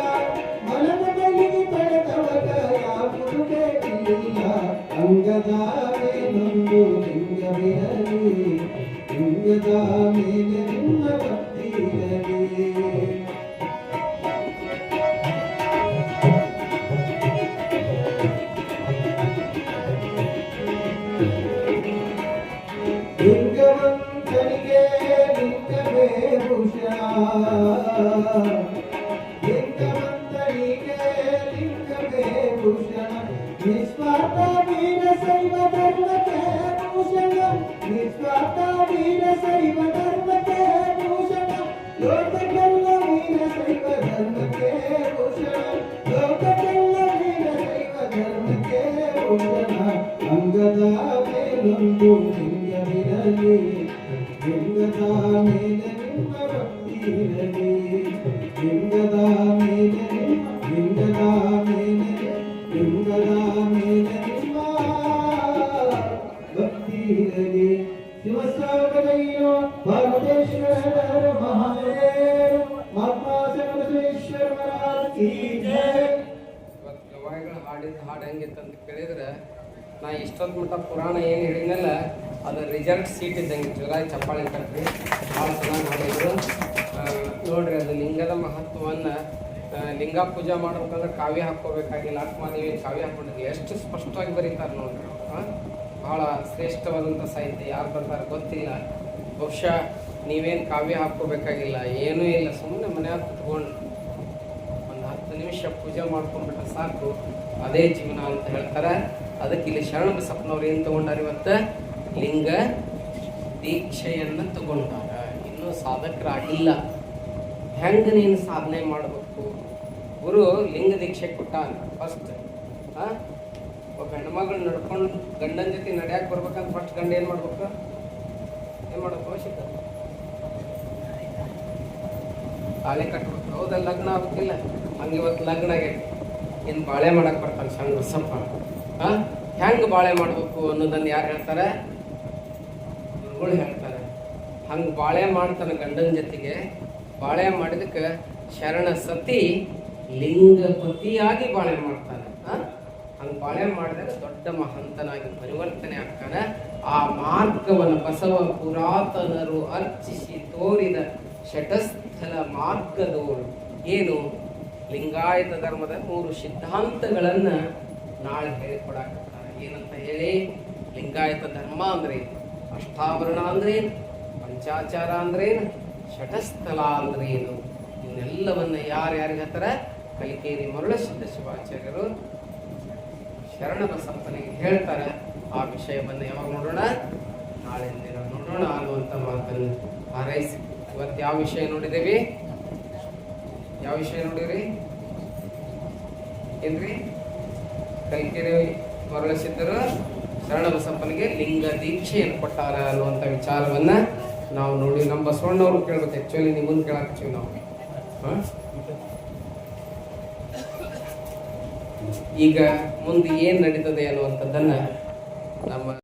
ಮನದ ಗಳಿಗೆ ಪಡೆದವಗ ಯಾವುದು ಬೇಕಿಲ್ಲ. ಅಂಗದ ಮೇಲೊಂದು ಲಿಂಗವಿರಲಿ, ಲಿಂಗದ ಮೇಲೆ ನಿಮ್ಮ ಭಕ್ತಿ ಇರಲಿ. ಲಿಂಗವಂತನಿಗೆ ಲಿಂಗವೇ ಭೂಷಣ, ಲಿಂಗವಂತನಿಗೆ ಲಿಂಗವೇ ಭೂಷಣ. ನಿಸ್ವಾರ್ಥ ವೀರ ಶೈವ ಧರ್ಮಕ್ಕೆ ಭೂಷಣ, ನಿಸ್ವಾರ್ಥ ವೀರ ಶೈವ ಧರ್ಮಕ್ಕೆ ಭೂಷಣ. ಲೋಕಕ್ಕೆಲ್ಲ ವೀರ ಶೈವ ಧರ್ಮಕ್ಕೆ ಭೂಷಣ, ಲೋಕಕ್ಕೆಲ್ಲ ವೀರ ಶೈವ ಧರ್ಮಕ್ಕೆ ಭೂಷಣ. ಅಂಗದ ಮೇಲೊಂದು ಲಿಂಗವಿರಲಿ, ಲಿಂಗದ ಮೇಲೆ ನಿಮ್ಮ ಭಕ್ತಿ ಇರಲಿ, ಲಿಂಗದ ಮೇಲೆ ಲಿಂಗದ ಮೇಲೆ ಲಿಂಗದ ಮೇಲೆ ನಿಮ್ಮ ಭಕ್ತಿ ಇರಲಿ. ಶಿವಸಾಗರಯ್ಯೋ ಭಾರತೇಶ್ವರ ಮಹಾದೇವ ಮಹಾತ್ಮ ಬಸವೇಶ್ವರ ಮಹಾರಾಜ್ ಕೀ ಜೈ. ಇವತ್ತು ಗವಾಯಿಗಳು ಹಾಡಿದ ಹಾಡು ಹೆಂಗಿತ್ತಂತ ಕೇಳಿದ್ರೆ, ನಾ ಇಷ್ಟೊಂದು ಮಟ್ಟ ಪುರಾಣ ಏನು ಹೇಳಿದ್ನಲ್ಲ ಅದು ರಿಸಲ್ಟ್ ಸೀಟ್ ಇದ್ದಂಗೆ ಜುಲಾಯಿ ಚಪ್ಪಾಳೆ ಕಟ್ರಿ ಭಾಳ ಚೆನ್ನಾಗಿ ಹಾಡಿದ್ರು. ನೋಡ್ರಿ ಅದು ಲಿಂಗದ ಮಹತ್ವವನ್ನು ಲಿಂಗ ಪೂಜೆ ಮಾಡ್ಬೇಕಂದ್ರೆ ಕಾವ್ಯ ಹಾಕ್ಕೋಬೇಕಾಗಿಲ್ಲ, ಆತ್ಮಾದೇವಿ ಕಾವ್ಯ ಹಾಕೊಂಡಿದ್ವಿ ಎಷ್ಟು ಸ್ಪಷ್ಟವಾಗಿ ಬರೀತಾರೆ ನೋಡ್ರಿ. ಭಾಳ ಶ್ರೇಷ್ಠವಾದಂಥ ಸಾಹಿತ್ಯ, ಯಾರು ಬರ್ತಾರೆ ಗೊತ್ತಿಲ್ಲ. ಬಹುಶಃ ನೀವೇನು ಕಾವ್ಯ ಹಾಕ್ಕೋಬೇಕಾಗಿಲ್ಲ, ಏನೂ ಇಲ್ಲ, ಸುಮ್ಮನೆ ಮನ್ಯಾಗ ಕುತ್ಕೊಂಡು ಒಂದು 10 ನಿಮಿಷ ಪೂಜೆ ಮಾಡ್ಕೊಂಡ್ಬಿಟ್ರೆ ಸಾಕು, ಅದೇ ಜೀವನ ಅಂತ ಹೇಳ್ತಾರೆ. ಅದಕ್ಕೆ ಇಲ್ಲಿ ಶರಣ ಬಸಪ್ಪನವ್ರು ಏನು ತಗೊಂಡಾರ ಇವತ್ತು ಲಿಂಗ ದೀಕ್ಷೆಯನ್ನು ತಗೊಂಡಾರ. ಇನ್ನೂ ಸಾಧಕರಾಗಿಲ್ಲ, ಹೆಂಗೆ ನೀನು ಸಾಧನೆ ಮಾಡಬೇಕು? ಗುರು ಲಿಂಗ ದೀಕ್ಷೆ ಕೊಟ್ಟಾನ ಫಸ್ಟ್. ಒಬ್ಬ ಹೆಣ್ಮಗಳು ನಡ್ಕೊಂಡು ಗಂಡನ ಜೊತೆ ನಡೆಯಕ್ಕೆ ಬರ್ಬೇಕಂತ ಫಸ್ಟ್ ಗಂಡ ಏನು ಮಾಡ್ಬೇಕು? ಏನು ಮಾಡ್ಬೇಕು? ಅವಶ್ಯಕ ತಾಳಿ ಕಟ್ಬೇಕು, ಹೌದಲ್ಲ? ಲಗ್ನ ಆಗ್ಬೇಕಿಲ್ಲ? ಹಂಗೆ ಇವತ್ತು ಲಗ್ನ ಆಗೈತಿ, ಇನ್ನು ಬಾಳೆ ಮಾಡಕ್ಕೆ ಬರ್ತಾನೆ ಶರಣ ಬಸಪ್ಪ. ಹೆಂಗೆ ಬಾಳೆ ಮಾಡಬೇಕು ಅನ್ನೋದನ್ನು ಯಾರು ಹೇಳ್ತಾರೆ? ಗುರುಗಳು ಹೇಳ್ತಾರೆ. ಹಂಗೆ ಬಾಳೆ ಮಾಡ್ತಾನೆ ಗಂಡನ ಜೊತೆಗೆ. ಬಾಳೆ ಮಾಡಿದಕ್ಕೆ ಶರಣ ಸತಿ ಲಿಂಗಪತಿಯಾಗಿ ಬಾಳೆ ಮಾಡ್ತಾನೆ. ಹಂಗೆ ಬಾಳೆ ಮಾಡಿದಾಗ ದೊಡ್ಡ ಮಹಂತನಾಗಿ ಪರಿವರ್ತನೆ ಆಗ್ತಾನೆ. ಆ ಮಾರ್ಗವನ್ನು ಬಸವ ಪುರಾತನರು ಅರ್ಚಿಸಿ ತೋರಿದ ಶಟಸ್ಥಲ ಮಾರ್ಗದೋಳು ಏನು ಲಿಂಗಾಯತ ಧರ್ಮದ 3 ಸಿದ್ಧಾಂತಗಳನ್ನು ನಾಳೆ ಹೇಳಿಕೊಡಾಕತ್ತಾರೆ. ಏನಂತ ಹೇಳಿ? ಲಿಂಗಾಯತ ಧರ್ಮ ಅಂದ್ರೆ ಅಷ್ಟಾವರಣ ಅಂದ್ರೇನು, ಪಂಚಾಚಾರ ಅಂದ್ರೇನು, ಶಟಸ್ಥಲ ಅಂದ್ರೇನು, ಇವನ್ನೆಲ್ಲವನ್ನ ಯಾರ್ಯಾರಿಗೆ ಹೇಳ್ತಾರೆ? ಕಲಿಕೇರಿ ಮರುಳಸಿದ್ಧ ಶಿವಾಚಾರ್ಯರು ಶರಣ ಬಸಪ್ಪನಿಗೆ ಹೇಳ್ತಾರೆ. ಆ ವಿಷಯವನ್ನು ಯಾವಾಗ ನೋಡೋಣ? ನಾಳೆ ದಿನ ನೋಡೋಣ ಅನ್ನುವಂಥ ಮಾತನ್ನು ಹಾರೈಸಿ ಇವತ್ತು ಯಾವ ವಿಷಯ ನೋಡಿದೇವಿ? ಯಾವ ವಿಷಯ ನೋಡಿರಿ? ಏನ್ರಿ? ಕಲಿಕೇರಿ ಮರುಳಸಿದ್ದರು ಶರಣ ಬಸಪ್ಪನಿಗೆ ಲಿಂಗ ದೀಕ್ಷೆಯನ್ನು ಕೊಟ್ಟಾರ ಅನ್ನುವಂಥ ವಿಚಾರವನ್ನ ನಾವು ನೋಡಿ ನಮ್ಮ ಬಸವಣ್ಣವ್ರು ಕೇಳ್ಬೇಕು. ಆ್ಯಕ್ಚುಲಿ ನಿಮ್ಮನ್ನು ಕೇಳಾಕ್ತೀವಿ ನಾವು. ಈಗ ಮುಂದೆ ಏನು ನಡೀತದೆ ಅನ್ನುವಂಥದ್ದನ್ನು ನಮ್ಮ